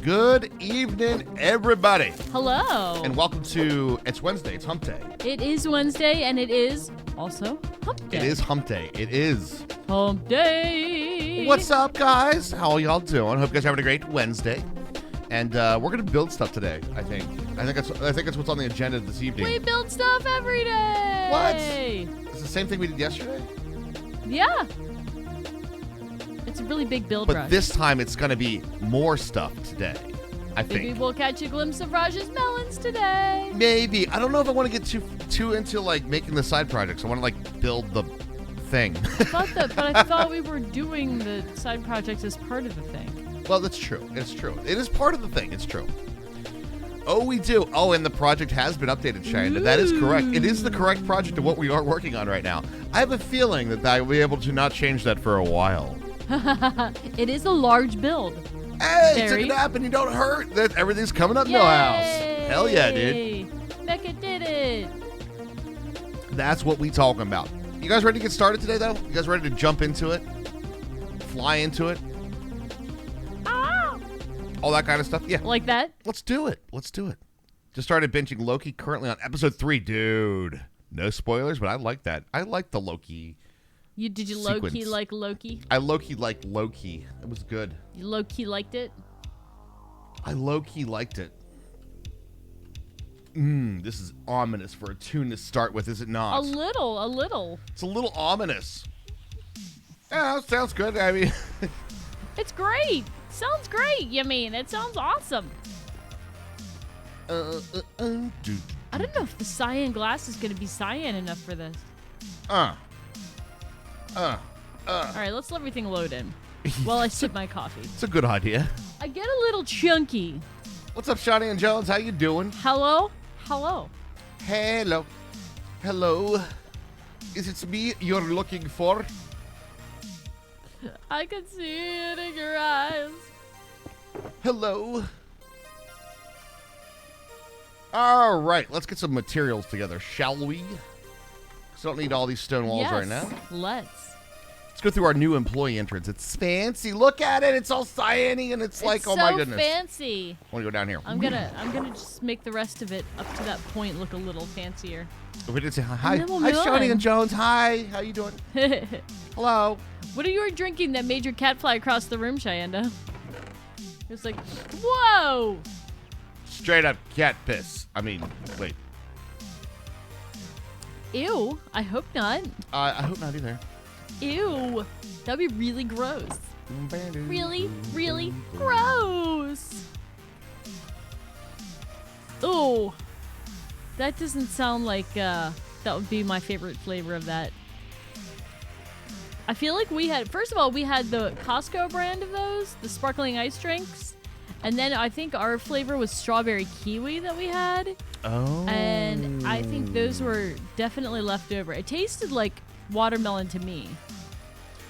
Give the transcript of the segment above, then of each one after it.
Good evening, everybody. Hello. And welcome to, it's Wednesday, it's Hump Day. It is Wednesday, and it is also Hump Day. It is Hump Day. It is. Hump Day. What's up, guys? How are y'all doing? Hope you guys are having a great Wednesday. And we're going to build stuff today, I think. I think that's what's on the agenda this evening. We build stuff every day. What? It's the same thing we did yesterday? Yeah. It's a really big build But rush. this time it's going to be more stuff today, I think. Maybe we'll catch a glimpse of Raj's melons today. Maybe. I don't know if I want to get too into, like, making the side projects. I want to, like, build the thing. But I thought we were doing the side projects as part of the thing. Well, that's true. It's true. It is part of the thing. It's true. Oh, we do. Oh, and the project has been updated, Shanda. That is correct. It is the correct project of what we are working on right now. I have a feeling that I will be able to not change that for a while. It is a large build. Hey, took a nap and you don't hurt. That everything's coming up, Millhouse. Hell yeah, dude. Becca did it. That's what we talking about. You guys ready to get started today, though? You guys ready to jump into it? Fly into it? All that kind of stuff? Yeah. Like that? Let's do it. Let's do it. Just started binging Loki, currently on episode 3. Dude, no spoilers, but I like that. I like the Loki. Did you sequence. low-key like Loki? I low-key like Loki. It was good. You low-key liked it? I low-key liked it. This is ominous for a tune to start with, is it not? A little. It's a little ominous. Yeah, that sounds good. I mean... It's great. Sounds great. You mean, it sounds awesome. I don't know if the cyan glass is going to be cyan enough for this. All right, let's let everything load in while I sip my coffee. It's a good idea. I get a little chunky. What's up, Shawnee and Jones? How you doing? Hello? Hello. Is it me you're looking for? I can see it in your eyes. Hello. All right, let's get some materials together, shall we? So don't need all these stone walls right now. Let's go through our new employee entrance. It's fancy. Look at it. It's all cyany, and it's like, oh my goodness. It's so fancy. I want to go down here. I'm gonna just make the rest of it up to that point look a little fancier. We did say hi. Hi, Shawnee and Jones. Hi. How you doing? Hello. What are you drinking that made your cat fly across the room, Cheyenda? It was like, whoa! Straight up cat piss. I mean, wait. Ew. I hope not. I hope not either. Ew. That'd be really gross. Really, really gross. Oh, that doesn't sound like that would be my favorite flavor of that. I feel like first of all, we had the Costco brand of those, the sparkling ice drinks. And then I think our flavor was strawberry kiwi that we had. Oh. And I think those were definitely left over. It tasted like watermelon to me.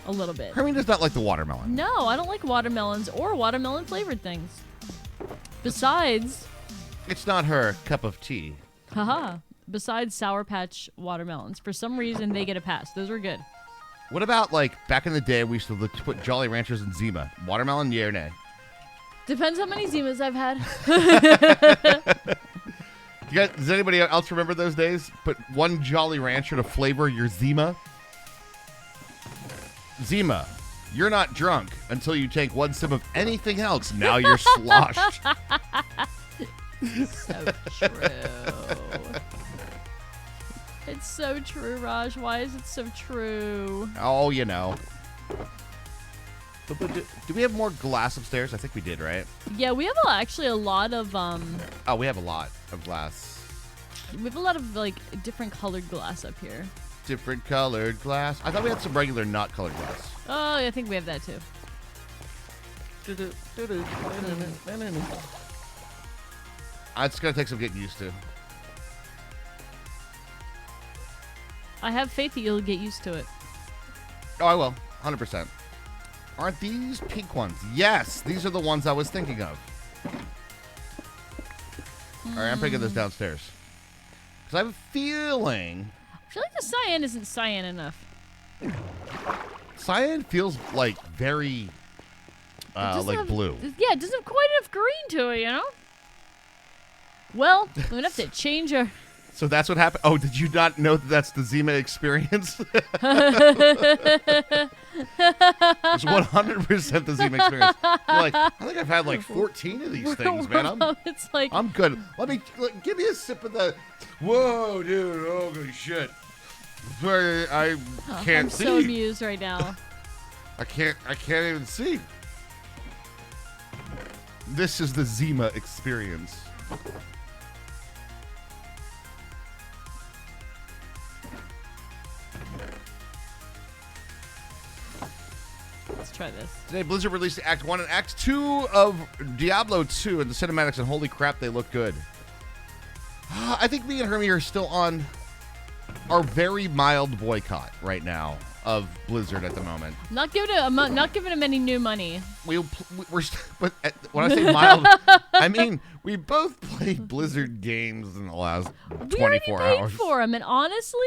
A little bit. Hermie does not like the watermelon. No, I don't like watermelons or watermelon flavored things. Besides... It's not her cup of tea. Haha. Besides Sour Patch watermelons. For some reason, they get a pass. Those were good. What about, like, back in the day, we used to put Jolly Ranchers in Zima? Watermelon, yeah or nay? Depends how many Zimas I've had. Does anybody else remember those days? Put one Jolly Rancher to flavor your Zima? Zima, you're not drunk until you take one sip of anything else. Now you're sloshed. So true. It's so true, Raj. Why is it so true? Oh, you know. But do we have more glass upstairs? I think we did, right? Yeah, we have actually a lot of... Oh, we have a lot of glass. We have a lot of, like, different colored glass up here. Different colored glass. I thought we had some regular not colored glass. Oh, I think we have that too. It's going to take some getting used to. I have faith that you'll get used to it. Oh, I will. 100%. Aren't these pink ones? Yes, these are the ones I was thinking of. All right, I'm picking this downstairs. Because I have a feeling... I feel like the cyan isn't cyan enough. Cyan feels like very like blue. Yeah, it doesn't have quite enough green to it, you know? Well, I'm going to have to change our... So that's what happened? Oh, did you not know that that's the Zima experience? It's 100% the Zima experience. You're like, I think I've had like 14 of these things, man. It's like... I'm good. Give me a sip of the... Whoa, dude. Oh, good shit. I can't see. I'm so amused right now. I can't even see. This is the Zima experience. Let's try this. Today, Blizzard released Act 1 and Act 2 of Diablo 2 and the cinematics, and holy crap, they look good. I think me and Hermie are still on our very mild boycott right now of Blizzard at the moment. Not giving him any new money. But when I say mild, I mean we both played Blizzard games in the last 24 we already paid hours. for them, and honestly,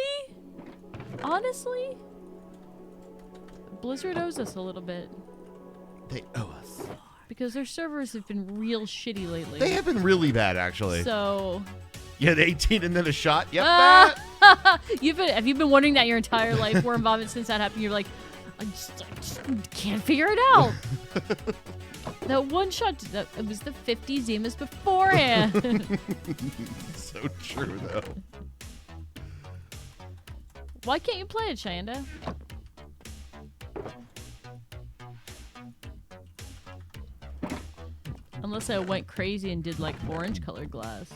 Blizzard owes us a little bit. They owe us. Because their servers have been real shitty lately. They have been really bad, actually. So... You had 18 and then a shot? Yep, that. Have you been wondering that your entire life, Worm Vomit, since that happened? You're like, I just can't figure it out. That one shot, it was the 50 Zimas beforehand. So true, though. Why can't you play it, Shanda? Unless I went crazy and did like orange colored glass.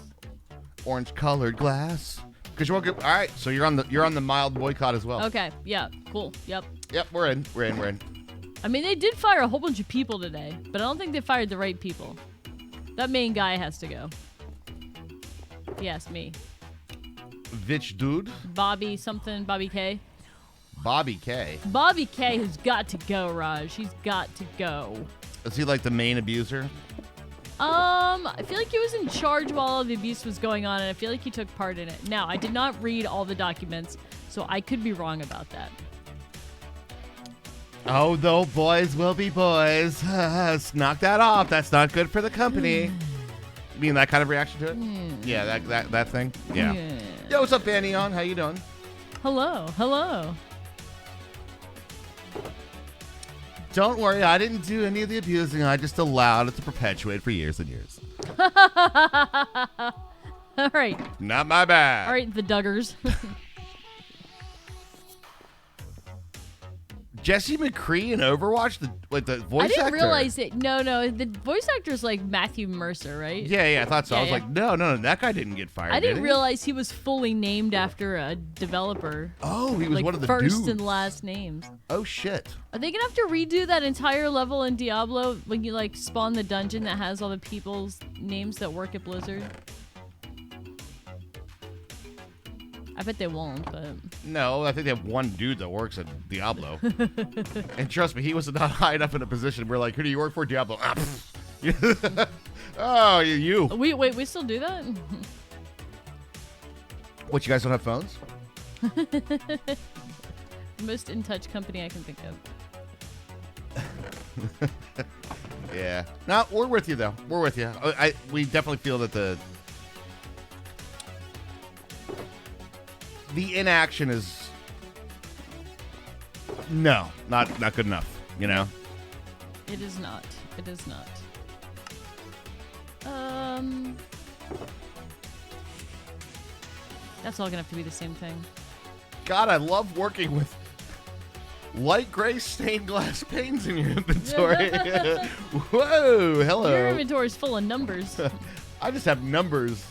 Orange colored glass. Because you won't get. All right, so you're on the mild boycott as well. Okay. Yeah. Cool. Yep. Yep. We're in. I mean, they did fire a whole bunch of people today, but I don't think they fired the right people. That main guy has to go. If you ask me. Which dude? Bobby K. Bobby K. Bobby K has got to go, Raj. He's got to go. Is he like the main abuser? I feel like he was in charge while all the abuse was going on, and I feel like he took part in it. Now, I did not read all the documents, so I could be wrong about that. Oh, though boys will be boys. Knock that off. That's not good for the company. You mean that kind of reaction to it? Yeah, that thing? Yeah. Yo, what's up, Neon? How you doing? Hello. Don't worry, I didn't do any of the abusing. I just allowed it to perpetuate for years and years. All right. Not my bad. All right, the Duggars. Jesse McCree in Overwatch, the voice actor. I didn't realize it. No, the voice actor's like Matthew Mercer, right? Yeah, I thought so. Yeah, I was like, no, that guy didn't get fired. I didn't realize he was fully named after a developer. Oh, he was like one of the first dudes. and last names. Oh shit. Are they gonna have to redo that entire level in Diablo when you like spawn the dungeon that has all the people's names that work at Blizzard? I bet they won't, but... No, I think they have one dude that works at Diablo. And trust me, he was not high enough in a position. We're like, who do you work for? Diablo. Oh, you. Wait, we still do that? What, you guys don't have phones? The most in-touch company I can think of. Yeah. No, we're with you, though. We're with you. We definitely feel that the inaction is not good enough, you know? It is not. That's all gonna have to be the same thing. God, I love working with light gray stained glass panes in your inventory. Whoa, hello. Your inventory is full of numbers. I just have numbers.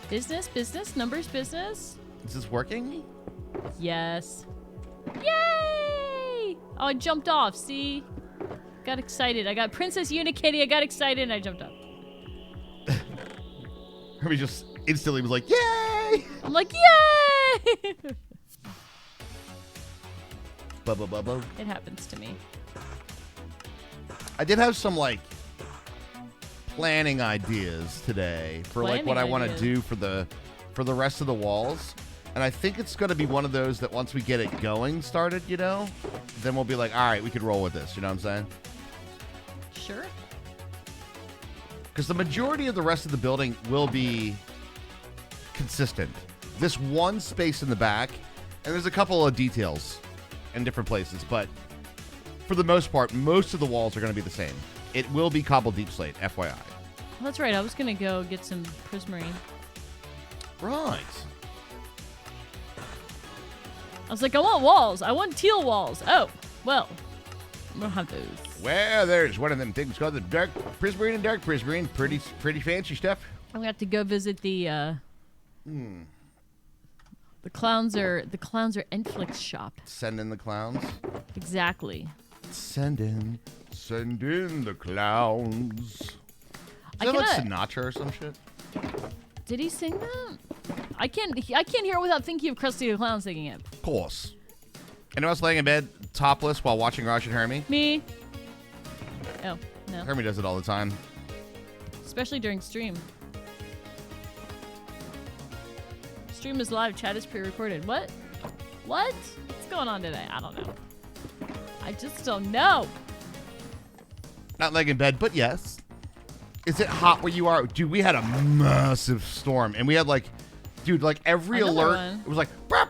Business, numbers, business. Is this working? Yes. Yay! Oh, I jumped off, see? Got excited. I got Princess Unikitty, I got excited, and I jumped up. Herbie just instantly was like, yay! I'm like, yay! Bubba. It happens to me. I did have some, planning ideas today for, what I want to do for the rest of the walls. And I think it's going to be one of those that once we get it going started, you know, then we'll be like, all right, we could roll with this. You know what I'm saying? Sure. Because the majority of the rest of the building will be consistent. This one space in the back, and there's a couple of details in different places, but for the most part, most of the walls are going to be the same. It will be cobbled deep slate, FYI. That's right. I was going to go get some prismarine. Right. I was like, I want walls. I want teal walls. Oh, well, I don't have those. Well, there's one of them things called the dark prismarine and dark prismarine. Pretty fancy stuff. I'm gonna have to go visit the clowns are Enflix shop. Send in the clowns. Exactly. Send in the clowns. Is that like Sinatra or some shit? Did he sing that? I can't hear it without thinking of Krusty the Clown singing it. Of course. Anyone else laying in bed topless while watching Raj and Hermie? Me. Oh, no. Hermie does it all the time. Especially during stream. Stream is live, chat is pre-recorded. What? What? What's going on today? I don't know. I just don't know. Not laying in bed, but yes. Is it hot where you are? Dude, we had a massive storm, and we had like, dude, like every alert, it was like, I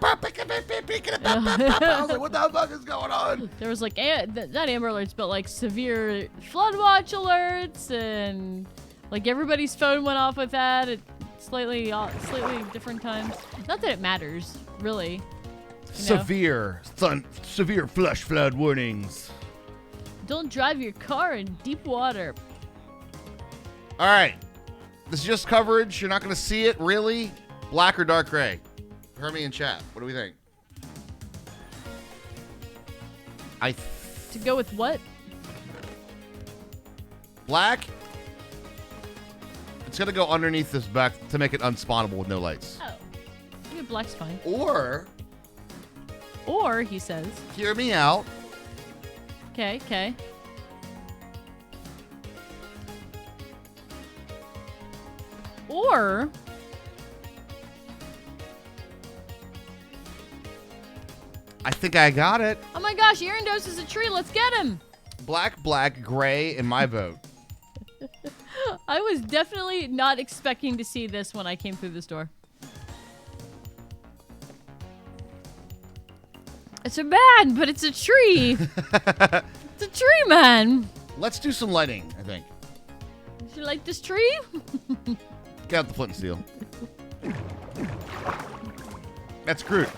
was like, what the fuck is going on? There was like, not Amber Alerts, but like severe flood watch alerts, and like everybody's phone went off with that at slightly different times. Not that it matters, really. Severe flash flood warnings. Don't drive your car in deep water. All right. This is just coverage. You're not going to see it, really. Black or dark gray? Hermie in chat. What do we think? To go with what? Black. It's going to go underneath this back to make it unspawnable with no lights. Oh. Yeah, black's fine. Or, he says. hear me out. Okay. Or I think I got it. oh my gosh, Erendos is a tree. Let's get him. Black, gray in my vote. I was definitely not expecting to see this when I came through this door. It's a man, but it's a tree. It's a tree, man. Let's do some lighting, I think. You like this tree? Get out the flint and steel. That's Groot.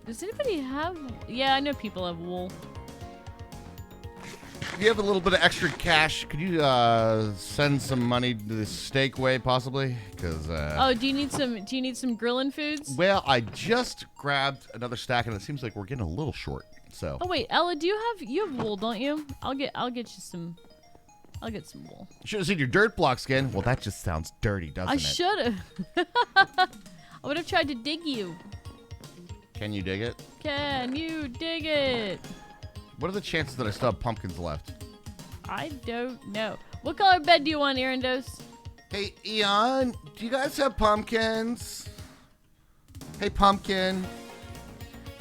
Does anybody have... Yeah, I know people have wool. If you have a little bit of extra cash, could you send some money to the steak way, possibly? Because oh, do you need some grilling foods? Well, I just grabbed another stack, and it seems like we're getting a little short. So. Oh wait, Ella, do you have wool? Don't you? I'll get you some. I'll get some wool. Should have seen your dirt block skin. Well, that just sounds dirty, doesn't it? I should have. I would have tried to dig you. Can you dig it? Can you dig it? What are the chances that I still have pumpkins left? I don't know. What color bed do you want, Erendos? Hey, Eon, do you guys have pumpkins? Hey, pumpkin.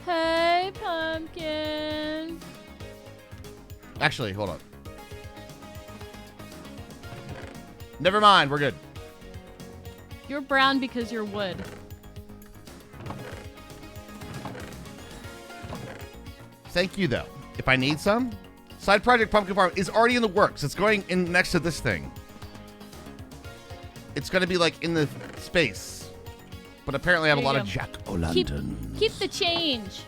Hey, pumpkin. Actually, hold on. Never mind, we're good. You're brown because you're wood. Thank you, though. If I need some, side project pumpkin farm is already in the works. It's going in next to this thing. It's going to be like in the space. But apparently I have a lot of jack-o'-lanterns. Keep the change.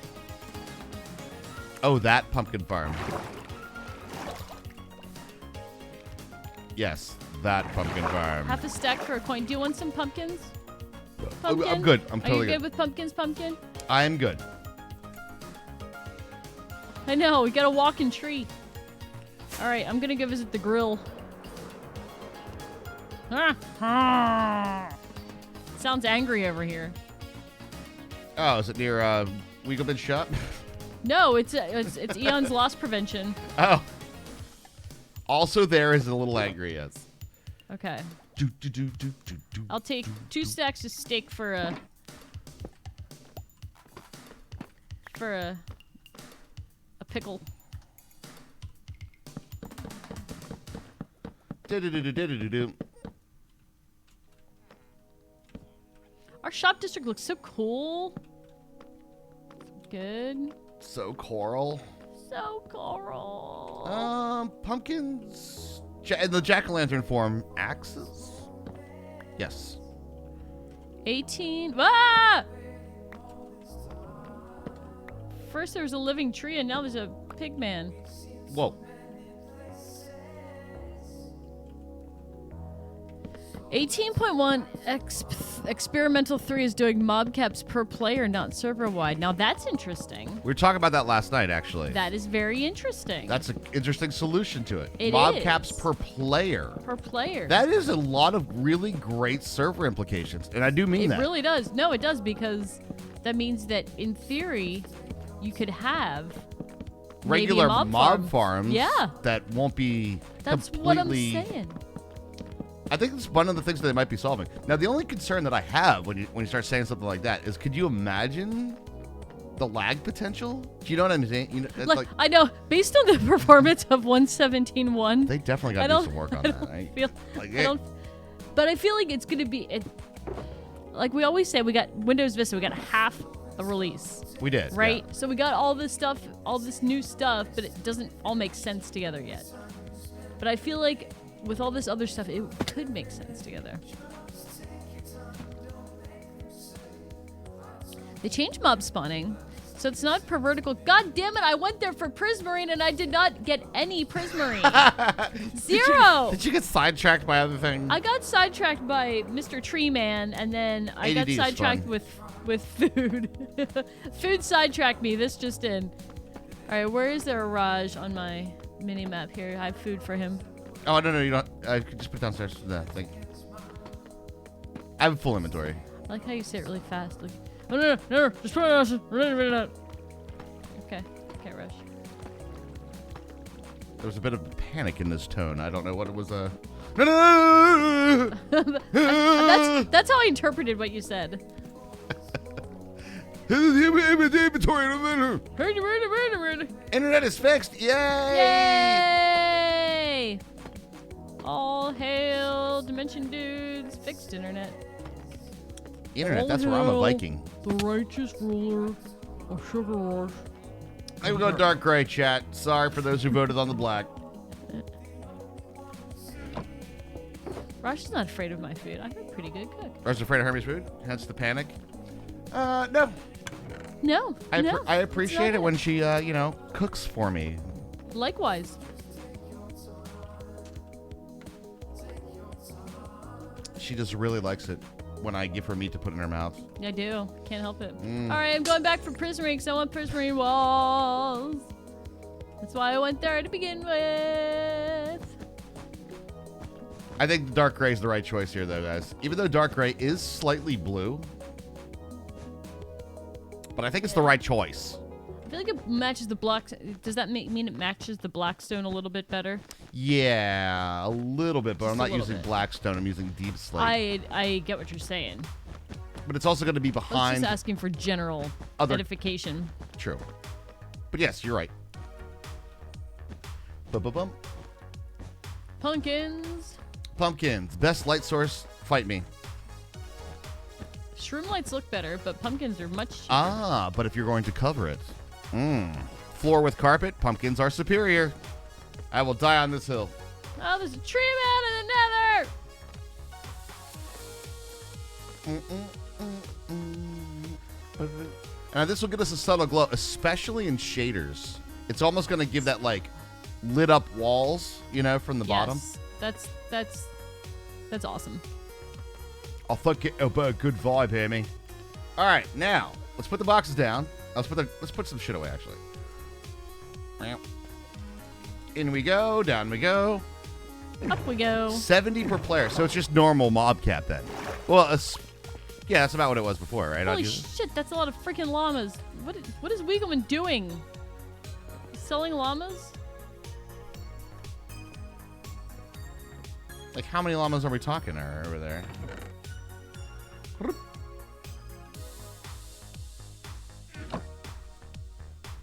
Oh, that pumpkin farm. Yes, that pumpkin farm. Half a stack for a coin. Do you want some pumpkins? Pumpkin? I'm good. I'm Are totally you good with pumpkins, pumpkin? I am good. I know, we got a walking tree. All right, I'm gonna go visit the grill. Sounds angry over here. Oh, is it near Wiegelman's shop? No, it's Eon's loss prevention. Oh. Also there is a little angry, yes. Okay. I'll take 2 stacks of steak for a pickle. Our shop district looks so cool. Good. So coral. So coral. Pumpkins. In the jack-o'-lantern form, axes. Yes. 18. Ah! First there was a living tree, and now there's a pig man. Whoa. 18.1 experimental 3 is doing mob caps per player, not server wide. Now that's interesting. We were talking about that last night, actually. That is very interesting. That's an interesting solution to it. It mob is. caps per player. Per player. That is a lot of really great server implications, and I do mean that. It really does. No, it does, because that means that in theory, you could have regular maybe a mob farms. Yeah. That won't be. That's completely... what I'm saying. I think it's one of the things that they might be solving. Now, the only concern that I have when you start saying something like that is, could you imagine the lag potential? Do you know what I'm saying? You know, it's like I know, based on the performance of 117.1, they definitely got to do some work on that. But I feel like it's going to be, like we always say, we got Windows Vista, we got half a release. We did. Right? Yeah. So we got all this stuff, all this new stuff, but it doesn't all make sense together yet. But I feel like with all this other stuff, it could make sense together. They changed mob spawning, so it's not per vertical. God damn it, I went there for Prismarine and I did not get any Prismarine. Zero! Did you get sidetracked by other things? I got sidetracked by Mr. Tree Man, and then I got ADD is sidetracked fun. with food. Food sidetracked me, this just in. Alright, where is there a Raj on my mini-map here? I have food for him. Oh, no, you don't. I could just put it downstairs. Thing. I have a full inventory. I like how you say it really fast. Like, oh, no, just put it downstairs. Okay, Rush. There was a bit of panic in this tone. I don't know what it was. No. That's how I interpreted what you said. Internet is fixed. Yay! All hail Dimension Dudes. Fixed internet. Internet, All that's where I'm a hail Viking. The righteous ruler of Sugar Rush. There we go, dark gray chat. Sorry for those who voted on the black. Rush is not afraid of my food. I'm a pretty good cook. Rush is afraid of Hermes food? Hence the panic? No. No. I appreciate it when she, cooks for me. Likewise. She just really likes it when I give her meat to put in her mouth. I do. Can't help it. All right, I'm going back for Prismarine because I want Prismarine walls. That's why I went there to begin with. I think dark gray is the right choice here, though, guys. Even though dark gray is slightly blue, but I think it's the right choice. I feel like it matches the black. Does that mean it matches the Blackstone a little bit better? Yeah, a little bit, but Just I'm a not little using bit. Blackstone. I'm using Deep Slate. I get what you're saying. But it's also going to be I was behind. just asking for general other- edification. True. But yes, you're right. Bum. Pumpkins. Pumpkins, best light source. Fight me. Shroom lights look better, but pumpkins are much cheaper. Ah, but if you're going to cover it. Floor with carpet, pumpkins are superior. I will die on this hill. Oh, there's a tree man in the nether! And this will give us a subtle glow, especially in shaders. It's almost going to give that, like, lit up walls, from the bottom. That's awesome. I'll fuck it up a good vibe here, me. All right, now let's put the boxes down. Let's put some shit away, actually. In we go, down we go. Up we go. 70 per player, so it's just normal mob cap then. Well, yeah, that's about what it was before, right? Holy shit, that's a lot of freaking llamas. What is Wiegelman doing? Selling llamas? Like, how many llamas are we talking over there?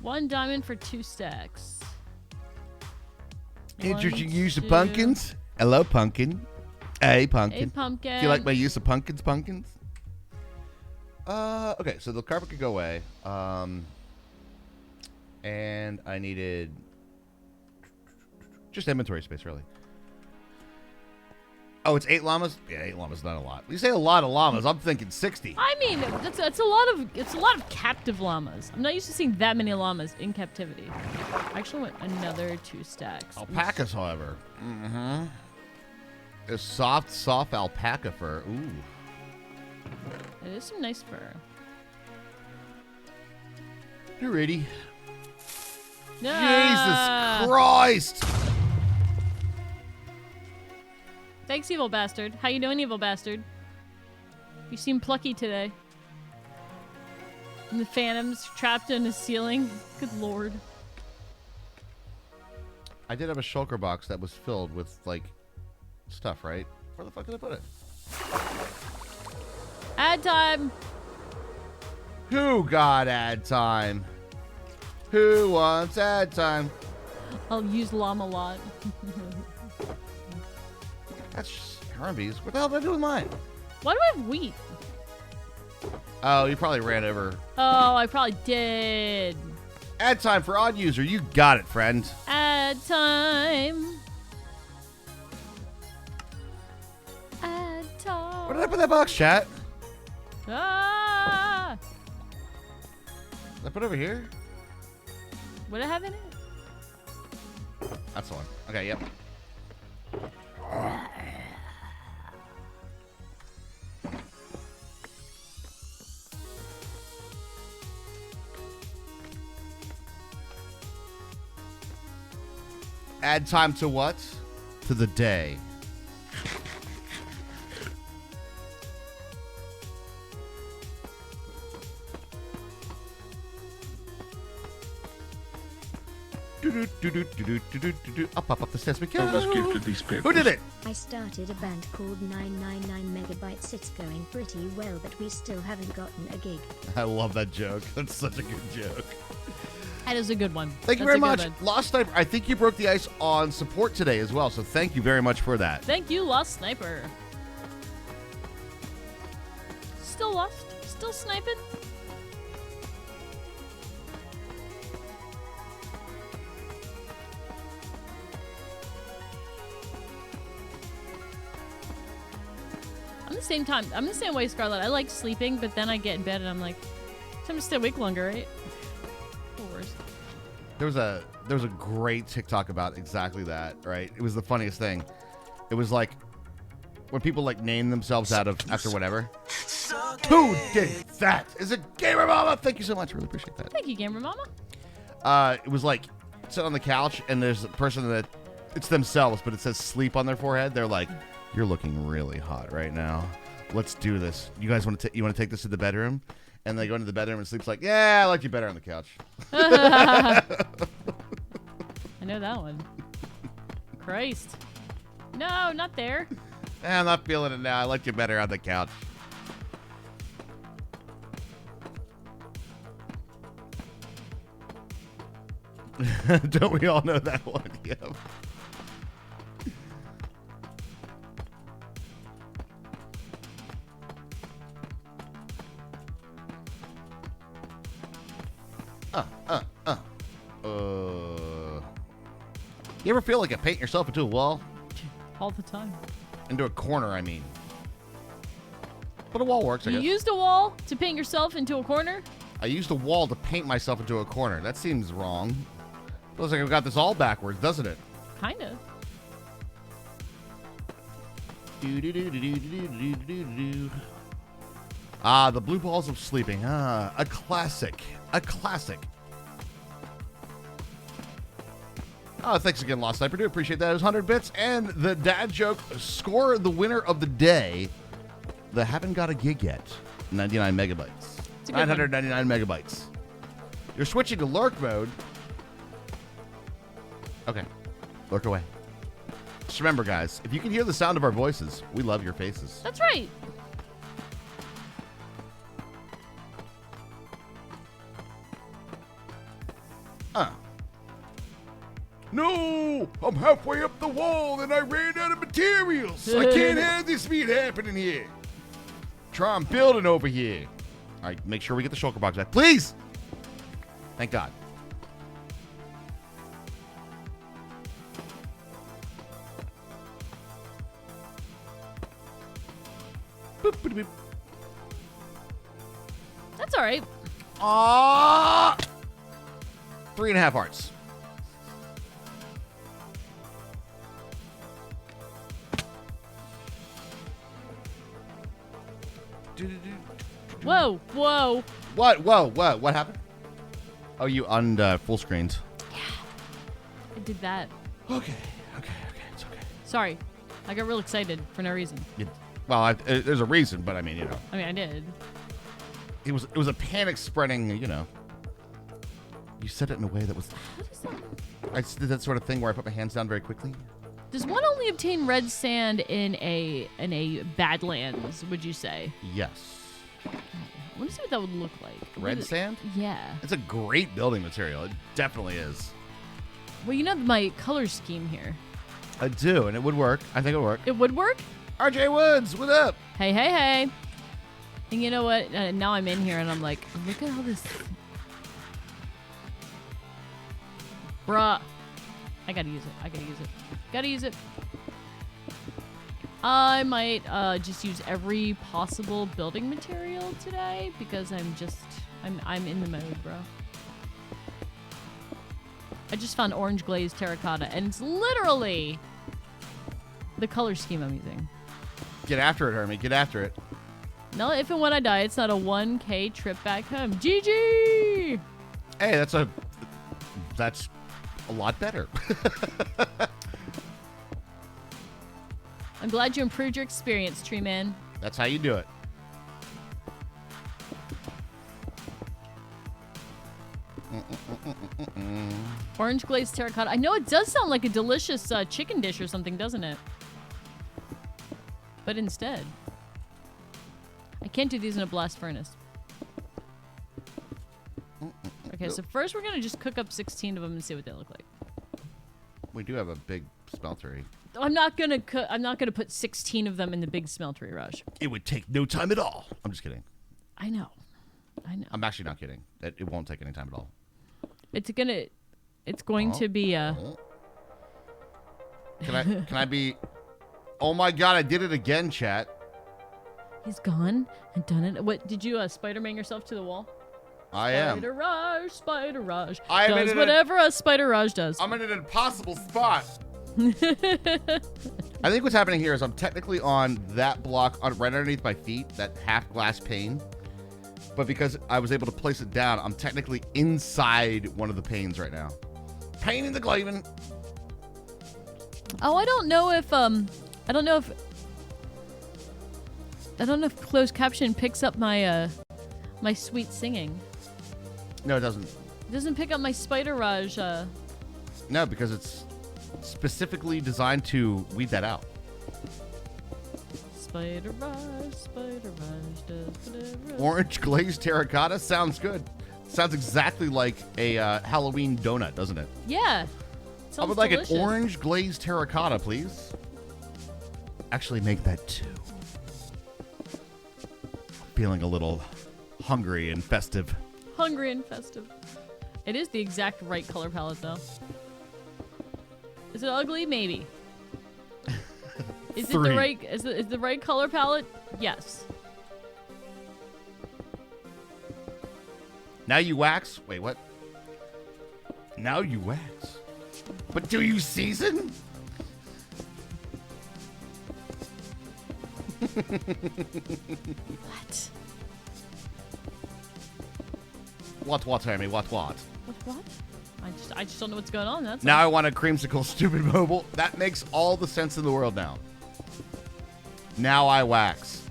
One diamond for 2 stacks. Introduce the pumpkins. Hello, pumpkin. Hey, pumpkin. Hey, pumpkin. Do you like my use of pumpkins? Okay, so the carpet could go away. And I needed just inventory space, really. Oh, it's 8 llamas? Yeah, 8 llamas, not a lot. You say a lot of llamas, I'm thinking 60. I mean, it's a lot of captive llamas. I'm not used to seeing that many llamas in captivity. I actually want another 2 stacks. Alpacas, however. Mm-hmm. A soft alpaca fur. Ooh. It is some nice fur. You ready? Ah. Jesus Christ! Thanks, evil bastard. How you doing, evil bastard? You seem plucky today. And the phantom's trapped in the ceiling. Good lord. I did have a shulker box that was filled with, like, stuff, right? Where the fuck did I put it? Ad time! Who got ad time? Who wants ad time? I'll use llama lot. That's just Hermes. What the hell did I do with mine? Why do I have wheat? Oh, you probably ran over. Oh, I probably did. Ad time for odd user. You got it, friend. Ad time. Ad time. Where did I put that box, chat? Ah! Did I put it over here? What do I have in it? That's the one. Okay, yep. Add time to what? To the day. Up the stairs we go. Who did it? I started a band called 999 Megabytes. It's going pretty well, but we still haven't gotten a gig. I love that joke. That's such a good joke. That is a good one. Thank you very much. Lost Sniper, I think you broke the ice on support today as well, so thank you very much for that. Thank you, Lost Sniper. Still lost? Still sniping? I'm the same way, Scarlett. I like sleeping, but then I get in bed and I'm like, time to stay awake longer, right? Of course. There was a great TikTok about exactly that, right? It was the funniest thing. It was like when people like name themselves after whatever. Who did that? Is it Gamer Mama? Thank you so much. Really appreciate that. Thank you, Gamer Mama. It was like sit on the couch and there's a person that it's themselves, but it says sleep on their forehead. They're like, you're looking really hot right now. Let's do this. You guys want to take this to the bedroom? And they go into the bedroom and sleep's like, yeah, I like you better on the couch. I know that one. Christ. No, not there. I'm not feeling it now. I like you better on the couch. Don't we all know that one? Yep. You ever feel like you paint yourself into a wall? All the time. Into a corner, I mean. But a wall works, I guess. You used a wall to paint yourself into a corner? I used a wall to paint myself into a corner. That seems wrong. Feels like I've got this all backwards, doesn't it? Kind of. Ah, the blue balls of sleeping. Ah, a classic. A classic. Oh, thanks again, Lost Sniper. Do appreciate that. It was 100 bits. And the dad joke score the winner of the day. The haven't got a gig yet. 99 megabytes. 999 megabytes. You're switching to lurk mode. Okay. Lurk away. Just remember, guys, if you can hear the sound of our voices, we love your faces. That's right. No! I'm halfway up the wall and I ran out of materials. I can't have this meat happening here. Try and building over here. All right, make sure we get the shulker box back. Please! Thank God. Boop, boop, boop. That's all right. 3.5 hearts. Whoa, whoa. What? Whoa, what? What happened? Oh, you on full screens. Yeah, I did that. Okay, it's okay. Sorry, I got real excited for no reason. There's a reason, but I mean, you know. I mean, I did. It was a panic spreading, you know. You said it in a way that was. What is that? I just did that sort of thing where I put my hands down very quickly. Does one only obtain red sand in a Badlands, would you say? Yes. I want to see what that would look like. Red sand? Yeah. It's a great building material. It definitely is. Well, you know my color scheme here. I do, and it would work. I think it would work. It would work? RJ Woods, what up? Hey, hey, hey. And you know what? Now I'm in here and I'm like, look at all this. Bruh. I gotta use it. Gotta use it. I might just use every possible building material today because I'm in the mode, bro. I just found orange glazed terracotta and it's literally the color scheme I'm using. Get after it, Hermie. Get after it. No, if and when I die, it's not a 1K trip back home. GG! Hey, that's a lot better. I'm glad you improved your experience, Tree Man. That's how you do it. Orange glazed terracotta. I know it does sound like a delicious chicken dish or something, doesn't it? But instead, I can't do these in a blast furnace. Okay, so first we're gonna just cook up 16 of them and see what they look like. We do have a big smeltery. I'm not gonna put 16 of them in the big smeltery rush. It would take no time at all. I'm just kidding. I know. I'm actually not kidding. It won't take any time at all. It's going to be Can I be? Oh my God! I did it again, chat. He's gone and done it. What did you Spider-Man yourself to the wall? I am. Spider Raj. I am does whatever a Spider Raj does. I'm in an impossible spot. I think what's happening here is I'm technically on that block right underneath my feet, that half glass pane. But because I was able to place it down, I'm technically inside one of the panes right now. Pane in the glavin. Oh, I don't know if closed caption picks up my my sweet singing. No, it doesn't. It doesn't pick up my Spider Raj. No, because it's specifically designed to weed that out. Spider Raj does whatever. Orange glazed terracotta sounds good. Sounds exactly like a Halloween donut, doesn't it? Yeah. I would like delicious. an orange glazed terracotta, please. Actually, make that 2. Feeling a little hungry and festive. Hungry and festive. It is the exact right color palette, though. Is it ugly? Maybe. Is it the 3. right? Is the right color palette? Yes. Now you wax? Wait, what? Now you wax. But do you season? What? What, Amy? What? What? I just don't know what's going on. That's Now all. I want a creamsicle, stupid mobile. That makes all the sense in the world now. Now I wax.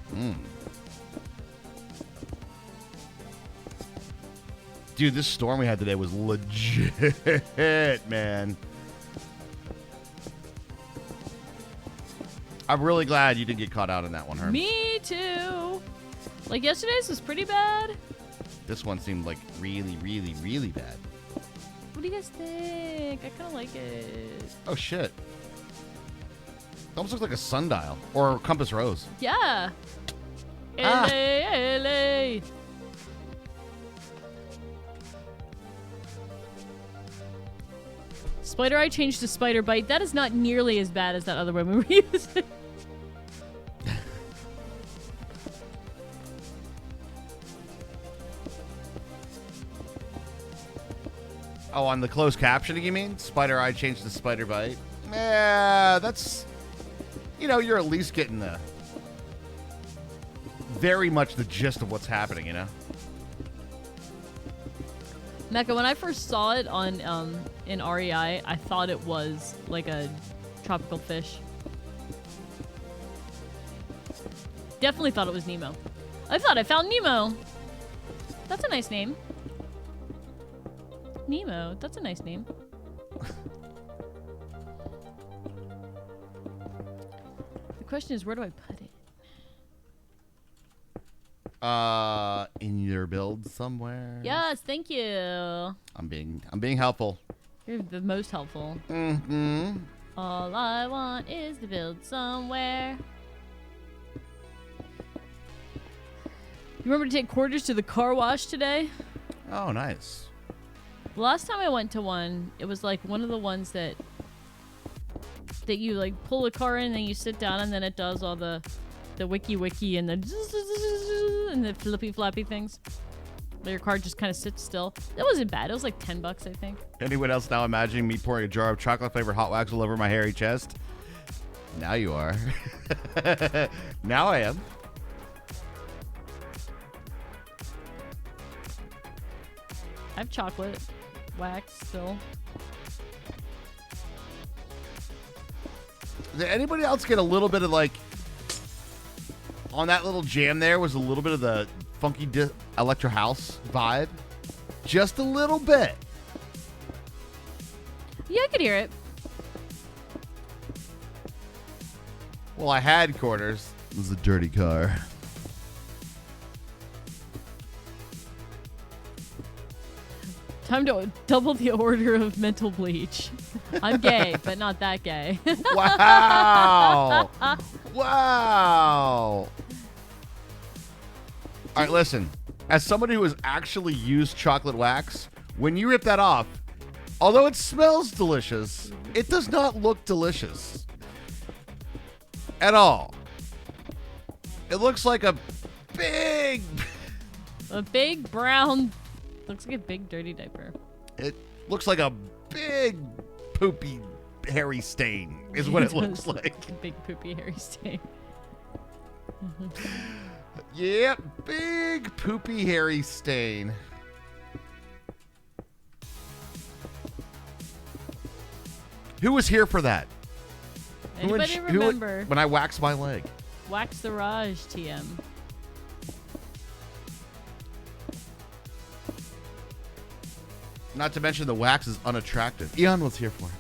Dude, this storm we had today was legit, man. I'm really glad you didn't get caught out in that one, Herm. Me too. Like yesterday's was pretty bad. This one seemed like really, really, really bad. What do you guys think? I kind of like it. Oh, shit. It almost looks like a sundial or a compass rose. Yeah. Ah. LA. Spider Eye changed to Spider Bite. That is not nearly as bad as that other one we were using. Oh, on the closed captioning, you mean? Spider Eye changed to Spider Bite. Yeah, that's... You know, you're at least getting the... Very much the gist of what's happening, you know? Mecca, when I first saw it on in REI, I thought it was like a tropical fish. Definitely thought it was Nemo. I thought I found Nemo. That's a nice name. Nemo, that's a nice name. The question is, where do I put it? In your build somewhere. Yes, thank you. I'm being helpful. You're the most helpful. Mm-hmm. All I want is to build somewhere. You remember to take quarters to the car wash today? Oh, nice. The last time I went to one, it was like one of the ones that you like pull a car in and then you sit down and then it does all the wiki and the flippy floppy things. Your car just kind of sits still. That wasn't bad. It was like $10, I think. Anyone else now imagining me pouring a jar of chocolate-flavored hot wax all over my hairy chest? Now you are. Now I am. I have chocolate wax still. Did anybody else get a little bit of like... On that little jam there was a little bit of the funky electro house vibe. Just a little bit. Yeah, I could hear it. Well, I had quarters. It was a dirty car. Time to double the order of mental bleach. I'm gay, but not that gay. Wow. Wow. All right, listen. As somebody who has actually used chocolate wax, when you rip that off, although it smells delicious, it does not look delicious at all. It looks like a big brown, looks like a big dirty diaper. It looks like a big poopy hairy stain is what it looks like. A big poopy hairy stain. Yep, big poopy hairy stain. Who was here for that? Anybody remember? When I waxed my leg. Wax the Raj TM. Not to mention the wax is unattractive. Eon was here for it.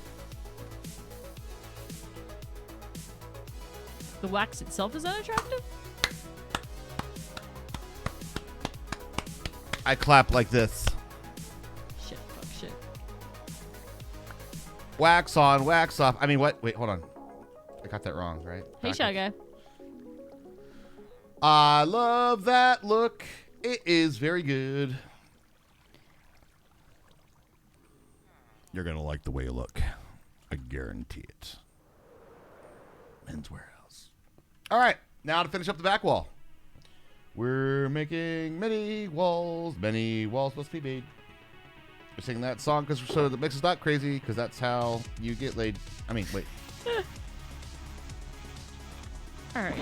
The wax itself is unattractive? I clap like this. Shit, fuck shit. Wax on, wax off. I mean, what? Wait, hold on. I got that wrong, right? Hey, Shy Guy. I love that look. It is very good. You're going to like the way you look. I guarantee it. Men's Warehouse. All right. Now to finish up the back wall. We're making many walls must be made. We're singing that song so the mix is not crazy, because that's how you get laid. I mean, wait. All right.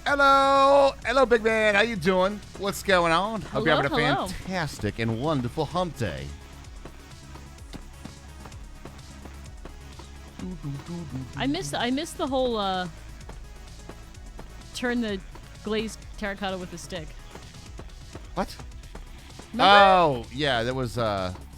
Hello, big man. How you doing? What's going on? Hope you're having a Hello. fantastic and wonderful hump day. I miss the whole turn the glazed terracotta with a stick. What? Remember? Oh, yeah, that was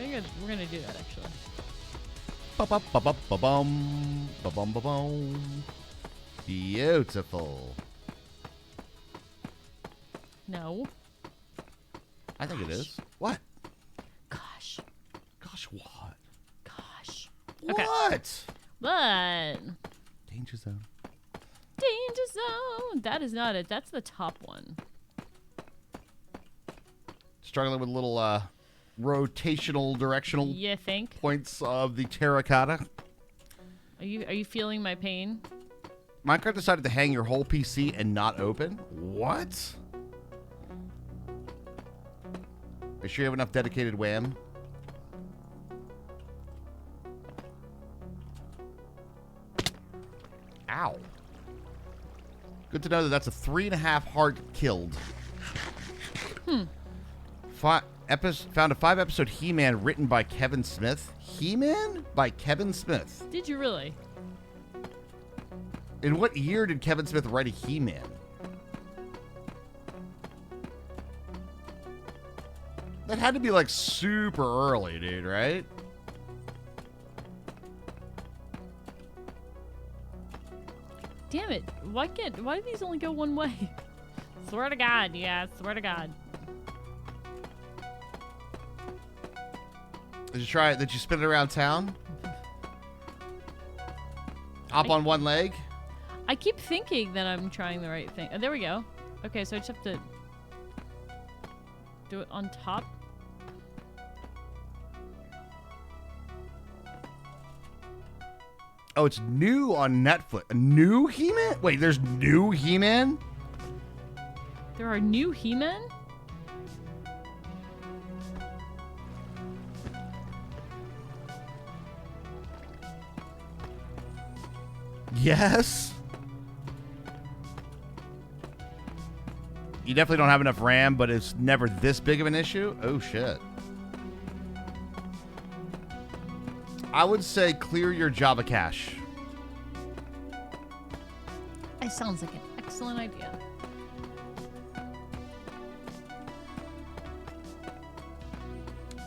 We're gonna do that actually. Ba-ba-ba-ba-ba-bum. Ba-bum-ba-bum. Beautiful. No. I think it is. What? Gosh. Gosh, what? Gosh. Okay. What? But Danger zone. danger zone. That is not it. That's the top one. Struggling with little rotational directional You think? points of the terracotta. Are you feeling my pain? Minecraft decided to hang your whole PC and not open? What? Are you sure you have enough dedicated WAM? Ow. Good to know that that's a 3.5 heart killed. Found a 5-episode He-Man written by Kevin Smith. He-Man by Kevin Smith. Did you really? In what year did Kevin Smith write a He-Man? That had to be like super early, dude, right? Damn it! Why do these only go one way? Swear to God, yeah, swear to God. Did you try it? Did you spin it around town? Hop on one leg? I keep thinking that I'm trying the right thing. Oh, there we go. Okay, so I just have to do it on top. Oh, it's new on Netflix. A new He-Man? Wait, there's new He-Man? There are new He-Men? Yes. You definitely don't have enough RAM, but it's never this big of an issue. Oh, shit. I would say clear your Java cache. That sounds like an excellent idea.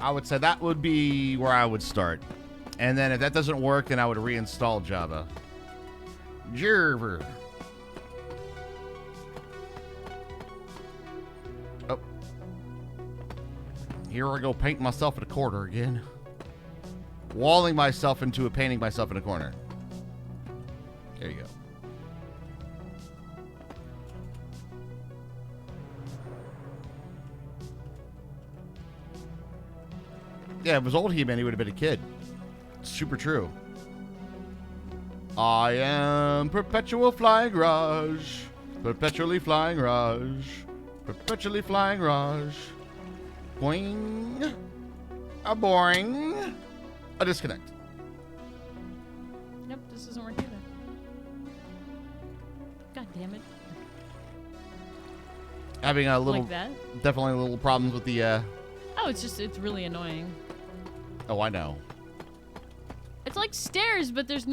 I would say that would be where I would start. And then if that doesn't work, then I would reinstall Java. Java. Oh. Here I go painting myself in a corner again. Walling myself into painting myself in a corner. There you go. Yeah, if it was old He-Man, he would have been a kid. Super true. I am perpetual flying Raj. Perpetually flying Raj. Perpetually flying Raj. Boing. A boring. A disconnect. Nope, this doesn't work either. God damn it. Having a little, Like that? definitely a little problems with the, Oh, it's really annoying. oh, I know. It's like stairs, but there's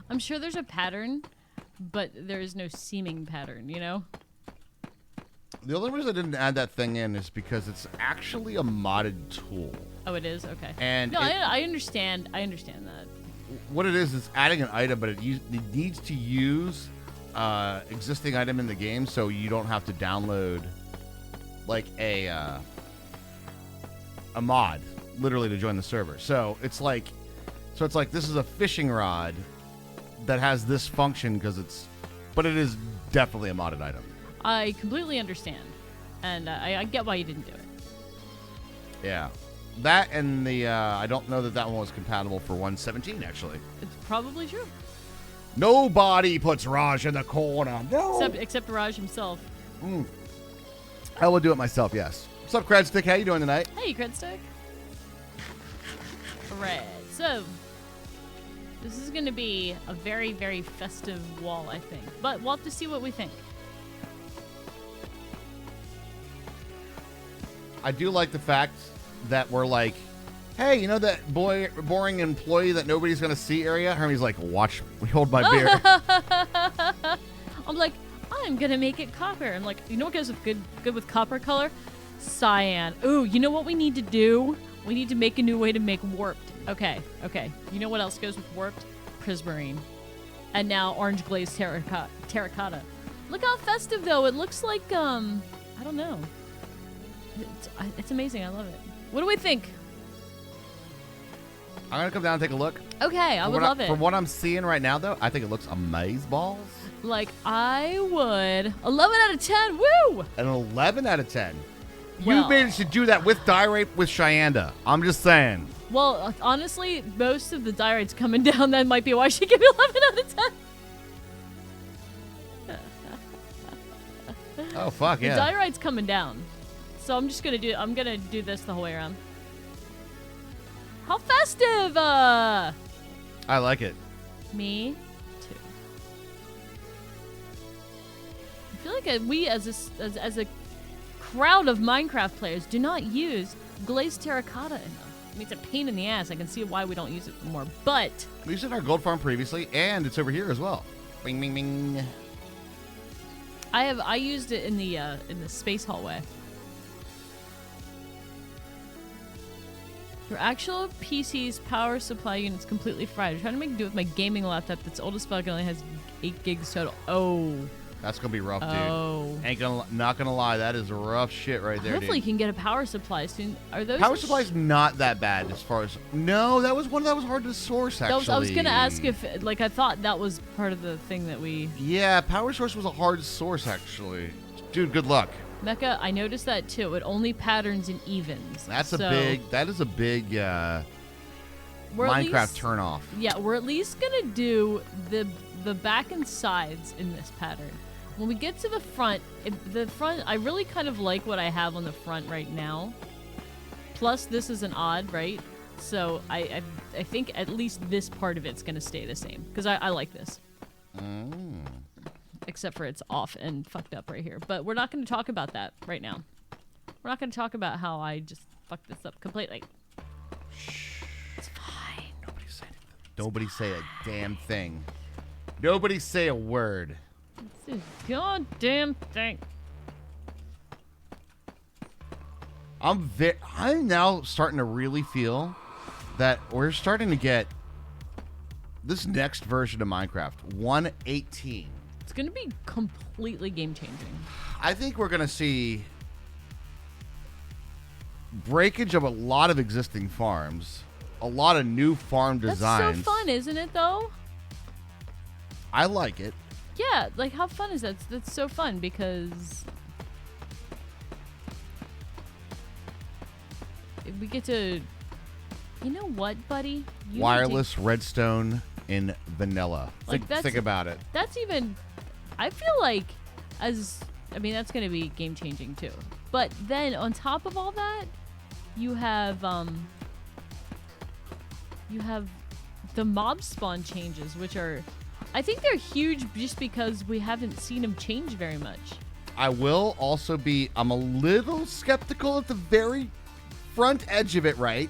I'm sure there's a pattern, but there is no seeming pattern, you know? The only reason I didn't add that thing in is because it's actually a modded tool. Oh, it is? Okay. And no, I understand. I understand that. What it is adding an item, but it needs to use existing item in the game, so you don't have to download like a mod, literally, to join the server. So it's like this is a fishing rod that has this function but it is definitely a modded item. I completely understand, and I get why you didn't do it. Yeah. That and the, I don't know that one was compatible for 1.17, actually. It's probably true. Nobody puts Raj in the corner. No. Except Raj himself. I will do it myself, yes. What's up, Cradstick? How you doing tonight? Hey, Credstick. Alright, so this is going to be a very, very festive wall, I think. But we'll have to see what we think. I do like the fact that we're like, hey, you know that boring employee that nobody's going to see area? Hermie's like, watch me hold my beer. I'm like, I'm going to make it copper. I'm like, you know what goes with good with copper color? Cyan. Ooh, you know what we need to do? We need to make a new way to make warped. Okay. You know what else goes with warped? Prismarine. And now orange glazed terracotta. Look how festive, though. It looks like, I don't know. It's amazing. I love it. What do we think? I'm going to come down and take a look. Okay, I would love it. From what I'm seeing right now, though, I think it looks amazeballs. Like, I would. 11 out of 10. Woo! An 11 out of 10. Well, You managed to do that with die rate with Cheyenda. I'm just saying. Well, honestly, most of the die rates coming down, that might be why she gave me 11 out of 10. Oh, fuck, yeah. The die rate's coming down. So I'm gonna do this the whole way around. How festive! I like it. Me too. I feel like we, as a crowd of Minecraft players, do not use glazed terracotta enough. I mean, it's a pain in the ass. I can see why we don't use it more, but We used it in our gold farm previously, and it's over here as well. Bing, bing, bing. I used it in the space hallway. Your actual PC's power supply unit's completely fried. I'm trying to make do with my gaming laptop that's old as fuck and only has 8 gigs total. Oh. That's going to be rough, dude. Oh. Not going to lie. That is rough shit right there, Hopefully you dude. can get a power supply soon. Are those Power supply's not that bad as far as... No, that was one that was hard to source, actually. I was going to ask if, like, I thought that was part of the thing that we... Yeah, power source was a hard source, actually. Dude, good luck. Mecha, I noticed that too. It only patterns in evens. That is a big We're Minecraft at least- turnoff. Yeah, we're at least gonna do the back and sides in this pattern. When we get to the front, I really kind of like what I have on the front right now. Plus, this is an odd, right? So I think at least this part of it's gonna stay the same because I like this. Except for it's off and fucked up right here. But we're not going to talk about that right now. We're not going to talk about how I just fucked this up completely. Shh. It's fine. Nobody say a damn thing. Nobody say a word. It's a goddamn thing. I'm now starting to really feel that we're starting to get this next version of Minecraft, 1.18. It's going to be completely game-changing. I think we're going to see breakage of a lot of existing farms, a lot of new farm designs. That's so fun, isn't it, though? I like it. Yeah, like, how fun is that? That's so fun because we get to... You know what, buddy? Wireless redstone in vanilla. Like, Think about it. That's even... I feel like that's going to be game changing too. But then on top of all that, you have the mob spawn changes, which are, I think they're huge just because we haven't seen them change very much. I will also I'm a little skeptical at the very front edge of it, right?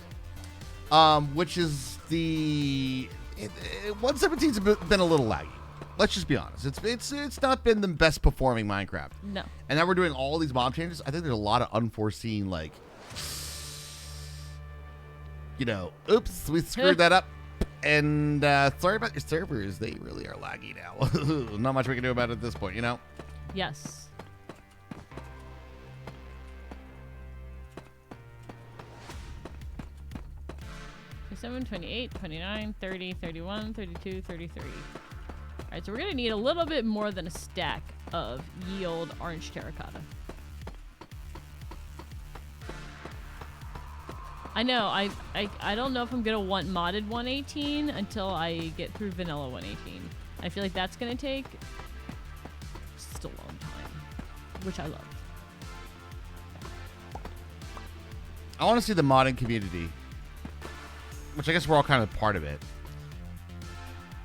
Which is 117's been a little laggy. Let's just be honest. It's not been the best performing Minecraft. No. And now we're doing all these mob changes. I think there's a lot of unforeseen, like, oops, we screwed that up. And sorry about your servers. They really are laggy now. Not much we can do about it at this point, you know? Yes. Seven, 28, 29, 30, 31, 32, 33. Alright, so we're gonna need a little bit more than a stack of ye old orange terracotta. I know, I don't know if I'm gonna want modded 118 until I get through vanilla 118. I feel like that's gonna take just a long time, which I love. I want to see the modding community, which I guess we're all kind of part of it,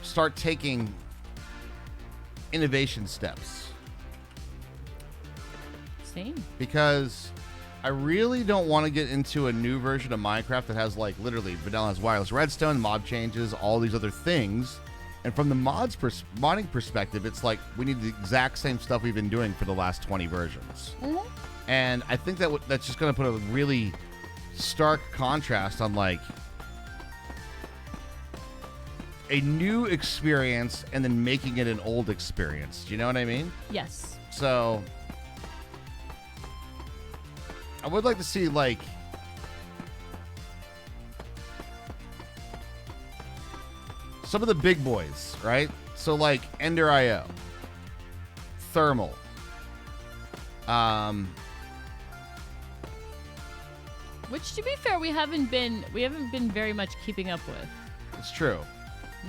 start taking innovation steps. Same. Because I really don't want to get into a new version of Minecraft that has, like, literally vanilla has wireless redstone, mob changes, all these other things, And from the modding perspective, it's like we need the exact same stuff we've been doing for the last 20 versions. Mm-hmm. And I think that's just going to put a really stark contrast on like a new experience and then making it an old experience. Do you know what I mean? Yes. So I would like to see like some of the big boys, right? So like Ender IO, Thermal, which, to be fair, we haven't been very much keeping up with. It's true,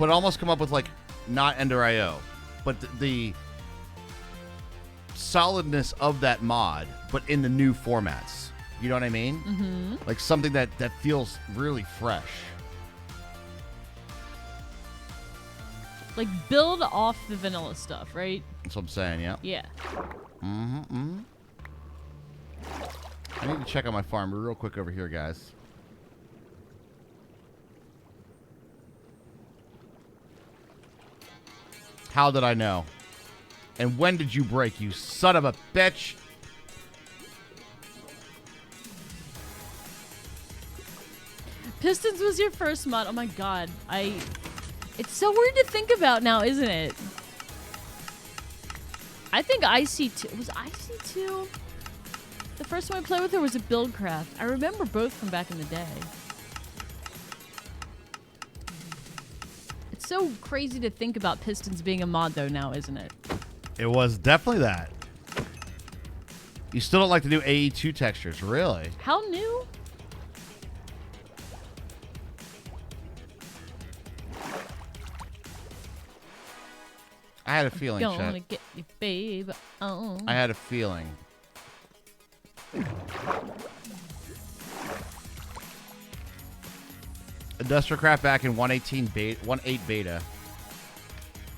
but almost come up with like not Ender IO, but the solidness of that mod, but in the new formats. You know what I mean? Mm-hmm. Like something that feels really fresh. Like, build off the vanilla stuff, right? That's what I'm saying, yeah. Yeah. Mm-hmm. I need to check on my farm real quick over here, guys. How did I know? And when did you break, you son of a bitch? Pistons was your first mod. Oh my god. It's so weird to think about now, isn't it? I think IC2... Was IC2? The first one I played with her was a Buildcraft. I remember both from back in the day. It's so crazy to think about Pistons being a mod, though, now, isn't it? It was definitely that. You still don't like the new AE2 textures, really? How new? I had a feeling, Gonna Chet. get you, babe. Oh. I had a feeling. Industrial Craft back in 1.18 beta, 1.8 beta.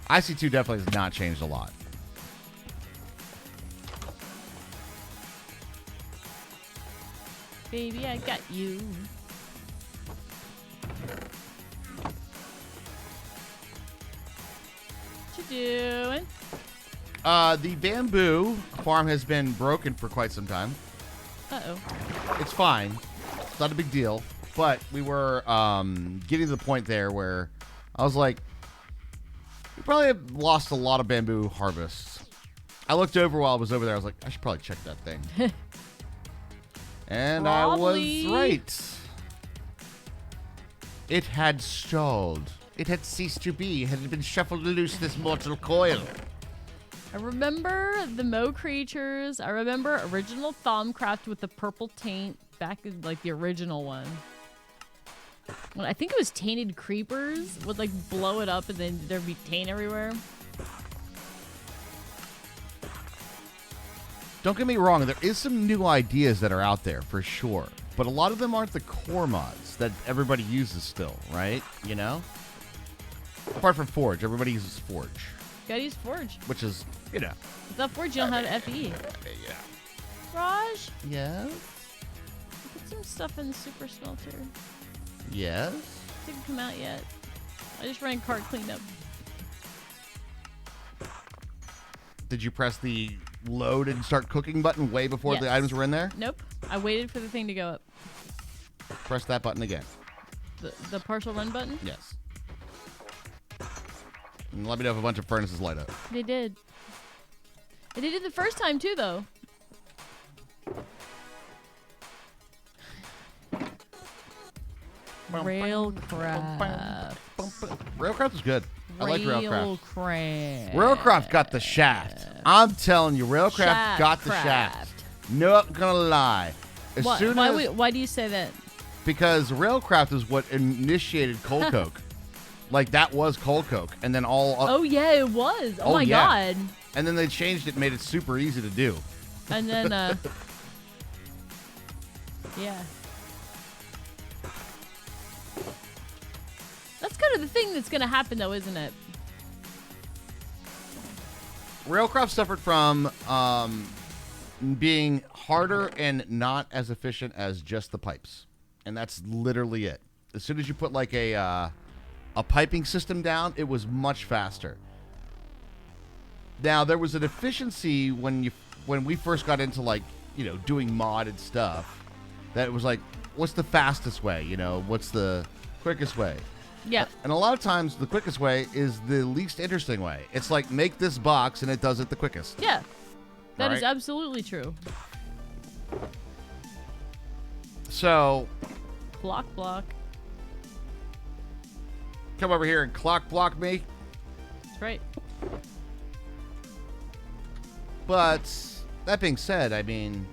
IC2 definitely has not changed a lot. Baby, I got you. What you doing? The bamboo farm has been broken for quite some time. Uh-oh. It's fine. It's not a big deal. But we were getting to the point there where I was like, we probably have lost a lot of bamboo harvests. I looked over while I was over there. I was like, I should probably check that thing. And Probably. I was right. It had stalled. It had ceased to be. It had been shuffled loose this mortal coil. I remember the Mo creatures. I remember original Thaumcraft with the purple taint back in like the original one. Well, I think it was tainted creepers would like blow it up and then there'd be taint everywhere. Don't get me wrong, there is some new ideas that are out there for sure, but a lot of them aren't the core mods that everybody uses still, right? You know? Apart from Forge, everybody uses Forge, Gotta use Forge. which is, you know. Without Forge, you don't have FE. Yeah. Raj, Yes? put some stuff in the Super Smelter. Yes? Didn't come out yet. I just ran cart cleanup. Did you press the load and start cooking button way before the Yes. items were in there? Nope. I waited for the thing to go up. Press that button again. The partial run button? Yes. And let me know if a bunch of furnaces light up. They did. They did it the first time too, though. Railcraft. Railcraft is good. I like Railcraft. Railcraft. Railcraft got the shaft. I'm telling you, Railcraft got the shaft. Not gonna lie. As soon as Why do you say that? because Railcraft is what initiated Coal Coke. Like that was Coal Coke, and then all. Oh yeah, it was. Oh, my yeah. god. And then they changed it, made it super easy to do. And then yeah. That's kind of the thing that's gonna happen, though, isn't it? Railcraft suffered from being harder and not as efficient as just the pipes, and that's literally it. As soon as you put like a a piping system down, it was much faster. Now, there was an efficiency when we first got into, like, you know, doing modded stuff, that it was like, what's the fastest way? You know, what's the quickest way? Yeah. And a lot of times, the quickest way is the least interesting way. It's like, make this box, and it does it the quickest. Yeah. That is Right? absolutely true. So, Block. come over here and clock block me. That's right. But that being said, I mean,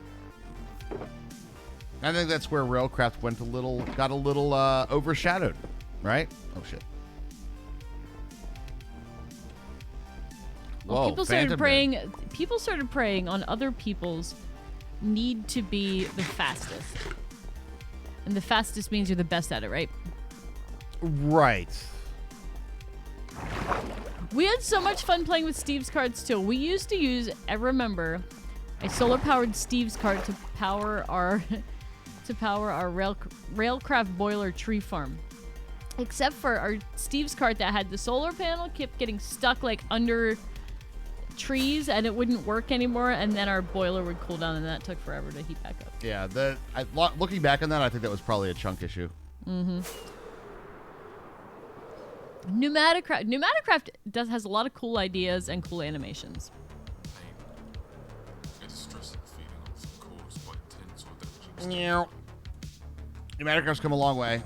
I think that's where Railcraft got a little overshadowed, right? Oh shit! Well, Whoa, people started preying on other people's need to be the fastest. And the fastest means you're the best at it, right? Right. We had so much fun playing with Steve's carts too. We used to use, I remember, a solar-powered Steve's cart to power our Railcraft boiler tree farm. Except for our Steve's cart that had the solar panel kept getting stuck like under trees and it wouldn't work anymore, and then our boiler would cool down, and that took forever to heat back up. Yeah. Looking back on that, I think that was probably a chunk issue. Mm-hmm. Pneumaticraft has a lot of cool ideas and cool animations. Yeah. Pneumaticraft's come a long way.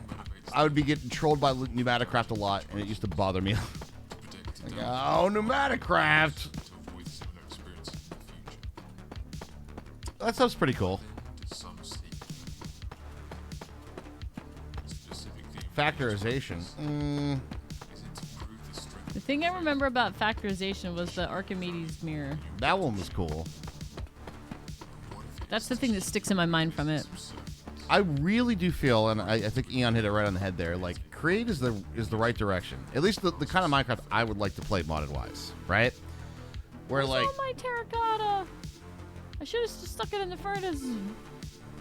I would be getting trolled by Pneumaticraft a lot, and it used to bother me. Like, oh, Pneumaticraft! That stuff's pretty cool. Factorization. The thing I remember about factorization was the Archimedes mirror. That one was cool. That's the thing that sticks in my mind from it. I really do feel, and I think Eon hit it right on the head there, like, create is the right direction. At least the kind of Minecraft I would like to play modded-wise, right? Where, like... Oh, my terracotta! I should have stuck it in the furnace.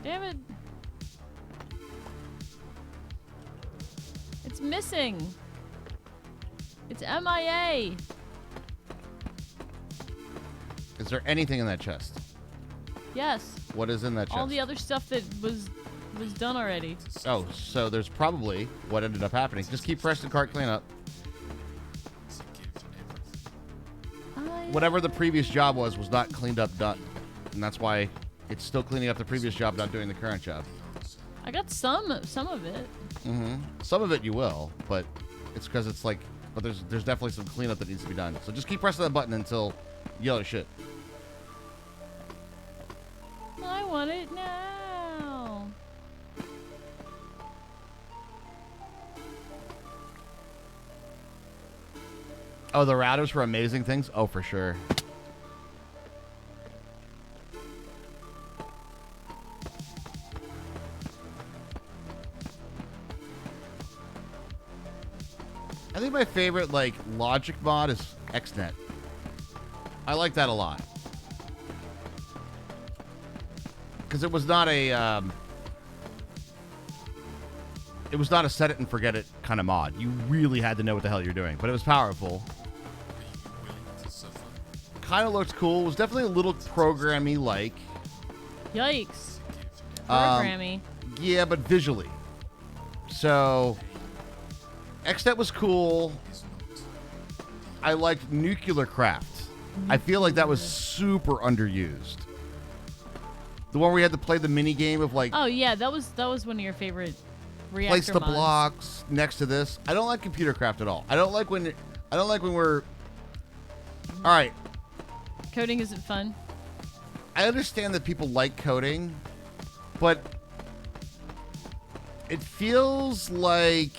Damn it. It's missing. It's MIA. Is there anything in that chest? Yes. What is in that chest? All the other stuff that was done already. Oh, so there's probably what ended up happening. Just keep pressing cart cleanup. Whatever the previous job was not cleaned up, done. And that's why it's still cleaning up the previous job, not doing the current job. I got some of it. Mm-hmm. Some of it you will, but it's because it's like, but there's definitely some cleanup that needs to be done. So just keep pressing that button until you yell at shit. I want it now. Oh, the routers for amazing things? Oh, for sure. I think my favorite, like, logic mod is XNet. I like that a lot. Because it was not a, set it and forget it kind of mod. You really had to know what the hell you're doing, but it was powerful. Kind of looked cool. It was definitely a little programmy like. Yikes. Programmy. Yeah, but visually. So, XNet was cool. I liked Nuclear Craft. I feel like that was super underused. The one where we had to play the mini game of like. Oh yeah, that was one of your favorite reactor place the mods. blocks next to this. I don't like Computer Craft at all. I don't like when we're. All right. Coding isn't fun. I understand that people like coding, but it feels like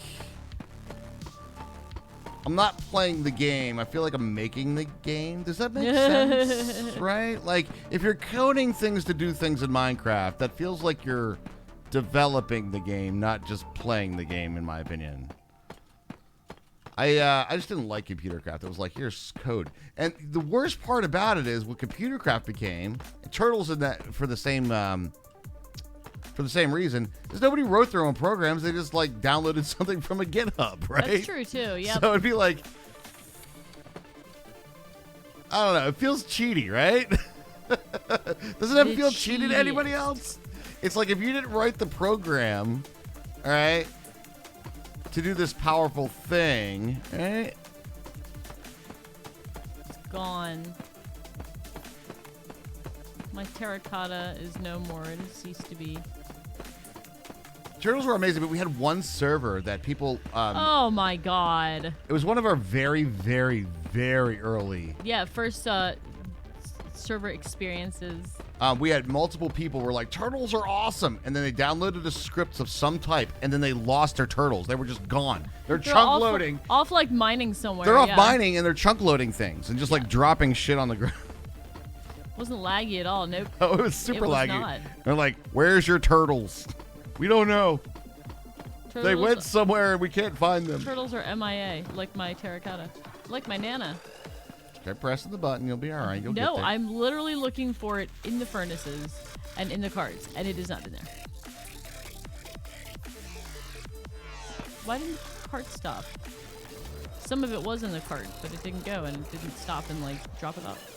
I'm not playing the game. I feel like I'm making the game. Does that make sense? Right? Like, if you're coding things to do things in Minecraft, that feels like you're developing the game, not just playing the game, in my opinion. I just didn't like Computer Craft. It was like, here's code. And the worst part about it is what Computer Craft became, Turtle's in that for the same for the same reason, is nobody wrote their own programs. They just like downloaded something from a GitHub, right? That's true too. Yeah. So it'd be like, I don't know. It feels cheaty, right? Doesn't that feel cheaty to anybody else? It's like if you didn't write the program, all right, to do this powerful thing, right? It's gone. My terracotta is no more. It has ceased to be. Turtles were amazing, but we had one server that people. Oh my god! It was one of our very, very, very early. Yeah, first server experiences. We had multiple people were like, turtles are awesome, and then they downloaded a script of some type, and then they lost their turtles. They were just gone. They're chunk loading. Off like mining somewhere. They're off mining, and they're chunk loading things, and just like dropping shit on the ground. Wasn't laggy at all. Nope. Oh, it was super laggy. Not. They're like, "Where's your turtles? We don't know. Turtles, They went somewhere, and we can't find them." Turtles are MIA, like my terracotta, like my Nana. Try pressing the button. You'll be all right. You'll get No, there. I'm literally looking for it in the furnaces and in the carts, and it is not in there. Why didn't the cart stop? Some of it was in the cart, but it didn't go, and it didn't stop and like drop it off.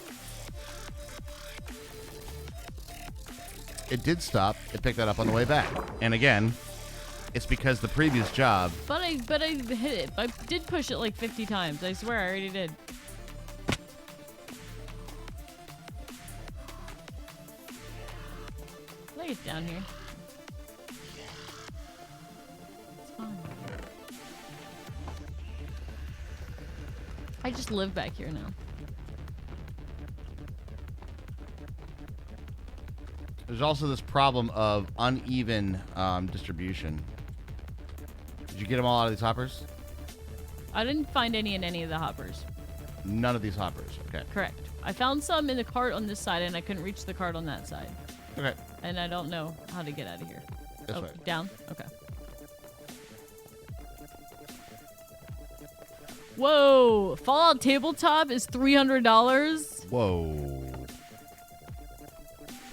It did stop. It picked that up on the way back. And again, it's because the previous job. But I hit it. I did push it like 50 times. I swear I already did. Lay it down here. It's fine. I just live back here now. There's also this problem of uneven distribution. Did you get them all out of these hoppers? I didn't find any in any of the hoppers. None of these hoppers. Okay. Correct. I found some in the cart on this side, and I couldn't reach the cart on that side. Okay. And I don't know how to get out of here. This way. Down? Okay. Whoa! Fallout Tabletop is $300? Whoa.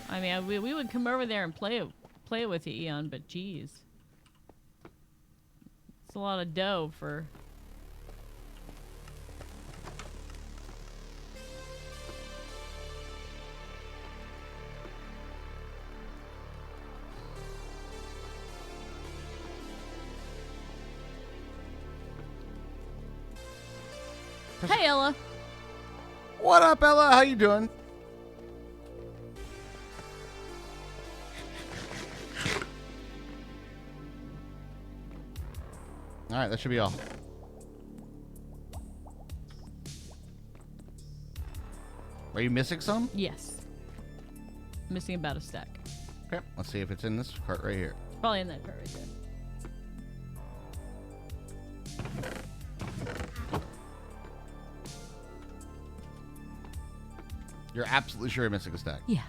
I mean, we would come over there and play it with you, Eon, but geez. It's a lot of dough for... Hey, Ella. What up, Ella? How you doing? All right, that should be all. Are you missing some? Yes. Missing about a stack. Okay, let's see if it's in this cart right here. Probably in that cart right there. You're absolutely sure you're missing a stack. Yeah.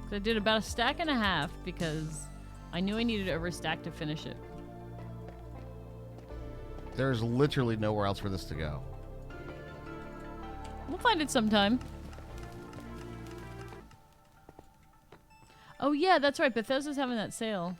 So I did about a stack and a half because I knew I needed over a stack to finish it. There's literally nowhere else for this to go. We'll find it sometime. Oh yeah, that's right. Bethesda's having that sale.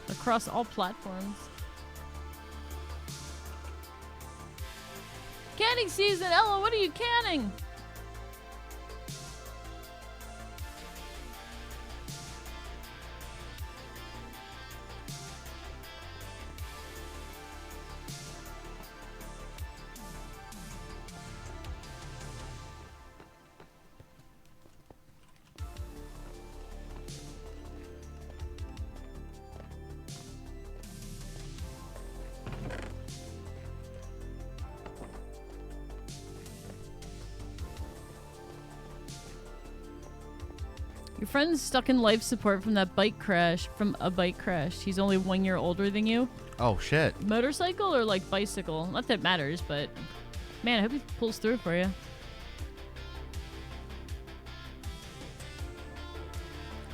Across all platforms. Canning season! Ella, what are you canning? Your friend's stuck in life support from that bike crash, from a bike crash. He's only 1 year older than you. Oh, shit. Motorcycle or like bicycle? Not that it matters, but man, I hope he pulls through for you.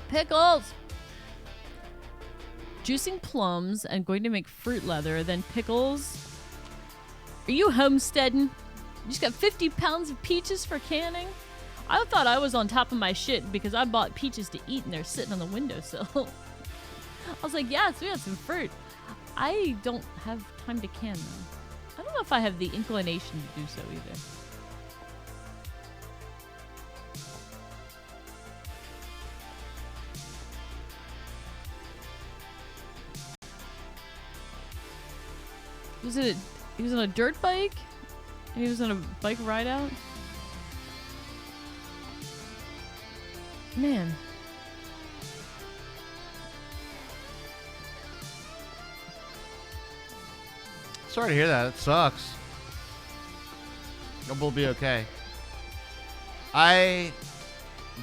Pickles! Juicing plums and going to make fruit leather, then pickles. Are you homesteading? You just got 50 pounds of peaches for canning? I thought I was on top of my shit because I bought peaches to eat and they're sitting on the windowsill. I was like, yes, we got some fruit. I don't have time to can them. I don't know if I have the inclination to do so either. He was on a dirt bike? And he was on a bike ride out? Man. Sorry to hear that. It sucks. We'll be okay. I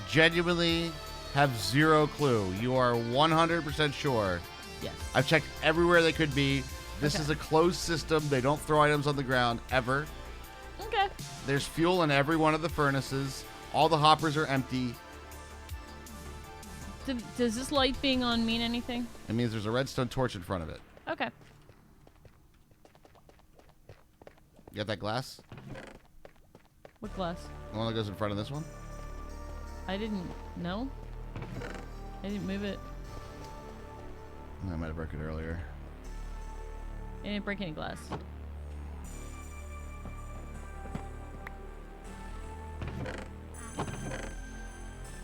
genuinely have zero clue. You are 100% sure. Yes. I've checked everywhere they could be. This Okay. is a closed system. They don't throw items on the ground ever. Okay. There's fuel in every one of the furnaces. All the hoppers are empty. Does this light being on mean anything? It means there's a redstone torch in front of it. Okay. You got that glass? What glass? The one that goes in front of this one? I didn't know. I didn't move it. I might have broken it earlier. I didn't break any glass.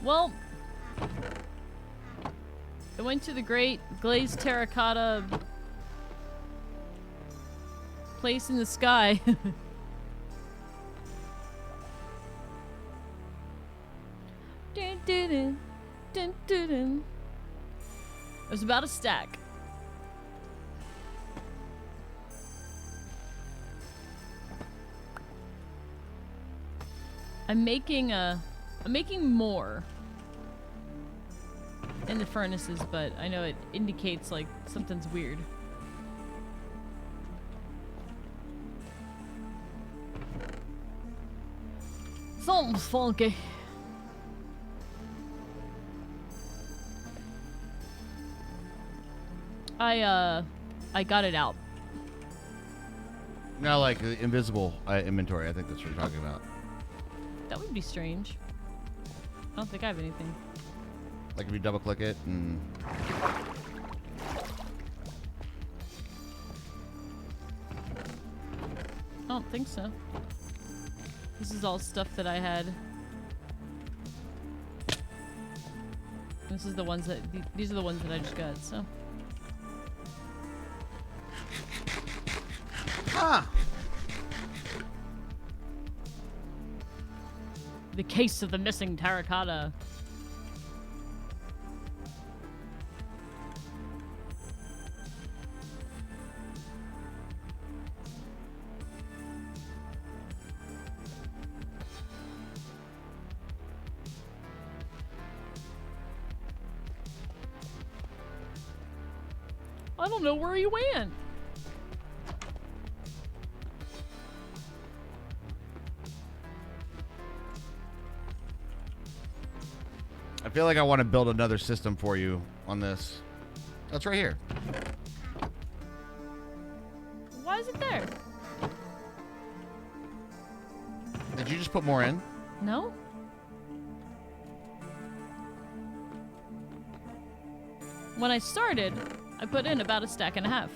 Well, I went to the great glazed terracotta place in the sky. Dun, dun, dun, dun, dun, dun. It was about a stack. I'm making more in the furnaces, but I know it indicates like something's weird. Something's funky. I got it out. No, like the invisible inventory. I think that's what you're talking about. That would be strange. I don't think I have anything. Like if you double click it and... I don't think so. This is all stuff that I had. This is the ones that these are the ones that I just got. So. Ah! The case of the missing terracotta. I don't know where he went. I feel like I want to build another system for you on this. That's right here. Why is it there? Did you just put more in? No? When I started, I put in about a stack and a half.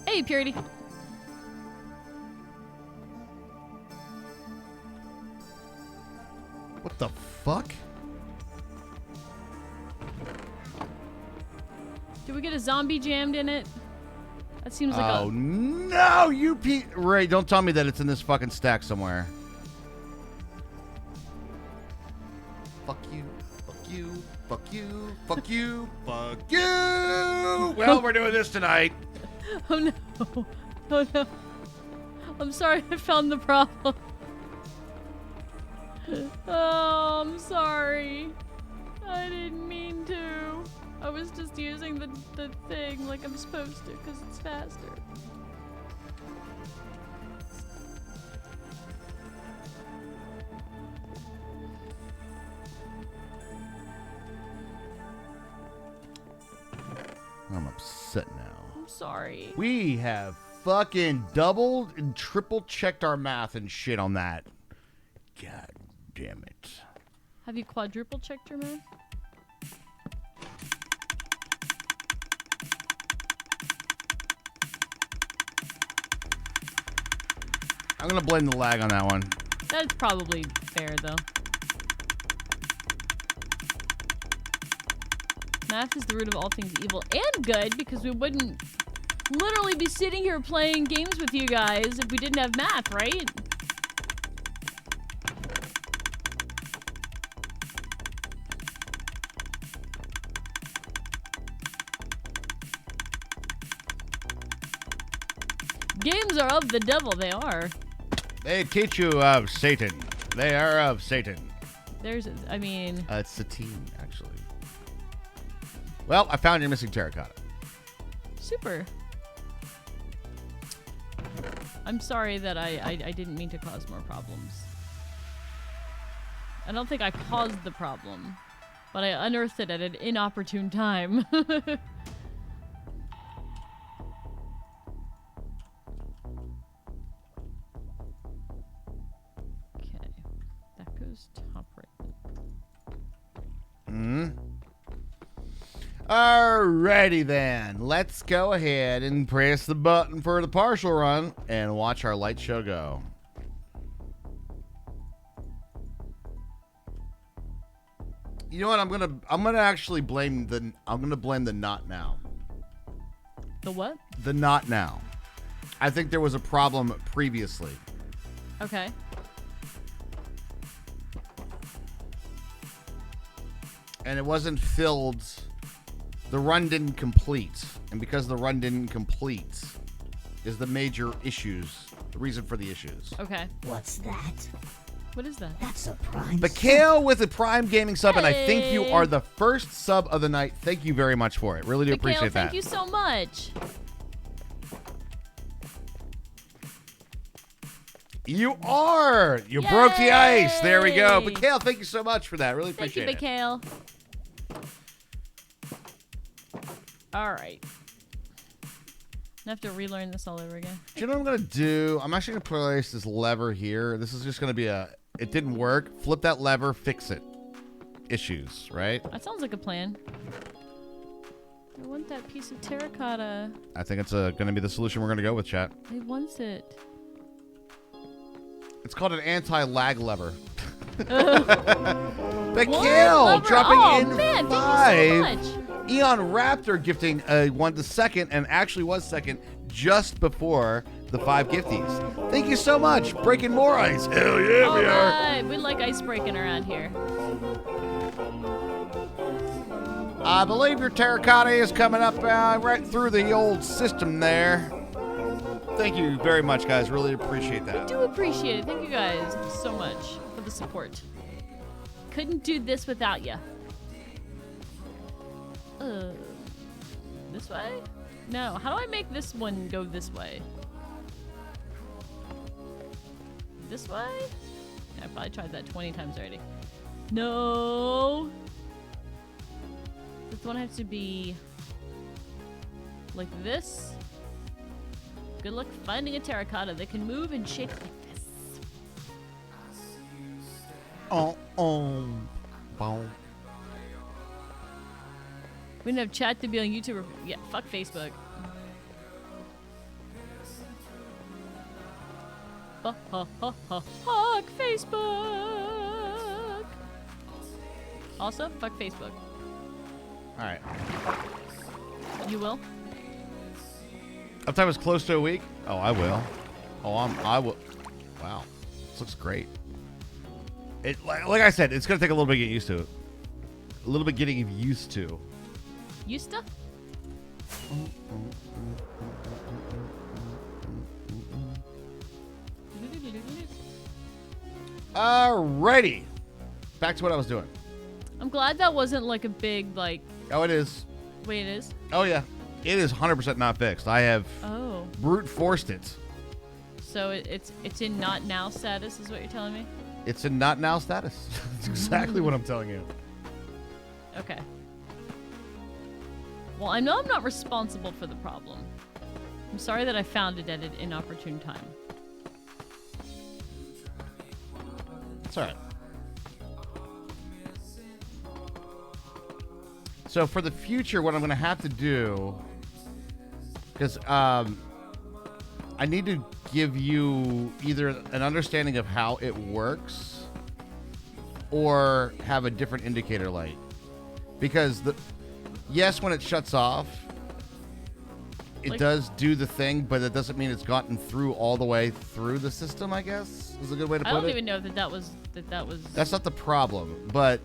Hey, Purity. What the fuck? Did we get a zombie jammed in it? That seems like Oh no, you Ray, don't tell me that it's in this fucking stack somewhere. Fuck you, fuck you, fuck you, fuck you, fuck you. Well, we're doing this tonight. Oh no. Oh no. I'm sorry, I found the problem. Oh, I'm sorry. I didn't mean to. I was just using the thing like I'm supposed to because it's faster. sorry. We have fucking doubled and triple checked our math and shit on that. God damn it. Have you quadruple checked your math? I'm gonna blame the lag on that one. That's probably fair, though. Math is the root of all things evil and good, because we wouldn't literally be sitting here playing games with you guys if we didn't have math, right? Games are of the devil, they are. They teach you of Satan. They are of Satan. I mean... It's Satine, actually. Well, I found your missing terracotta. Super. I'm sorry that I didn't mean to cause more problems. I don't think I caused the problem, but I unearthed it at an inopportune time. Top right. Alrighty then. Let's go ahead and press the button for the partial run and watch our light show go. You know what? I'm gonna actually blame the not now. The what? The not now. I think there was a problem previously. Okay. And it wasn't filled. The run didn't complete. And because the run didn't complete is the major issues. The reason for the issues. Okay. What's that? What is that? That's a prime. Mikhail with a Prime Gaming sub, and I think you Hey. are the first sub of the night. Thank you very much for it. Really do Mikhail, appreciate that. thank you so much. You are. You broke the ice. There we go. Yay. Mikhail, thank you so much for that. Really Thank you, appreciate it. Mikhail. All right. I have to relearn this all over again. Do you know what I'm going to do? I'm actually going to place this lever here. This is just going to be it didn't work. Flip that lever, fix it. Issues, right? That sounds like a plan. I want that piece of terracotta. I think it's going to be the solution we're going to go with, chat. I want it. It's called an anti-lag lever. What? Mikhail Lever? dropping Oh, in man, 5. thank you so much. Eon Raptor gifting one to second, and actually was second just before the 5 gifties. Thank you so much. Breaking more ice. Hell yeah, All we are. right. We like ice breaking around here. I believe your terracotta is coming up right through the old system there. Thank you very much, guys. Really appreciate I that. do appreciate it. Thank you guys so much for the support. Couldn't do this without you. This way? No. How do I make this one go this way? This way? Yeah, I probably tried that 20 times already. No. This one has to be like this. Good luck finding a terracotta that can move and shake like this. Boom. We didn't have chat to be on YouTube. Yeah, fuck Facebook. Fuck Facebook. Also, fuck Facebook. All right. You will? Uptime is close to a week. Oh, I will. I will. Wow, this looks great. It like I said, it's gonna take a little bit to get used to it. A little bit getting used to. Used to? Alrighty. Back to what I was doing. I'm glad that wasn't like a big like. Oh, it is. Wait, it is? Oh, yeah. It is 100% not fixed. I have Oh. brute forced it. So it's in not now status, is what you're telling me? It's in not now status. That's exactly what I'm telling you. Okay. Well, I know I'm not responsible for the problem. I'm sorry that I found it at an inopportune time. It's all right. So for the future, what I'm going to have to do, because I need to give you either an understanding of how it works or have a different indicator light. Because yes, when it shuts off, it does do the thing, but it doesn't mean it's gotten through all the way through the system, I guess, is a good way to put it. I don't even know that was. That's not the problem, but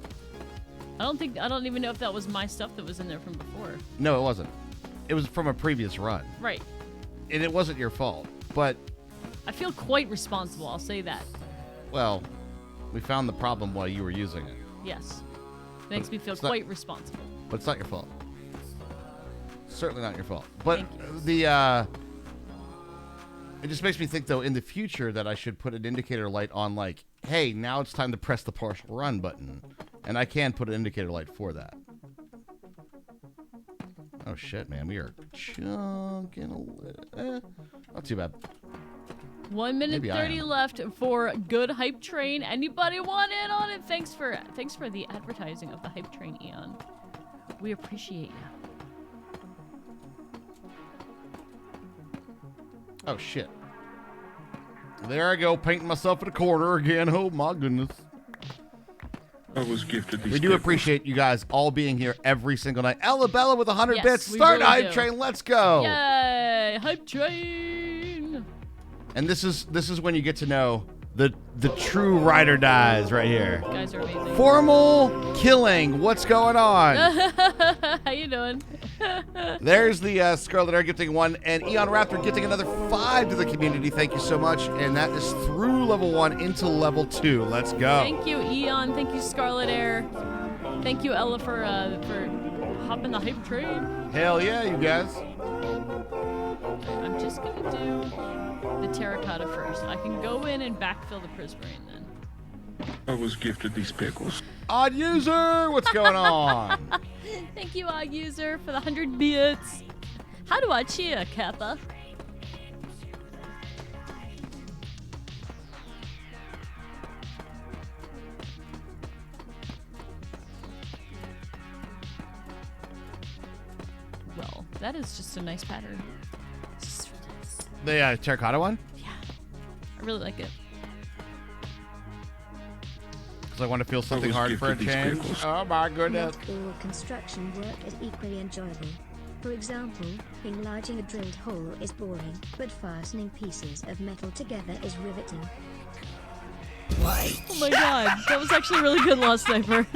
I don't even know if that was my stuff that was in there from before. no, it wasn't. It was from a previous run. Right. And it wasn't your fault, but I feel quite responsible, I'll say that. well, we found the problem while you were using it. Yes. Makes me feel it's not- quite responsible. But it's not your fault. Certainly not your fault. But Thank you. it just makes me think, though, in the future that I should put an indicator light on, like, hey, now it's time to press the partial run button. And I can put an indicator light for that. Oh, shit, man. We are chunking a little. Not too bad. 1 minute Maybe I 30 am. left for Good Hype Train. Anybody want in on it? Thanks for the advertising of the Hype Train, Eon. We appreciate you. Oh, shit. There I go, painting myself in a corner again. Oh, my goodness. I was gifted these We do pickles. appreciate you guys all being here every single night. Ella Bella with 100 Yes, bits. we Start really Hype do. Train. Let's go. Yay! Hype Train! And this is when you get to know the true ride or dies right here. You guys are amazing. Formal killing. What's going on? How you doing? There's the Scarlet Air gifting 1 and Eon Raptor gifting another 5 to the community. Thank you so much. And that is through level 1 into level 2. Let's go. Thank you, Eon. Thank you, Scarlet Air. Thank you, Ella, for hopping the Hype Train. Hell yeah, you guys. I'm just gonna do the terracotta first. I can go in and backfill the prismarine then. I was gifted these pickles. Odd user, what's going on? Thank you, our user, for the 100 bits. How do I cheer, Kappa? Well, that is just a nice pattern. Just really nice. The terracotta one? Yeah, I really like it. Because I want to feel something was hard for a gifted these change. pickles. Oh my goodness. Not all construction work is equally enjoyable. For example, enlarging a drilled hole is boring, but fastening pieces of metal together is riveting. Oh my god, that was actually really good, Lost Sniper.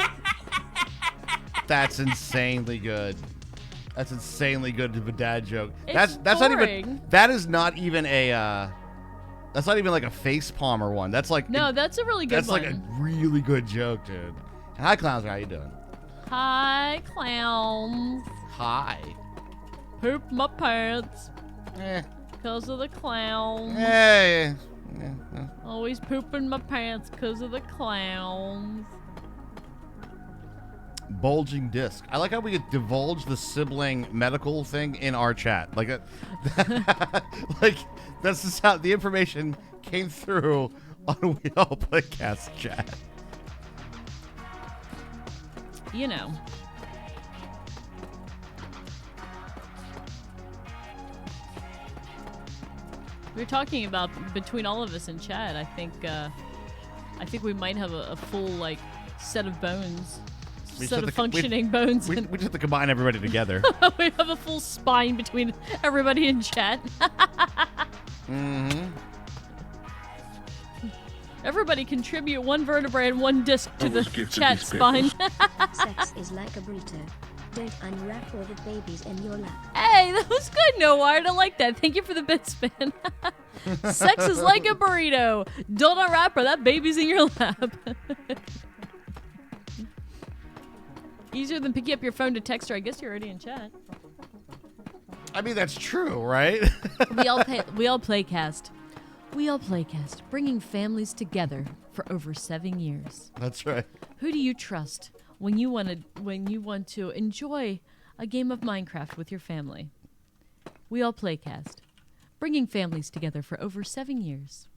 That's insanely good. That's insanely good of a dad joke. It's That's not even. boring. That is not even a. That's not even like a face palmer one. That's like. No, that's a really good That's one. like a really good joke, dude. Hi, clowns. How you doing? Hi, clowns. Hi. Poop my pants Eh. because of the clowns. Hey. Always pooping my pants because of the clowns. Bulging disc. I like how we could divulge the sibling medical thing in our chat. Like, like that's just how the information came through on We All Playcast chat. You know. We were talking about between all of us in chat. I think we might have a full like set of bones, We set just of have to- functioning bones. We just have to combine everybody together. We have a full spine between everybody in chat. Mm-hmm. Everybody contribute one vertebrae and one disc to I the was gifted chat these spine. Sex is like a burrito. Don't unwrap all the babies in your lap. Hey, that was good, Noir. I like that. Thank you for the bit spin. Sex is like a burrito. Don't unwrap her. That baby's in your lap. Easier than picking up your phone to text her. I guess you're already in chat. I mean, that's true, right? We all playcast. We all playcast, bringing families together for over 7 years. That's right. Who do you trust when you want to enjoy a game of Minecraft with your family. We all playcast, bringing families together for over 7 years.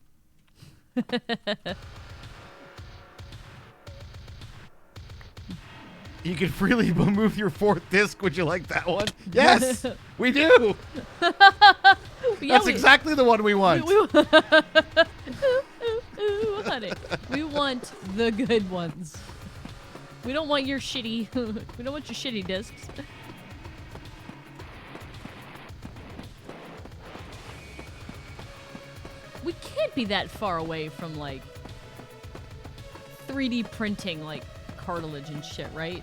You can freely move your fourth disc. Would you like that one? Yes, we do. That's exactly the one we want. Ooh, honey. We want the good ones. We don't want your shitty. We don't want your shitty discs. We can't be that far away from like 3D printing, like cartilage and shit, right?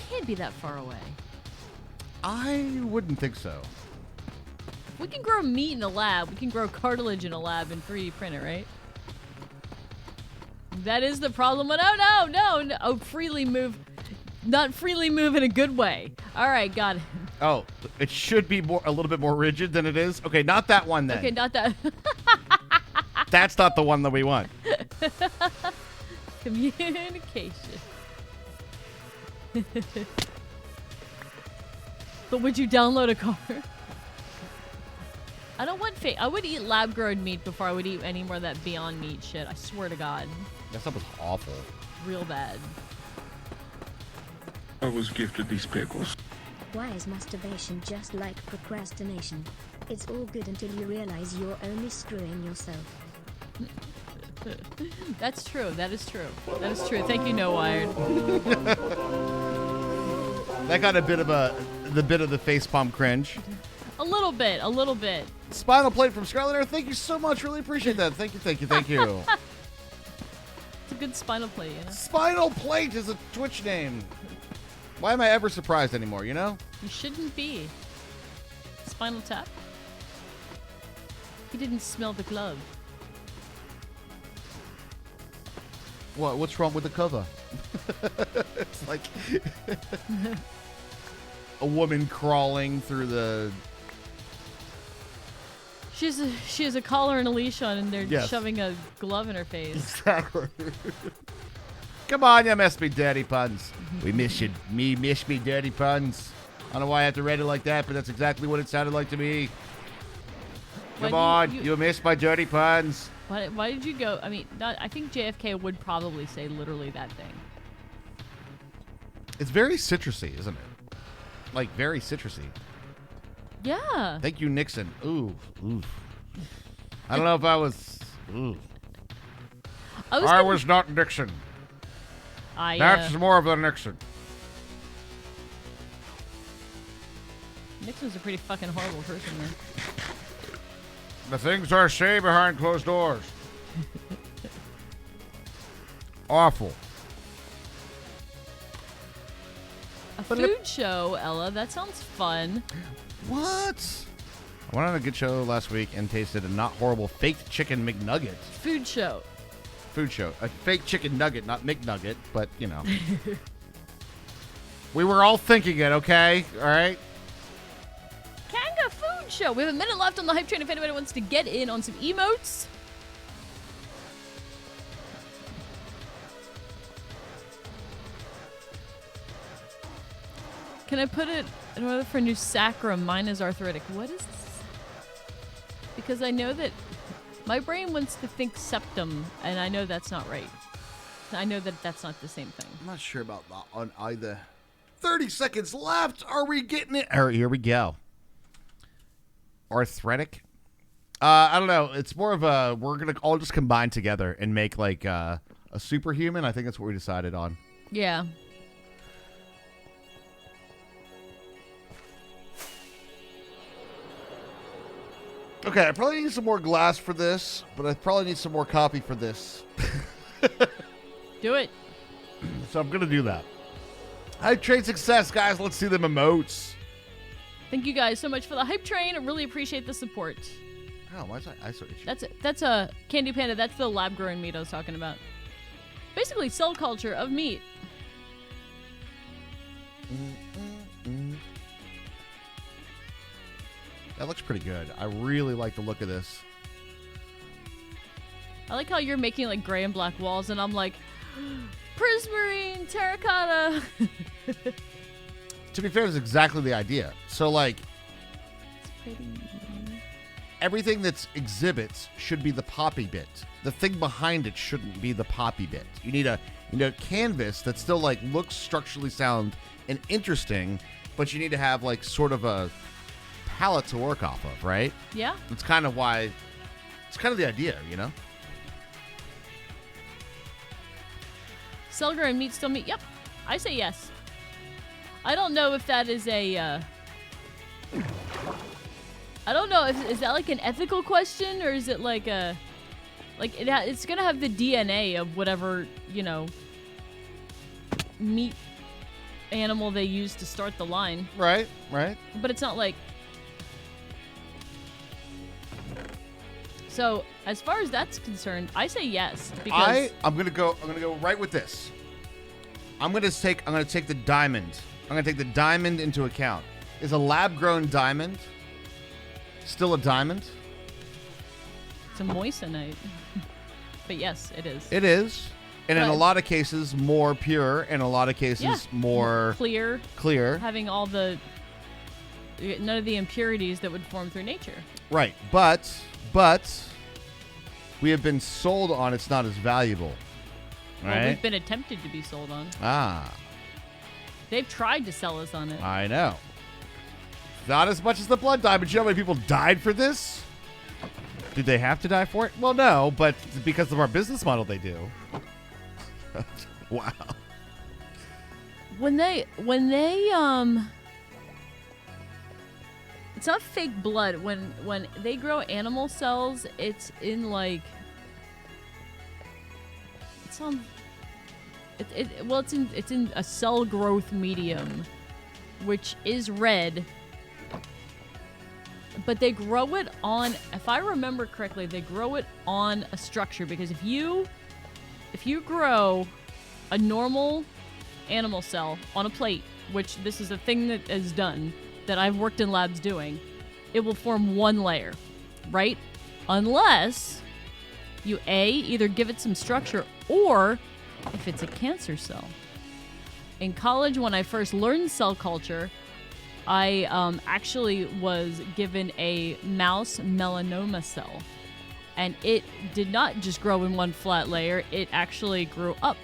Can't be that far away. I wouldn't think so. We can grow meat in a lab. We can grow cartilage in a lab and 3D print it, right? That is the problem. Oh, no. Oh, freely move. Not freely move in a good way. All right, got it. Oh, it should be a little bit more rigid than it is. Okay, not that one then. Okay, not that. That's not the one that we want. Communication. But would you download a car? I don't want fake. I would eat lab-grown meat before I would eat any more of that Beyond Meat shit. I swear to God. That stuff was awful. Real bad. I was gifted these pickles. Why is masturbation just like procrastination? It's all good until you realize you're only screwing yourself. That's true. That is true. That is true. Thank you, No Wired. That got the bit of the facepalm cringe. A little bit. A little bit. Spinal Plate from Scarlet Air, thank you so much. Really appreciate that. Thank you. It's a good spinal plate, you know? Spinal Plate is a Twitch name. Why am I ever surprised anymore, you know? You shouldn't be. Spinal Tap? He didn't smell the glove. What's wrong with the cover? It's like a woman crawling through the... She has a collar and a leash on, and they're Yes. shoving a glove in her face. Exactly. Come on, you miss me dirty puns. We miss you. Me miss me dirty puns. I don't know why I have to read it like that, but that's exactly what it sounded like to me. Come on, you miss my dirty puns. Why did you go? I mean, I think JFK would probably say literally that thing. It's very citrusy, isn't it? Like, very citrusy. Yeah. Thank you, Nixon. Ooh. I don't know if I was... Ooh. I was not Nixon. That's more of a Nixon. Nixon's a pretty fucking horrible person, man. The things I say behind closed doors. Awful. A food show, Ella. That sounds fun. What? I went on a good show last week and tasted a not horrible faked chicken McNugget. Food show. Food show. A fake chicken nugget, not McNugget, but, you know. We were all thinking it, okay? All right? Kanga Food Show. We have a minute left on the hype train if anybody wants to get in on some emotes. Can I put it in order for a new sacrum? Mine is arthritic. What is this? Because I know that my brain wants to think septum, and I know that's not right. I know that that's not the same thing. I'm not sure about that on either. 30 seconds left. Are we getting it? All right, here we go. Arthritic? I don't know. It's more of a, we're going to all just combine together and make like a superhuman. I think that's what we decided on. Yeah. Okay, I probably need some more glass for this, but I probably need some more copy for this. Do it. So I'm going to do that. Hype train success, guys. Let's see them emotes. Thank you guys so much for the hype train. I really appreciate the support. Oh, why is that? I saw it. That's a Candy Panda. That's the lab-grown meat I was talking about. Basically, cell culture of meat. That looks pretty good. I really like the look of this. I like how you're making like gray and black walls, and I'm like, prismarine, terracotta. To be fair, that's exactly the idea. So, like, It's pretty. everything that's exhibits should be the poppy bit. The thing behind it shouldn't be the poppy bit. You need a canvas that still like looks structurally sound and interesting, but you need to have like sort of a palette to work off of, right? Yeah. That's kind of why. It's kind of the idea, you know. Cell-grown meat still meat. Yep. I say yes. I don't know if that is a. I don't know. Is that like an ethical question, or is it like a, like it's gonna have the DNA of whatever, you know, meat animal they use to start the line. Right. Right. But it's not like. So as far as that's concerned, I say yes because I'm gonna go right with this. I'm gonna take the diamond. I'm gonna take the diamond into account. Is a lab-grown diamond still a diamond? it's a moissanite. But yes, it is. It is. And in a But- lot of cases, more pure. In a lot of cases, Yeah. more Clear, clear. having all the none of the impurities that would form through nature. Right. But we have been sold on it's not as valuable. Well, Right? we've been attempted to be sold on. Ah, They've tried to sell us on it. I know. Not as much as the blood diamond. You know how many people died for this? Did they have to die for it? Well, no, but because of our business model, they do. Wow. When they it's not fake blood. When they grow animal cells, it's in like it's on it's in a cell growth medium, which is red. But they grow it on, if I remember correctly, they grow it on a structure, because if you grow a normal animal cell on a plate, which this is a thing that is done, that I've worked in labs doing, it will form one layer, right? Unless you either give it some structure, or if it's a cancer cell. In college, when I first learned cell culture, I actually was given a mouse melanoma cell, and it did not just grow in one flat layer, it actually grew up,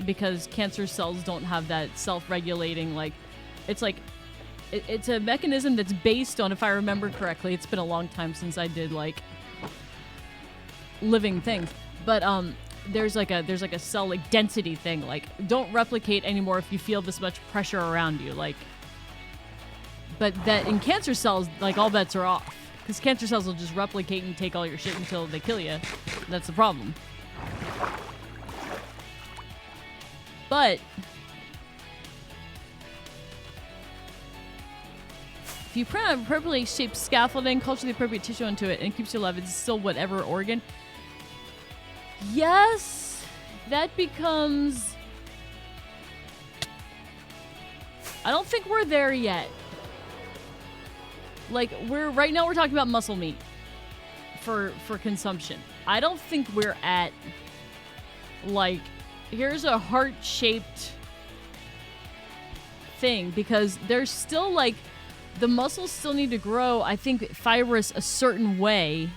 because cancer cells don't have that self-regulating, like, it's like, it's a mechanism that's based on, if I remember correctly, it's been a long time since I did, like, living things, but there's like a cell like density thing, like don't replicate anymore if you feel this much pressure around you, like, but that in cancer cells, like, all bets are off, because cancer cells will just replicate and take all your shit until they kill you. That's the problem. But if you print an appropriately shaped scaffolding, culture the appropriate tissue into it, and it keeps you alive, it's still whatever organ. Yes, that becomes... I don't think we're there yet. Like, right now we're talking about muscle meat for consumption. I don't think we're at, like, here's a heart-shaped thing, because there's still, like, the muscles still need to grow, I think, fibrous a certain way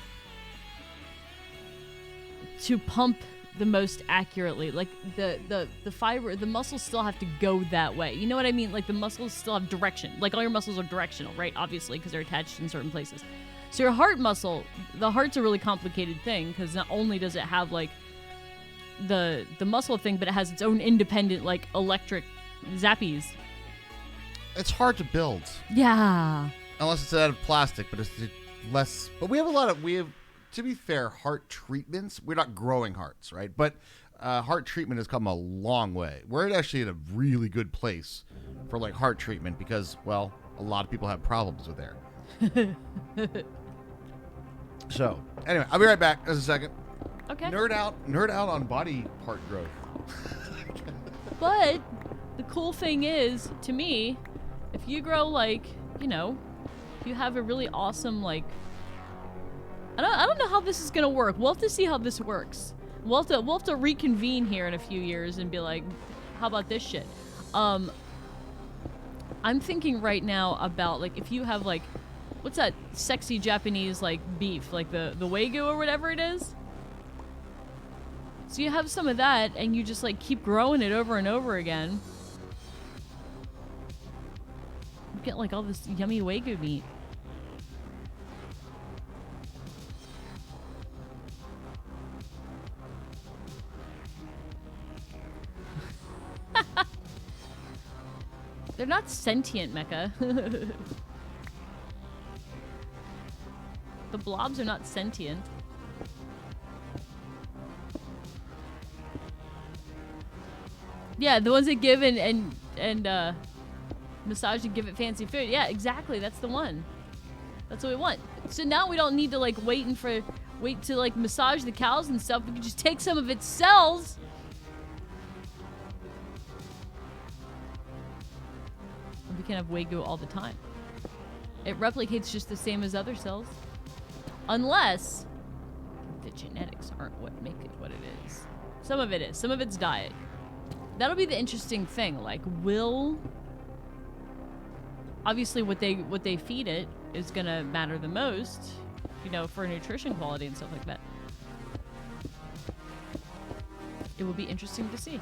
to pump the most accurately. Like, the fiber, the muscles still have to go that way. You know what I mean? Like, the muscles still have direction. Like, all your muscles are directional, right? Obviously, because they're attached in certain places. So your heart muscle, the heart's a really complicated thing, because not only does it have, like, the muscle thing, but it has its own independent, like, electric zappies. It's hard to build. Yeah. Unless it's out of plastic, but it's less. But we have, to be fair, heart treatments. We're not growing hearts, right? But heart treatment has come a long way. We're actually in a really good place for, like, heart treatment, because, well, a lot of people have problems with there. So, anyway, I'll be right back. Just a second. Okay. Nerd out on body part growth. But the cool thing is, to me, if you grow, like, you know, if you have a really awesome, like, I don't know how this is gonna work. We'll have to see how this works. We'll have to reconvene here in a few years and be like, how about this shit? I'm thinking right now about, like, if you have, like, what's that sexy Japanese, like, beef? Like, the Wagyu or whatever it is? So you have some of that, and you just, like, keep growing it over and over again. You get, like, all this yummy Wagyu meat. They're not sentient, Mecha. The blobs are not sentient. Yeah, the ones that give and massage and give it fancy food. Yeah, exactly. That's the one. That's what we want. So now we don't need to like wait to like massage the cows and stuff. We can just take some of its cells. And we can have Wagyu all the time. It replicates just the same as other cells. Unless the genetics aren't what make it what it is. Some of it is. Some of it's diet. That'll be the interesting thing. Like, obviously what they feed it is gonna matter the most, you know, for nutrition quality and stuff like that. It will be interesting to see.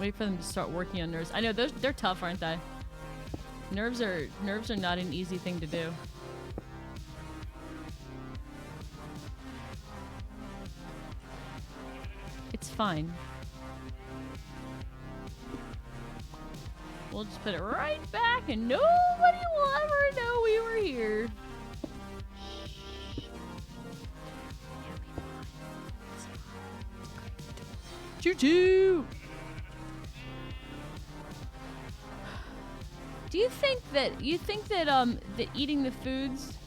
Wait for them to start working on nerves. I know they're tough, aren't they? Nerves are not an easy thing to do. It's fine. We'll just put it right back and nobody will ever know we were here. Choo-choo! Do you think that that eating the foods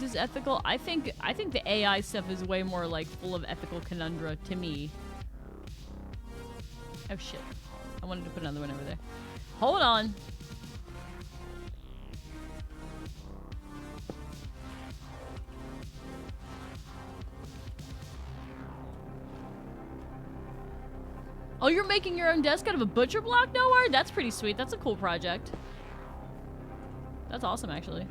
is ethical? I think the AI stuff is way more like full of ethical conundra to me. Oh shit. I wanted to put another one over there. Hold on. Oh, you're making your own desk out of a butcher block, Nowhere? That's pretty sweet. That's a cool project. That's awesome, actually.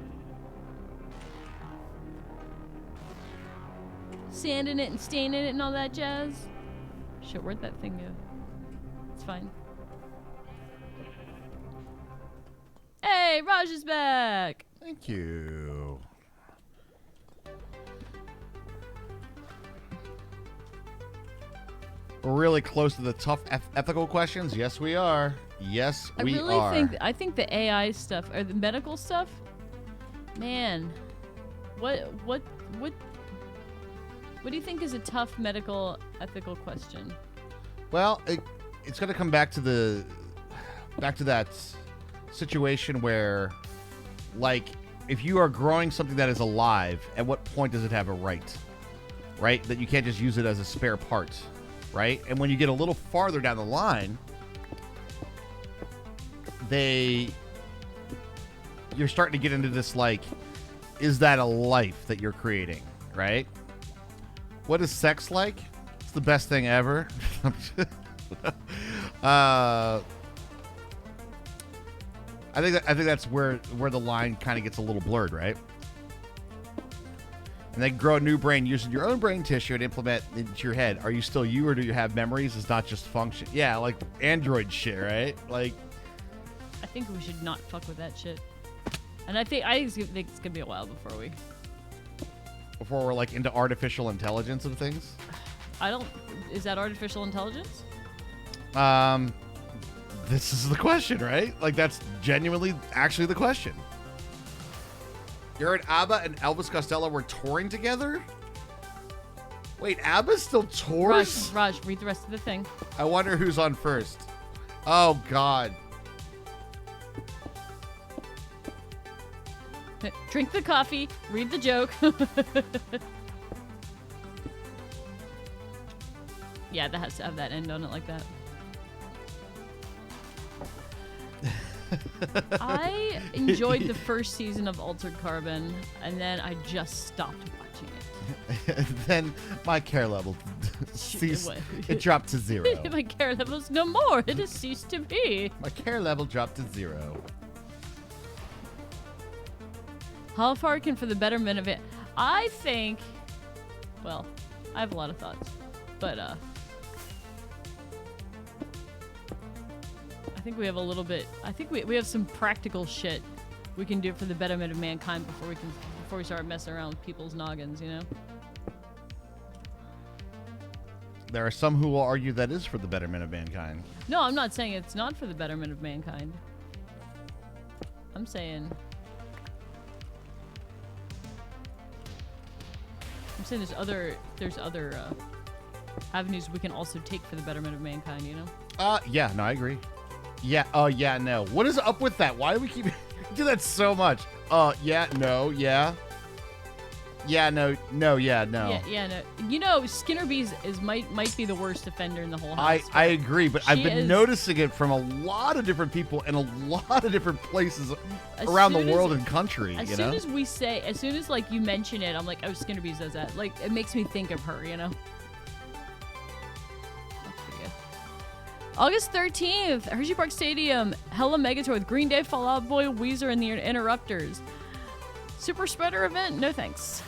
Sanding it and staining it and all that jazz. Shit, where'd that thing go? It's fine. Hey, Raj is back! Thank you. We're really close to the tough ethical questions. Yes, we are. Yes, we are. I think the AI stuff or the medical stuff. Man, what do you think is a tough medical ethical question? Well, it's going to come back to that situation where, like, if you are growing something that is alive, at what point does it have a right? Right? That you can't just use it as a spare part. Right? And when you get a little farther down the line, you're starting to get into this, like, is that a life that you're creating? Right? What is sex like? It's the best thing ever. I think that's where the line kind of gets a little blurred, right? And they grow a new brain using your own brain tissue and implement into your head. Are you still you, or do you have memories? It's not just function. Yeah, like Android shit, right? Like, I think we should not fuck with that shit. And I think it's gonna be a while before we're like into artificial intelligence of things. Is that artificial intelligence? This is the question, right? Like, that's genuinely actually the question. You heard ABBA and Elvis Costello were touring together? Wait, ABBA still tours? Raj, read the rest of the thing. I wonder who's on first. Oh, God. Drink the coffee, read the joke. Yeah, that has to have that end on it like that. enjoyed the first season of Altered Carbon, and then I just stopped watching it. Then my care level ceased. It dropped to 0. My care level's no more. It has ceased to be. My care level dropped to 0. How far can for the betterment of it? I think. Well, I have a lot of thoughts, but I think we have a little bit. I think we have some practical shit we can do for the betterment of mankind before we start messing around with people's noggins, you know? There are some who will argue that is for the betterment of mankind. No, I'm not saying it's not for the betterment of mankind. I'm saying there's other avenues we can also take for the betterment of mankind, you know? Yeah, no, I agree. Yeah, yeah, no. What is up with that? Why do we keep do that so much? Yeah, no, yeah. Yeah, no, yeah, no. Yeah, no. You know, Skinner Bees might be the worst offender in the whole house. I agree, but I've been is- noticing it from a lot of different people in a lot of different places around the world and country, As you soon know? as soon as like you mention it, I'm like, oh, Skinner Bees does that. Like, it makes me think of her, you know? That's pretty good. August 13th, Hershey Park Stadium, Hella Megatour with Green Day, Fall Out Boy, Weezer, and the Interrupters. Super spreader event? No thanks.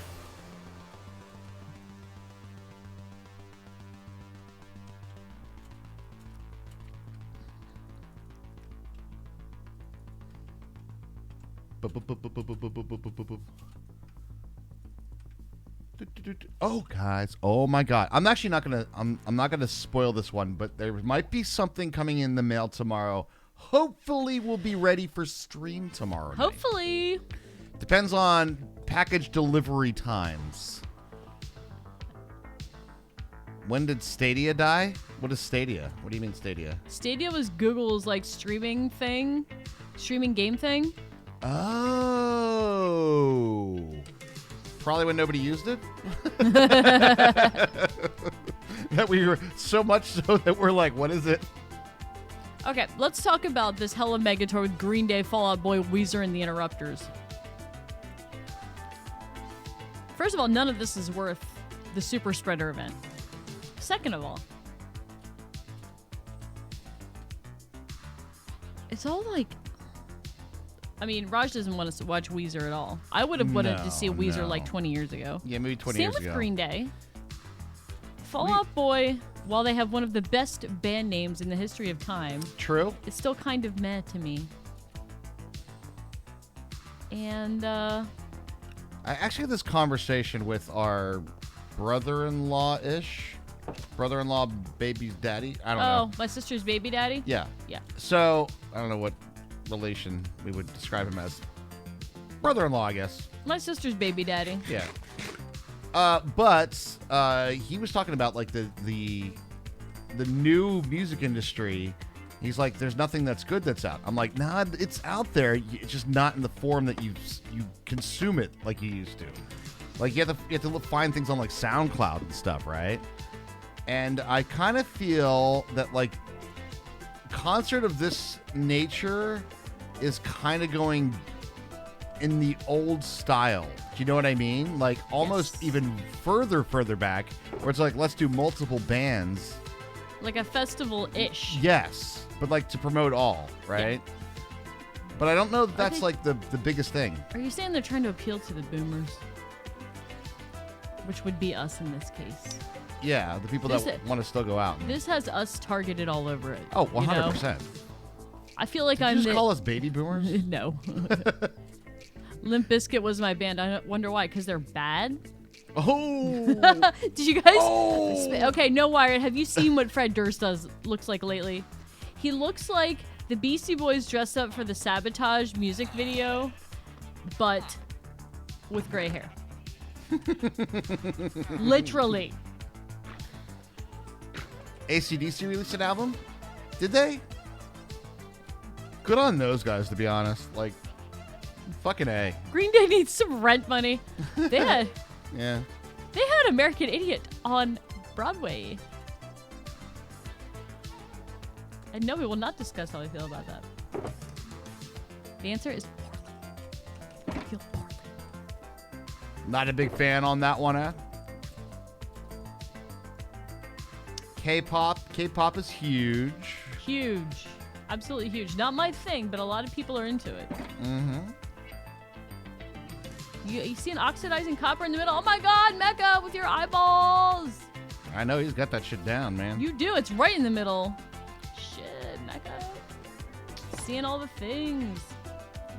Oh, guys! Oh my God! I'm actually not gonna. I'm not gonna spoil this one, but there might be something coming in the mail tomorrow. Hopefully, we'll be ready for stream tomorrow night. Hopefully. Depends on package delivery times. When did Stadia die? What is Stadia? What do you mean Stadia? Stadia was Google's like streaming game thing. Oh. Probably when nobody used it. That we were so much so that we're like, what is it? Okay, let's talk about this Hella Megatour with Green Day, Fall Out Boy, Weezer, and the Interrupters. First of all, none of this is worth the super spreader event. Second of all, it's all like, I mean, Raj doesn't want us to watch Weezer at all. I would have wanted to see Weezer like 20 years ago. Yeah, maybe 20 Same years with ago. Green Day. Fall Out Boy, while they have one of the best band names in the history of time, True. it's still kind of meh to me. And, I actually had this conversation with our brother-in-law-ish. Brother-in-law, baby's daddy. I don't know. my sister's baby daddy? Yeah. Yeah. So, I don't know what relation we would describe him as. Brother-in-law, I guess. My sister's baby daddy. Yeah. But he was talking about like the new music industry. He's like, there's nothing that's good that's out. I'm like, nah, it's out there. It's just not in the form that you consume it like you used to. Like you have to find things on like SoundCloud and stuff, right? And I kind of feel that like concert of this nature is kind of going in the old style. Do you know what I mean? Like almost Yes. even further back, where it's like, let's do multiple bands. Like a festival-ish. Yes, but like to promote all, right? But I don't know that that's they- like the biggest thing. Are you saying they're trying to appeal to the boomers? Which would be us in this case. Yeah, the people This- that want to still go out. This has us targeted all over it. Oh, you know? 100%. I feel like Did I'm you just the... call us baby boomers? No. Limp Bizkit was my band. I wonder why. Because they're bad? Oh! Did you guys... Oh! Okay, no, Wyatt. Have you seen what Fred Durst looks like lately? He looks like the Beastie Boys dressed up for the Sabotage music video, but with gray hair. Literally. AC/DC released an album? Did they? Good on those guys, to be honest. Like, fucking A. Green Day needs some rent money. They had Yeah. American Idiot on Broadway. And no, we will not discuss how I feel about that. The answer is poorly. I feel poorly. Not a big fan on that one, eh? K-pop is huge. Huge. Absolutely huge. Not my thing, but a lot of people are into it. Mm-hmm. You see an oxidizing copper in the middle? Oh my god, Mecha with your eyeballs! I know he's got that shit down, man. You do. It's right in the middle. Shit, Mecha. Seeing all the things.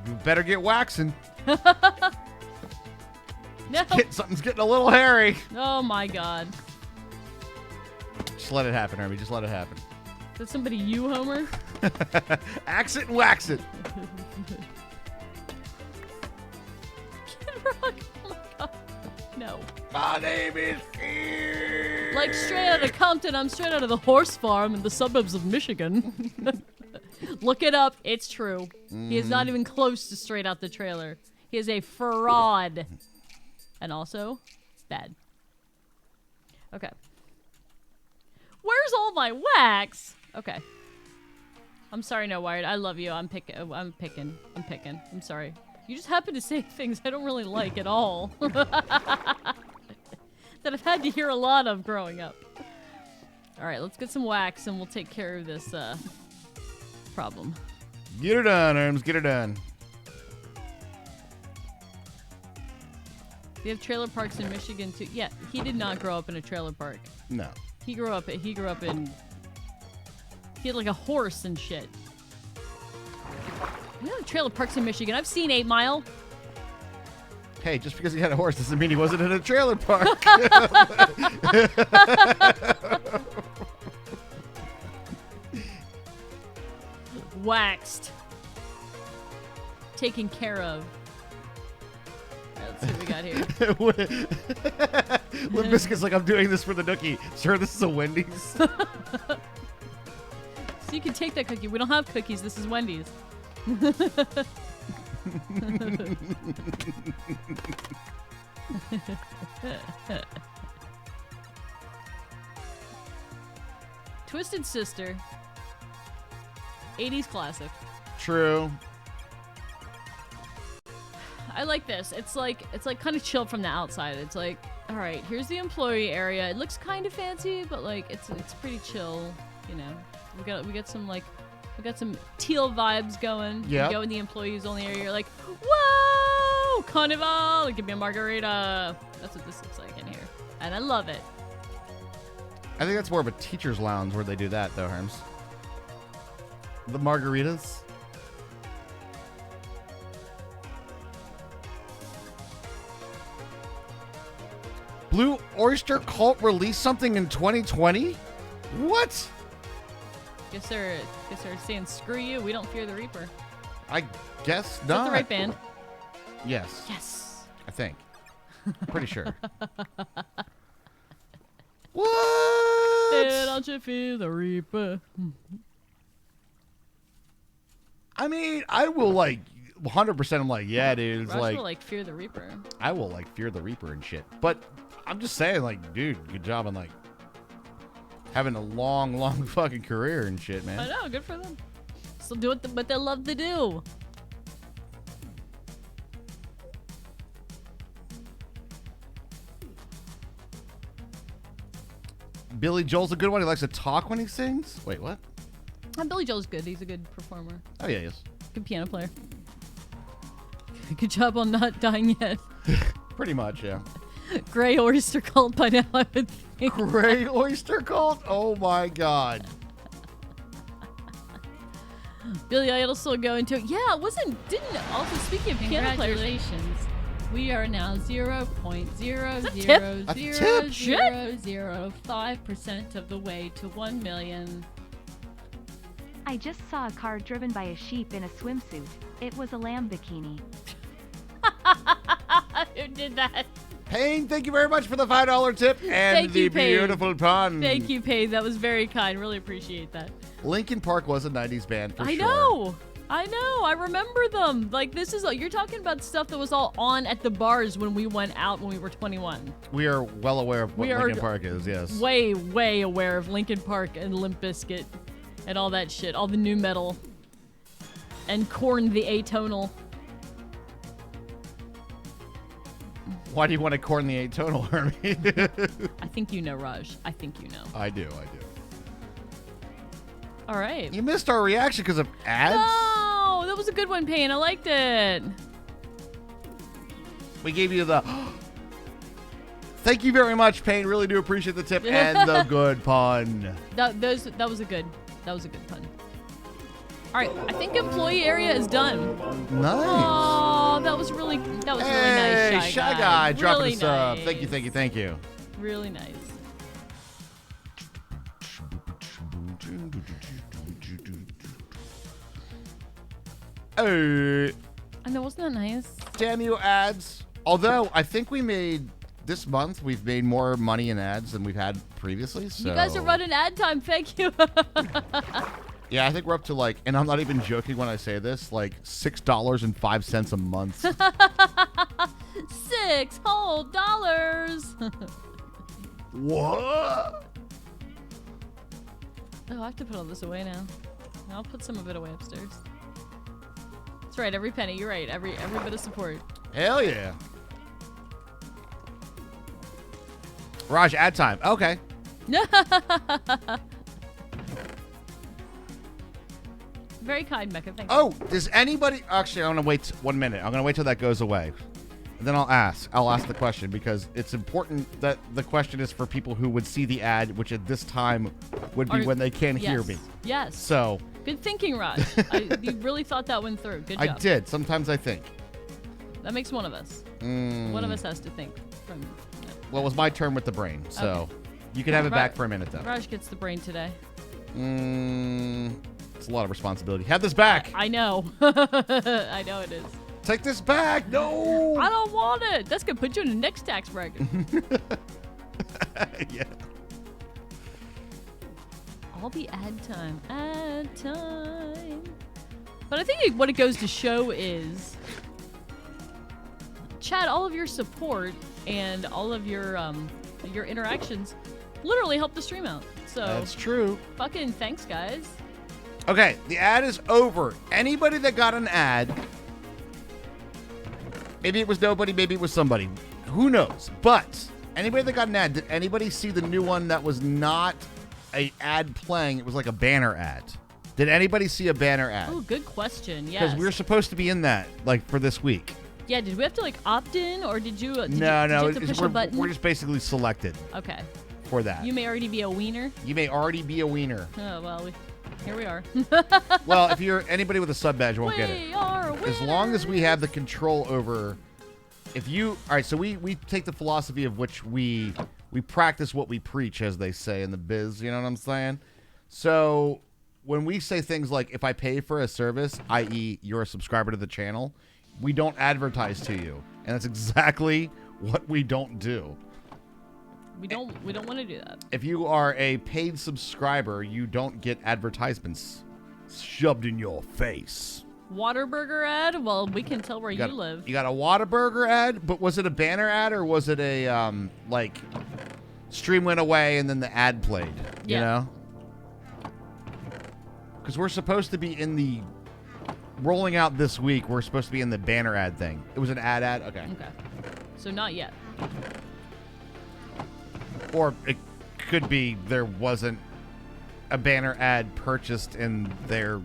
You better get waxing. No. Something's getting a little hairy. Oh my god. Just let it happen, Herbie. Just let it happen. Is that somebody you, Homer? Axe it and wax it. Kid Rock. Oh my god. No. My name is Kid. Like straight out of Compton, I'm straight out of the horse farm in the suburbs of Michigan. Look it up. It's true. He is not even close to straight out the trailer. He is a fraud. And also, bad. Okay. Where's all my wax? Okay. I'm sorry, No Wired. I love you. I'm picking. I'm sorry. You just happen to say things I don't really like at all. That I've had to hear a lot of growing up. Alright, let's get some wax and we'll take care of this problem. Get her done, Herms. Get her done. They have trailer parks in Michigan too. Yeah, he did not grow up in a trailer park. No. He grew up in. He had like a horse and shit. We have trailer parks in Michigan. I've seen 8 Mile. Hey, just because he had a horse doesn't mean he wasn't in a trailer park. Waxed. Taken care of. Alright, let's see what we got here. Limp Bizkit's like, I'm doing this for the nookie. Sir, this is a Wendy's. So you can take that cookie. We don't have cookies. This is Wendy's. Twisted Sister. 80s classic. True. I like this. It's like kind of chill from the outside. It's like, all right, here's the employee area. It looks kind of fancy, but like it's pretty chill, you know. We got some teal vibes going. Yeah. You go in the employees only area. You're like, whoa, carnival! Give me a margarita. That's what this looks like in here, and I love it. I think that's more of a teacher's lounge where they do that, though, Herms. The margaritas. Blue Oyster Cult released something in 2020? What? Guess they're saying screw you. We don't fear the Reaper. I guess Is that not. the right band? Yes. Yes. I think. Pretty sure. What? Hey, don't you fear the Reaper? I mean, I will 100%. I'm like, yeah, dude. It's Rush will fear the Reaper. I will fear the Reaper and shit. But I'm just saying, dude, good job on having a long fucking career and shit, man. I know, good for them. Still do what they love to do. Billy Joel's a good one. He likes to talk when he sings. Wait, what? Billy Joel's good. He's a good performer. Oh yeah, he is. Good piano player. Good job on not dying yet. Pretty much, yeah. Gray Oyster Cult by now, I would think. Gray Oyster Cult? Oh my god. Billy Idol still going to it. Yeah, didn't also speaking of piano players. Congratulations. We are now Tip? 0.0000005% of the way to 1 million. I just saw a car driven by a sheep in a swimsuit. It was a lamb bikini. Who did that? Payne, thank you very much for the $5 tip and Thank the you, Payne. beautiful pun. Thank you, Payne. That was very kind. Really appreciate that. Linkin Park was a 90s band for sure. I know. I remember them. You're talking about stuff that was all on at the bars when we went out when we were 21. We are well aware of what We are Linkin Park is, yes. Way, way aware of Linkin Park and Limp Bizkit and all that shit. All the new metal. And Korn the Atonal. Why do you want to corn the 8 tonal, Hermie? I think you know, Raj. I think you know. I do. All right. You missed our reaction because of ads? No, that was a good one, Payne. I liked it. We gave you the... Thank you very much, Payne. Really do appreciate the tip and the good pun. That was a good pun. All right, I think employee area is done. Nice. Oh, that was really nice. Hey, Shy Guy, dropping really us up. nice. Thank you. Really nice. Hey, I know, wasn't that nice? damn you ads. Although I think this month we've made more money in ads than we've had previously. So You guys are running ad time. Thank you. Yeah, I think we're up to like, and I'm not even joking when I say this, like $6.05 a month. $6 whole dollars. What? Oh, I have to put all this away now. I'll put some of it away upstairs. That's right, every penny. You're right. Every bit of support. Hell yeah. Raj, ad time. Okay. Very kind, Mecca. Thank you. Oh, does anybody... Actually, I'm going to wait 1 minute. I'm going to wait till that goes away. And then I'll ask the question because it's important that the question is for people who would see the ad, which at this time would be when they can't hear me. Yes. So... Good thinking, Raj. You really thought that one through. Good job. I did. Sometimes I think. That makes one of us. One of us has to think. Well, it was my turn with the brain, so Okay. you can have it back for a minute, though. Raj gets the brain today. It's a lot of responsibility. Have this back. I know. I know it is. Take this back. No. I don't want it. That's going to put you in the next tax bracket. Yeah. All the ad time. Ad time. But I think what it goes to show is, Chad, all of your support and all of your interactions literally help the stream out. So That's true. fucking thanks, guys. Okay, the ad is over. Anybody that got an ad, maybe it was nobody, maybe it was somebody. Who knows? But anybody that got an ad, did anybody see the new one that was not a ad playing? It was like a banner ad. Did anybody see a banner ad? Oh, good question. Yes. Because we were supposed to be in that, like, for this week. Yeah, did we have to like opt in, or did you? Did No, you have to push a button? we're just basically selected Okay. for that. You may already be a wiener. You may already be a wiener. Oh well, here we are. Well, if you're anybody with a sub badge won't get it. We are winners. As long as we have the control over, all right, so we take the philosophy of which we practice what we preach, as they say in the biz, you know what I'm saying? So when we say things like, if I pay for a service, i.e. you're a subscriber to the channel, we don't advertise to you. And that's exactly what we don't do. We don't want to do that. If you are a paid subscriber, you don't get advertisements shoved in your face. Waterburger ad? Well, we can tell where you live. You got a Whataburger ad, but was it a banner ad or was it a like stream went away and then the ad played? Yeah. You know? Because we're supposed to be in the rolling out this week. We're supposed to be in the banner ad thing. It was an ad. Okay. Okay. So not yet. Or it could be there wasn't a banner ad purchased in their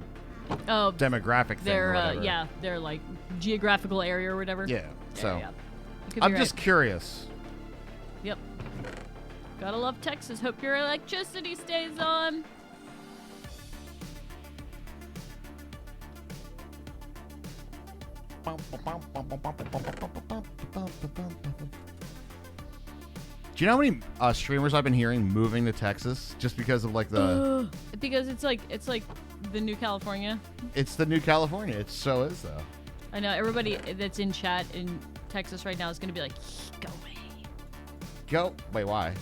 demographic thing or whatever. their like geographical area or whatever. Yeah. So Yeah. It could be I'm right. just curious. Yep. Gotta love Texas. Hope your electricity stays on. Do you know how many streamers I've been hearing moving to Texas just because of like the? Because it's like the new California. It's the new California. It so is though. I know everybody that's in chat in Texas right now is gonna be like, go away. Go. Wait, why?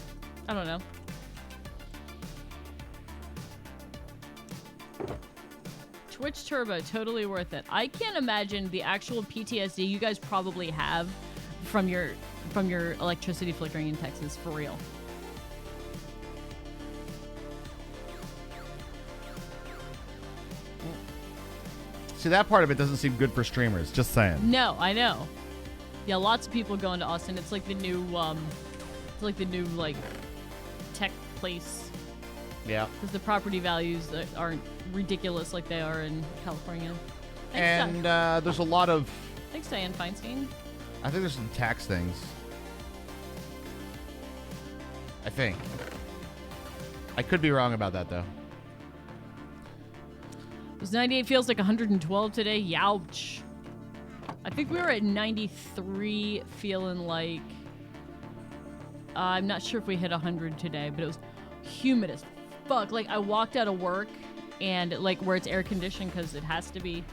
I don't know. Twitch Turbo, totally worth it. I can't imagine the actual PTSD you guys probably have from your electricity flickering in Texas, for real. See, that part of it doesn't seem good for streamers. Just saying. No, I know. Yeah, lots of people going to Austin. It's like the new, like tech place. Yeah. Because the property values aren't ridiculous like they are in California. And there's a lot of... Thanks, Diane Feinstein. I think there's some tax things. I think. I could be wrong about that, though. Was 98 feels like 112 today? Youch. I think we were at 93 feeling like... I'm not sure if we hit 100 today, but it was humid as fuck. Like, I walked out of work and, like, where it's air conditioned because it has to be.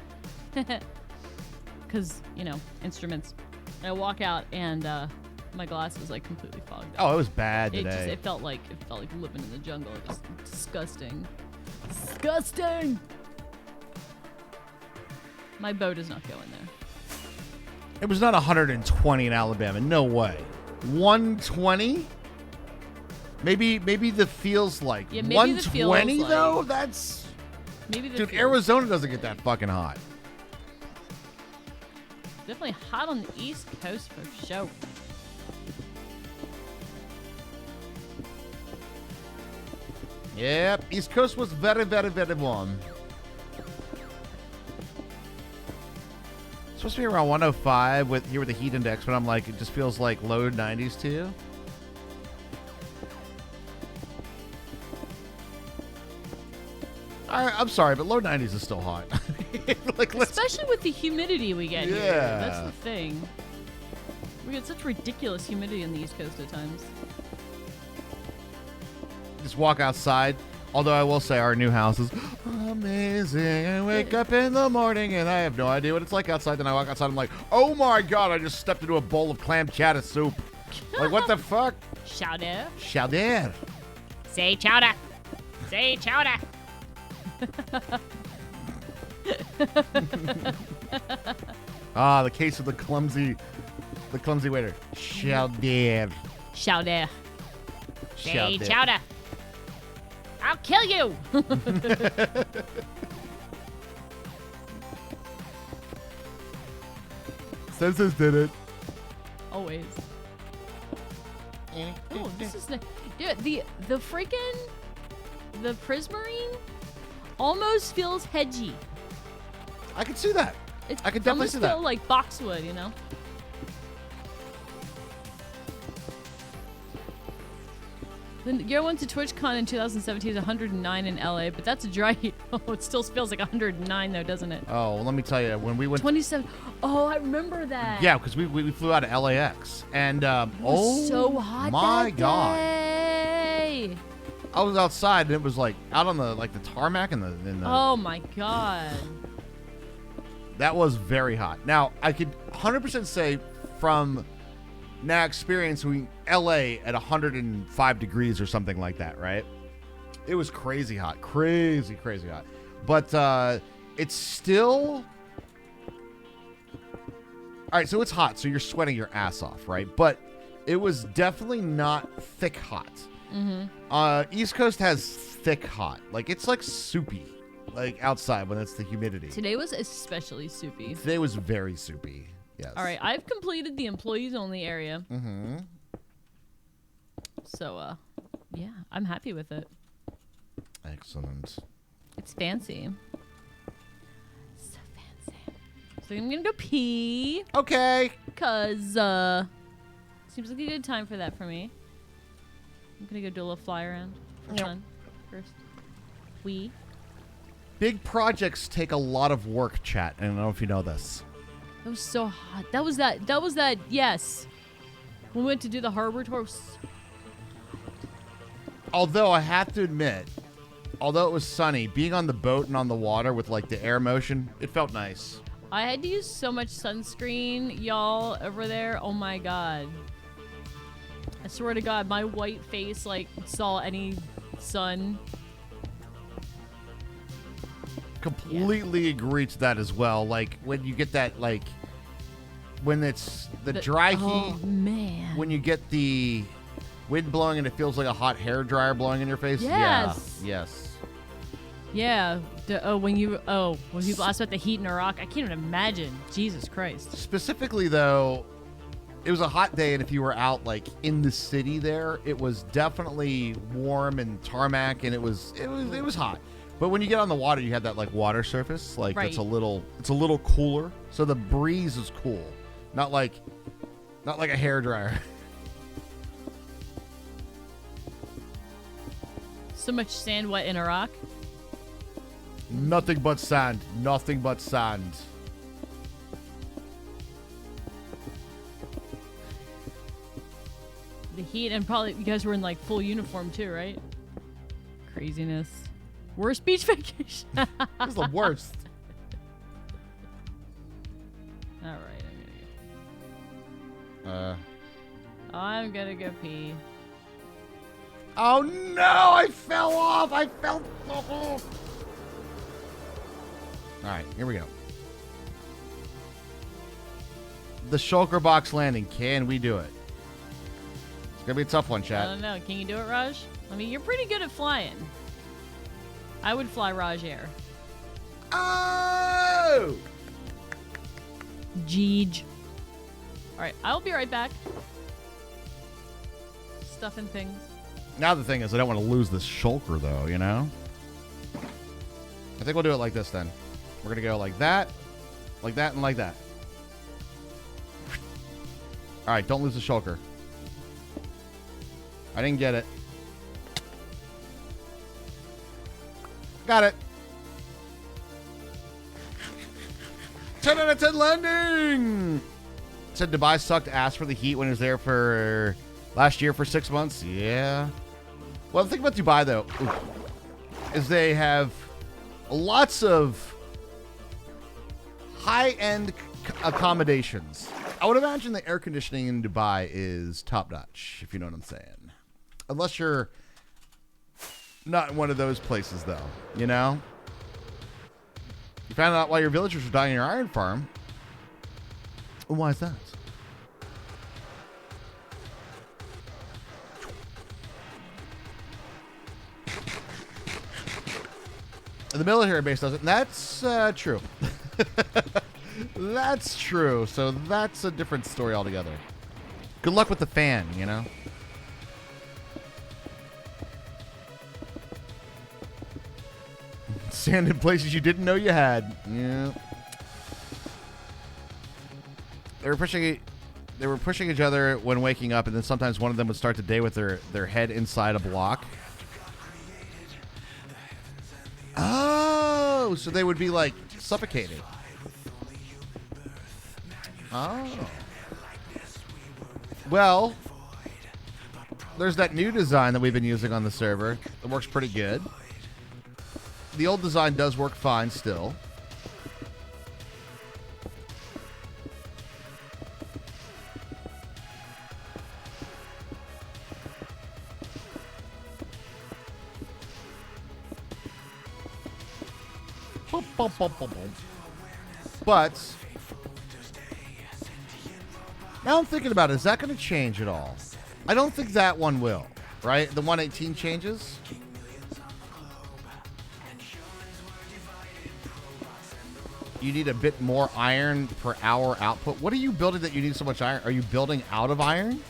Because, you know, instruments. And I walk out and my glass is, like, completely fogged. Oh, it was bad today. It felt like living in the jungle. It was disgusting. Disgusting! My boat is not going there. It was not 120 in Alabama. No way. 120? Maybe the feels like. Yeah, maybe 120 the feels though? like. That's... Maybe the Dude, feels. Arizona doesn't get that fucking hot. Definitely hot on the East Coast for sure. Yep, East Coast was very, very, very warm. It's supposed to be around 105 with the heat index, but I'm like, it just feels like low 90s to you. I'm sorry, but low 90s is still hot. Like, Especially with the humidity we get here. Yeah. That's the thing. We get such ridiculous humidity on the East Coast at times. just walk outside. Although I will say our new house is amazing. I wake up in the morning and I have no idea what it's like outside. Then I walk outside, I'm like, oh my God, I just stepped into a bowl of clam chowder soup. Like, what the fuck? Chowder. Chowder. Say chowder. Say chowder. Ah, the case of the clumsy waiter. Chowder. Chowder. Say Chowder. chowder. I'll kill you. Census did it. Always. Oh, this is dude. The freaking Prismarine almost feels hedgy. I can see that. It's I could definitely almost see that. feel like boxwood, you know. The year one to TwitchCon in 2017 is 109 in LA, but that's a dry heat. Oh, it still feels like 109 though, doesn't it? Oh, well, let me tell you, when we went 27. Oh, I remember that. Yeah, because we flew out of LAX, and It was so hot my that God, day. I was outside and it was like out on the tarmac in the. Oh my God. That was very hot. Now I could 100% say from now experiencing LA at 105 degrees or something like that, right? It was crazy hot, crazy hot, but it's still. All right, so it's hot, so you're sweating your ass off, right? But it was definitely not thick hot. Mm-hmm. East Coast has thick hot. Like, it's like soupy, like outside when it's the humidity. Today was especially soupy. Today was very soupy, yes. All right, I've completed the employees only area. Mm-hmm. So, yeah, I'm happy with it. Excellent. It's fancy. So fancy. So I'm gonna go pee. Okay. Cause seems like a good time for that for me. I'm gonna go do a little fly around for fun first. Big projects take a lot of work, chat. I don't know if you know this. That was so hot. That was that. Yes. When we went to do the harbor tour. Although I have to admit, although it was sunny, being on the boat and on the water with like the air motion, it felt nice. I had to use so much sunscreen, y'all, over there. Oh my God. I swear to God, my white face like saw any sun. Completely agree to that as well. Like when you get that, like when it's the dry Oh heat, man. when you get the wind blowing and it feels like a hot hair dryer blowing in your face. Yes. Yeah. Yes. Yeah. When people ask about the heat in Iraq, I can't even imagine. Jesus Christ. Specifically though, it was a hot day, and if you were out like in the city there, it was definitely warm and tarmac, and it was hot. But when you get on the water, you have that like water surface, like Right. it's a little cooler, so the breeze is cool, not like a hairdryer. So much sand wet in a rock. Nothing but sand. Nothing but sand. The heat, and probably you guys were in like full uniform too, right? Craziness. Worst beach vacation. This is the worst. All right, I'm gonna go pee. Oh no! I fell off. I fell off. All right, here we go. The shulker box landing. Can we do it? It's gonna be a tough one, I chat. don't know. Can you do it, Raj? I mean, you're pretty good at flying. I would fly Raj Air. Oh! Jeej. All right, I'll be right back. Stuffing things. Now the thing is, I don't want to lose this shulker, though, you know? I think we'll do it like this, then. We're going to go like that, and like that. All right, don't lose the shulker. I didn't get it. Got it. 10 out of 10 landing! Said Dubai sucked ass for the heat when it was there for last year for 6 months. Yeah. Well, the thing about Dubai, though, is they have lots of high-end accommodations. I would imagine the air conditioning in Dubai is top-notch, if you know what I'm saying. Unless you're not in one of those places, though, you know? You found out why your villagers were dying in your iron farm. Well, why is that? The military base does it, and that's true. That's true. So that's a different story altogether. Good luck with the fan, you know? Sand in places you didn't know you had. Yeah. They were pushing each other when waking up, and then sometimes one of them would start the day with their head inside a block. Oh, so they would be like suffocating. Oh. Well, there's that new design that we've been using on the server. It works pretty good. The old design does work fine still. But now I'm thinking about it. Is that going to change at all? I don't think that one will, right? The 118 changes? You need a bit more iron per hour output. What are you building that you need so much iron? Are you building out of iron?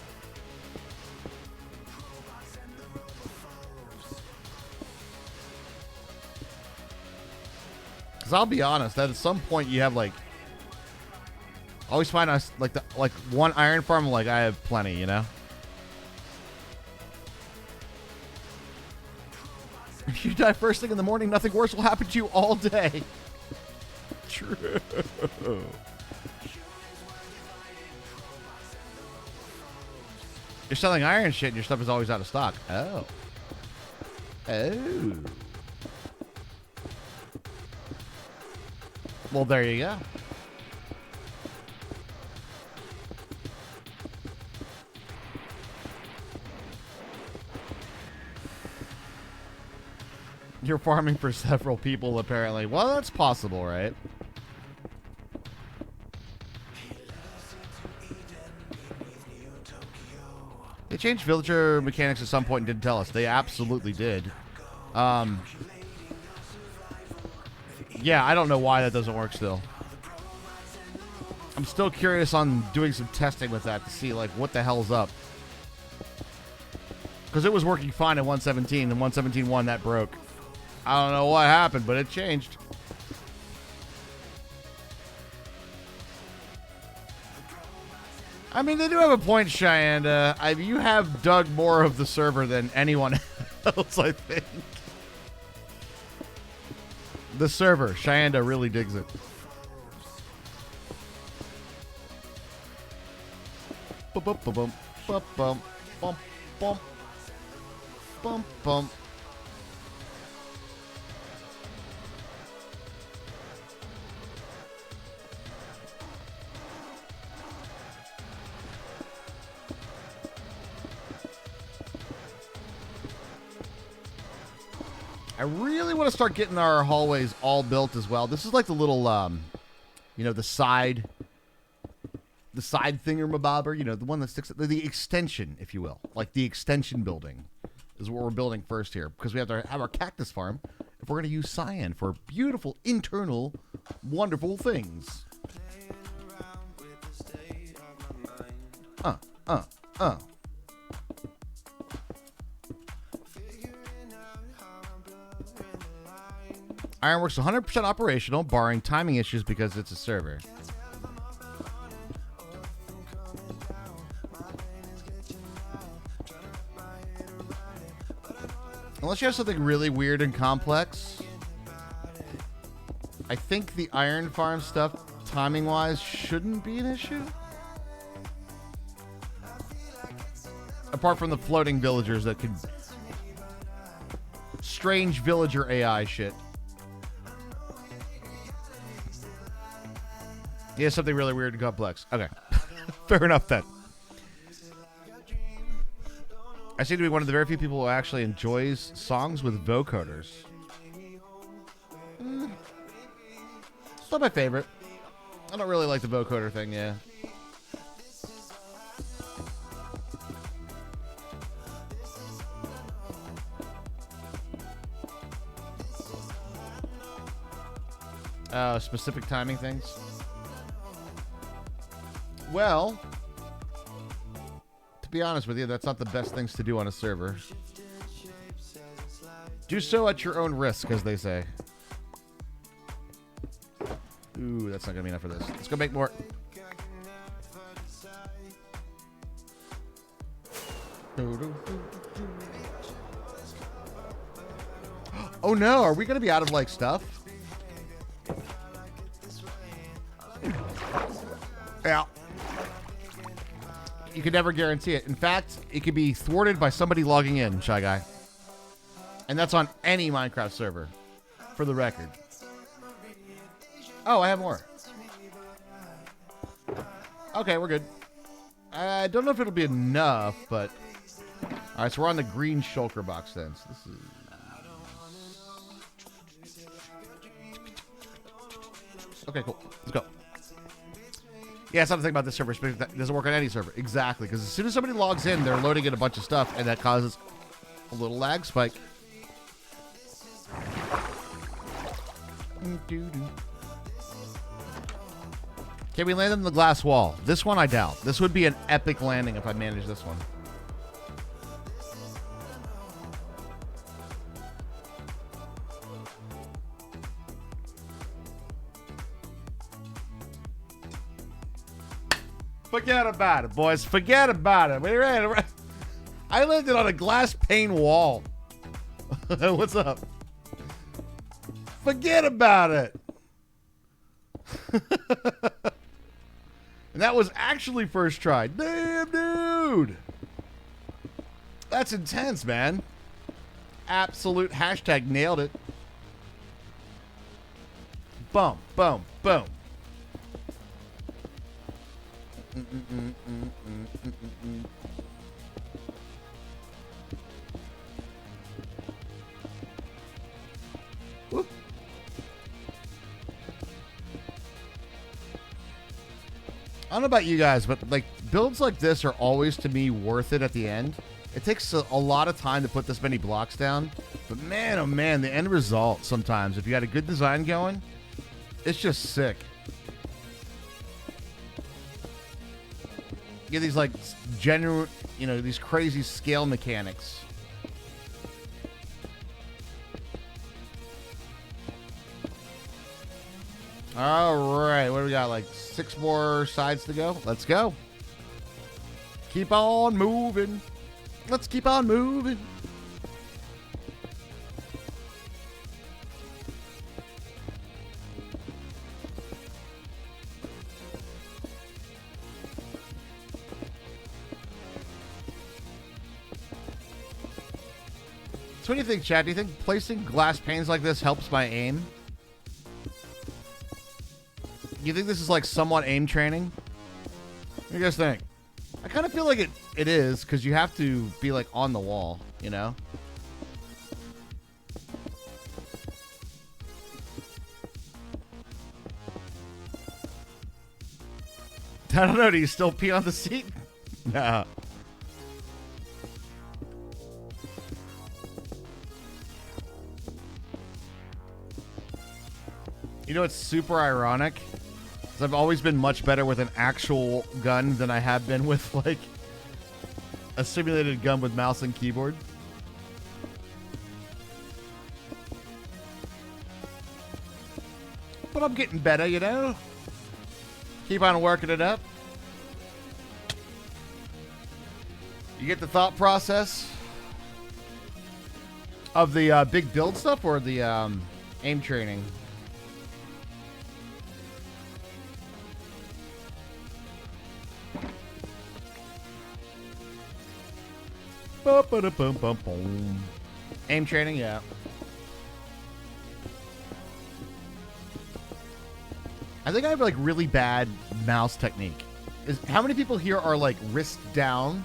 Because I'll be honest, that at some point you have like, I always find us like one iron farm, like I have plenty, you know. If you die first thing in the morning, nothing worse will happen to you all day. True. You're selling iron shit and your stuff is always out of stock. Oh. Oh. Well, there you go. You're farming for several people, apparently. Well, that's possible, right? They changed villager mechanics at some point and didn't tell us. They absolutely did. Yeah, I don't know why that doesn't work still. I'm still curious on doing some testing with that to see like what the hell's up. Because it was working fine at 117, and 117.1 that broke. I don't know what happened, but it changed. I mean, they do have a point, Cheyenne. You have dug more of the server than anyone else, I think. The server, Cheyenne really digs it. Bum bum bum bum bum bum bum bum bum. I really want to start getting our hallways all built as well. This is like the little, the side thingamabobber, the one that sticks, the extension, if you will. Like the extension building is what we're building first here, because we have to have our cactus farm if we're going to use cyan for beautiful, internal, wonderful things. Ironworks 100% operational, barring timing issues because it's a server. Unless you have something really weird and complex, I think the iron farm stuff, timing-wise, shouldn't be an issue. Apart from the floating villagers that could... Strange villager AI shit. Yeah, something really weird and complex. Okay. Fair enough then. I seem to be one of the very few people who actually enjoys songs with vocoders. It's not my favorite. I don't really like the vocoder thing, yeah. Specific timing things. Well, to be honest with you, that's not the best things to do on a server. Do so at your own risk, as they say. Ooh, that's not going to be enough for this. Let's go make more. Oh no, are we going to be out of, like, stuff? Yeah. You can never guarantee it. In fact, it could be thwarted by somebody logging in, Shy Guy. And that's on any Minecraft server, for the record. Oh, I have more. Okay, we're good. I don't know if it'll be enough, but... Alright, so we're on the green shulker box then. So this is... Okay, cool. Let's go. Yeah, something about this server. That doesn't work on any server. Exactly, because as soon as somebody logs in, they're loading in a bunch of stuff, and that causes a little lag spike. Can we land on the glass wall? This one, I doubt. This would be an epic landing if I managed this one. Forget about it, boys. Forget about it. I landed on a glass pane wall. What's up? Forget about it. And that was actually first try. Damn, dude. That's intense, man. Absolute hashtag nailed it. Boom, boom, boom. Whoop. I don't know about you guys, but like builds like this are always to me worth it at the end. It takes a lot of time to put this many blocks down, but man, oh man, the end result sometimes, if you got a good design going, it's just sick. You get these like genuine, you know, these crazy scale mechanics. All right, what do we got? Like 6 more sides to go. Let's go. Keep on moving. Let's keep on moving. So what do you think, Chad? Do you think placing glass panes like this helps my aim? You think this is like somewhat aim training? What do you guys think? I kind of feel like it is, because you have to be like on the wall, you know? I don't know. Do you still pee on the seat? No. You know what's super ironic? Is I've always been much better with an actual gun than I have been with, like, a simulated gun with mouse and keyboard. But I'm getting better, you know? Keep on working it up. You get the thought process of the big build stuff or the aim training? Aim training, yeah. I think I have like really bad mouse technique. How many people here are like wrist down?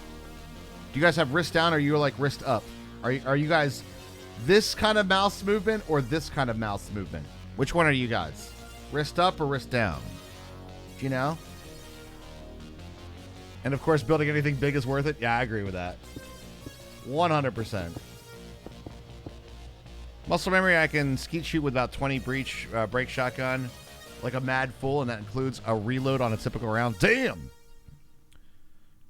Do you guys have wrist down or are you like wrist up? Are you guys this kind of mouse movement or this kind of mouse movement? Which one are you guys? Wrist up or wrist down? Do you know? And of course, building anything big is worth it. Yeah, I agree with that. 100%. Muscle memory, I can skeet shoot with about 20 break shotgun like a mad fool, and that includes a reload on a typical round. Damn!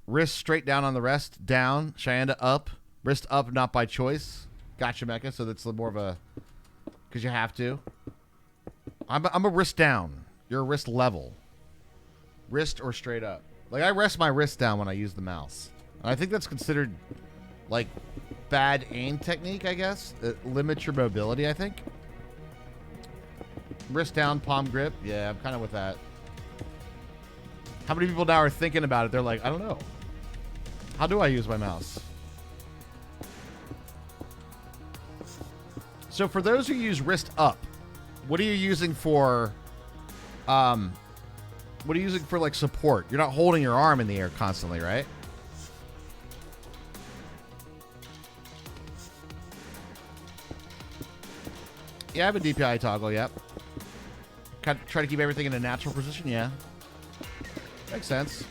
Wrist straight down on the rest. Down. Cheyenne up. Wrist up, not by choice. Gotcha, Mecha. So that's more of a... Because you have to. I'm a wrist down. You're a wrist level. Wrist or straight up. Like, I rest my wrist down when I use the mouse. And I think that's considered... like bad aim technique, I guess. It limits your mobility, I think. Wrist down, palm grip. Yeah, I'm kind of with that. How many people now are thinking about it? They're like, I don't know. How do I use my mouse? So for those who use wrist up, what are you using for what are you using for like support? You're not holding your arm in the air constantly, right? Yeah, I have a DPI toggle, yep. Try to keep everything in a natural position, yeah. Makes sense.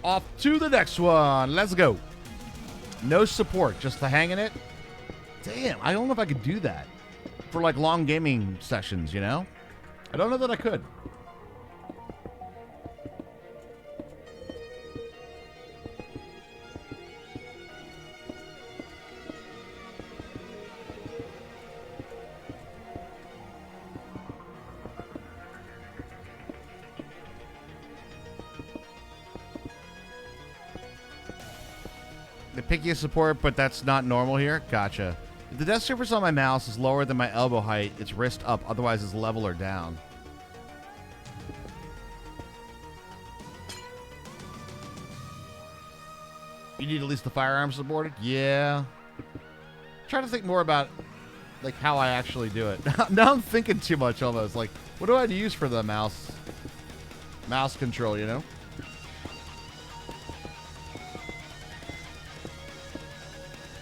Off to the next one. Let's go. No support, just the hanging it. Damn, I don't know if I could do that for like long gaming sessions, you know? I don't know that I could. The pickiest support, but that's not normal here. Gotcha. If the desk surface on my mouse is lower than my elbow height, it's wrist up. Otherwise, it's level or down. You need at least the firearm supported? Yeah. Trying to think more about like how I actually do it. Now I'm thinking too much almost. Like, what do I use for the mouse control, you know?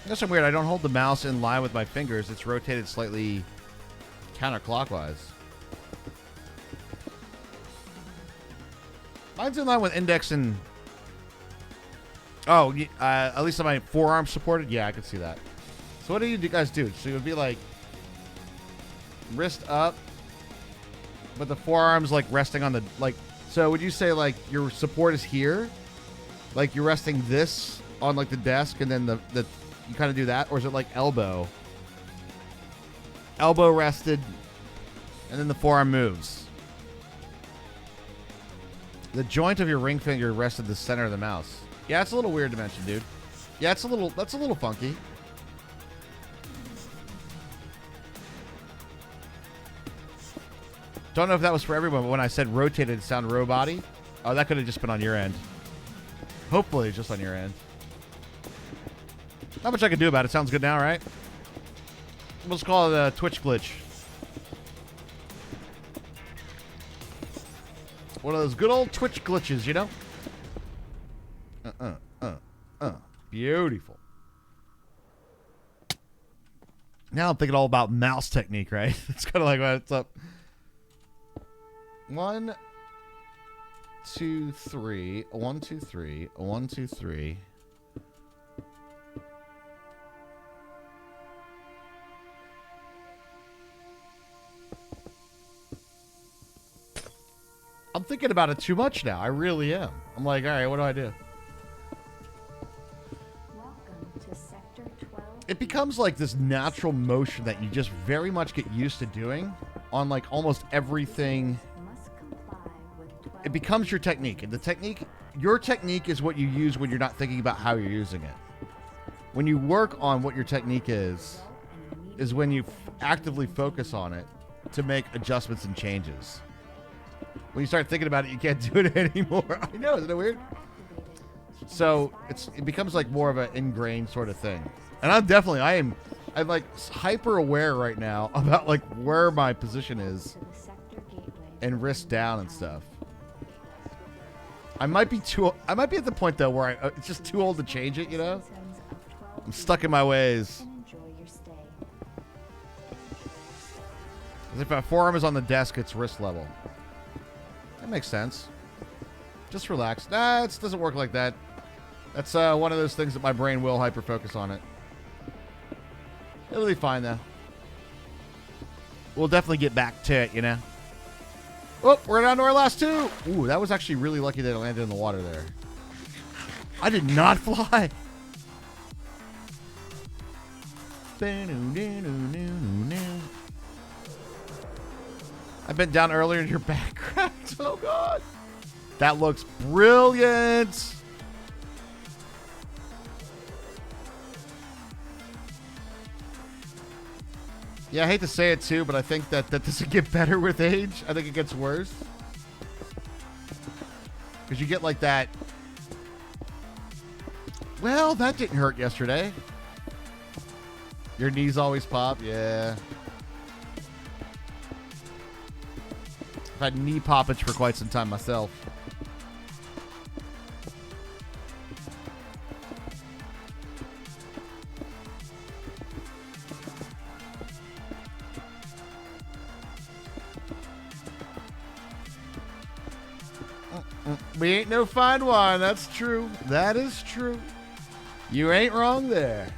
That's so weird. I don't hold the mouse in line with my fingers. It's rotated slightly counterclockwise. Mine's in line with index and... Oh, at least on my forearm supported? Yeah, I can see that. So what do you guys do? So it would be like wrist up, but the forearm's like resting on the... like. So would you say like your support is here? Like you're resting this on like the desk and then the you kind of do that? Or is it like elbow? Elbow rested and then the forearm moves. The joint of your ring finger rests at the center of the mouse. Yeah, it's a little weird to mention, dude. Yeah, that's a little funky. Don't know if that was for everyone, but when I said rotated, it sounded robot-y. Oh, that could have just been on your end. Hopefully, it's just on your end. Not much I can do about it. Sounds good now, right? We'll just call it a Twitch glitch. One of those good old Twitch glitches, you know? Beautiful. Now I'm thinking all about mouse technique, right? It's kind of like what's up. 1, 2, 3. 1, 2, 3. 1, 2, 3. I'm thinking about it too much now. I really am. I'm like, all right, what do I do? It becomes like this natural motion that you just very much get used to doing on like almost everything. It becomes your technique. And your technique is what you use when you're not thinking about how you're using it. When you work on what your technique is when you actively focus on it to make adjustments and changes. When you start thinking about it, you can't do it anymore. I know, isn't it weird? So it becomes like more of an ingrained sort of thing. And I'm like hyper aware right now about like where my position is and wrist down and stuff. I might be at the point though where it's just too old to change it, you know? I'm stuck in my ways. If my forearm is on the desk, it's wrist level. That makes sense. Just relax. Nah, it doesn't work like that. That's one of those things that my brain will hyper-focus on it. It'll be fine, though. We'll definitely get back to it, you know? Oh, we're down to our last two. Ooh, that was actually really lucky that it landed in the water there. I did not fly. I bent down earlier and your back cracked. Oh, God. That looks brilliant. Yeah, I hate to say it too, but I think that doesn't get better with age. I think it gets worse. Because you get like that. Well, that didn't hurt yesterday. Your knees always pop. Yeah. I've had knee poppage for quite some time myself. We ain't no fine wine. That's true. That is true. You ain't wrong there.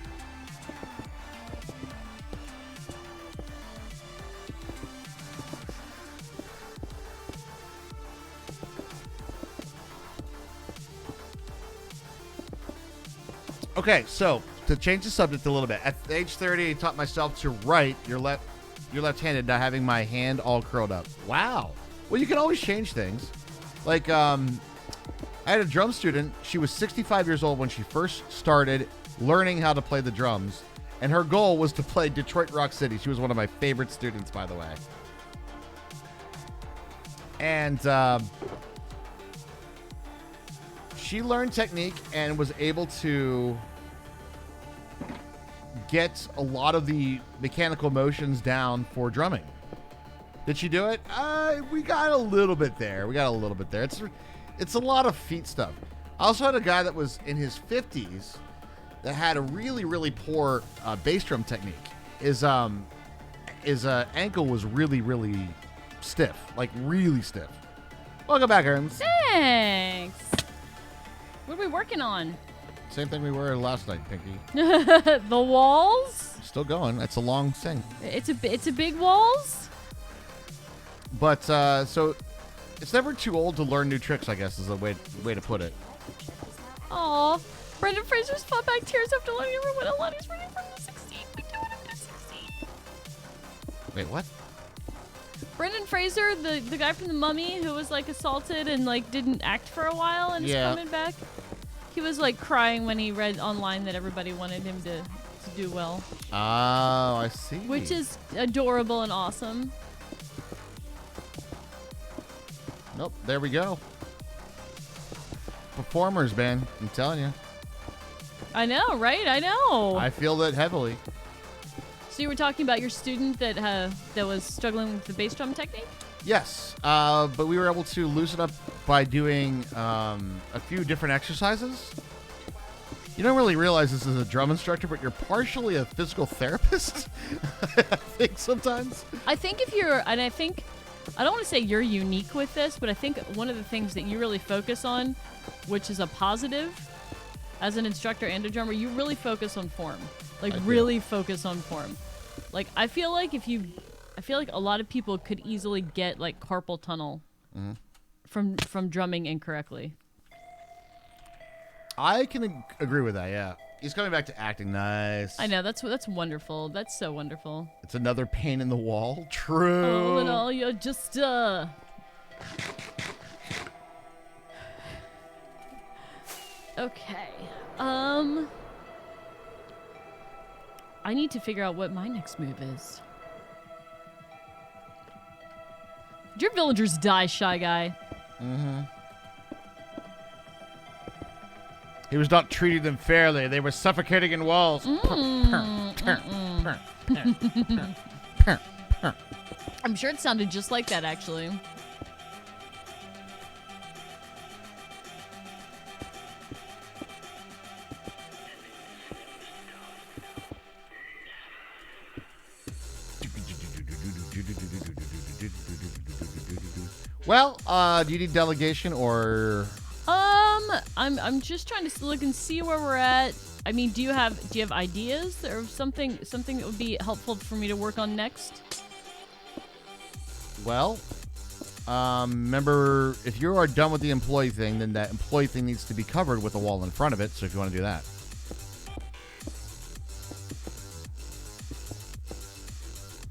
Okay, so to change the subject a little bit, at age 30, I taught myself to write your left-handed, not having my hand all curled up. Wow. Well, you can always change things. Like, I had a drum student. She was 65 years old when she first started learning how to play the drums, and her goal was to play Detroit Rock City. She was one of my favorite students, by the way. And she learned technique and was able to get a lot of the mechanical motions down for drumming. Did she do it? We got a little bit there. It's a lot of feet stuff. I also had a guy that was in his 50s that had a really, really poor bass drum technique. His ankle was really, really stiff, like really stiff. Welcome back, Ernst. Thanks. What are we working on? Same thing we were last night, Pinky. The walls? Still going. That's a long thing. It's a big walls? But so it's never too old to learn new tricks, I guess, is the way to put it. Aw. Brendan Fraser's fought back tears after letting everyone know Lonnie's ready from the 16. We do it after 16. Wait, what? Brendan Fraser, the guy from The Mummy who was like assaulted and like didn't act for a while and is coming back. He was like crying when he read online that everybody wanted him to do well. Oh, I see. Which is adorable and awesome. Nope, there we go. Performers, man. I'm telling you. I know, right? I know. I feel that heavily. So you were talking about your student that was struggling with the bass drum technique? Yes, but we were able to loosen up by doing a few different exercises. You don't really realize this as a drum instructor, but you're partially a physical therapist. I think sometimes. I think if you're, and I think, I don't want to say you're unique with this, but I think one of the things that you really focus on, which is a positive, as an instructor and a drummer, you really focus on form. Like really focus on form. Like I feel like a lot of people could easily get like carpal tunnel from drumming incorrectly. I can agree with that. Yeah, he's coming back to acting. Nice. I know that's wonderful. That's so wonderful. It's another pain in the wall. True. All in all, you're just Okay. I need to figure out what my next move is. Did your villagers die, Shy Guy? Mm-hmm. He was not treating them fairly. They were suffocating in walls. I'm sure it sounded just like that, actually. Well, do you need delegation or? I'm just trying to look and see where we're at. I mean, do you have ideas or something that would be helpful for me to work on next? Well, remember, if you are done with the employee thing, then that employee thing needs to be covered with a wall in front of it. So if you want to do that.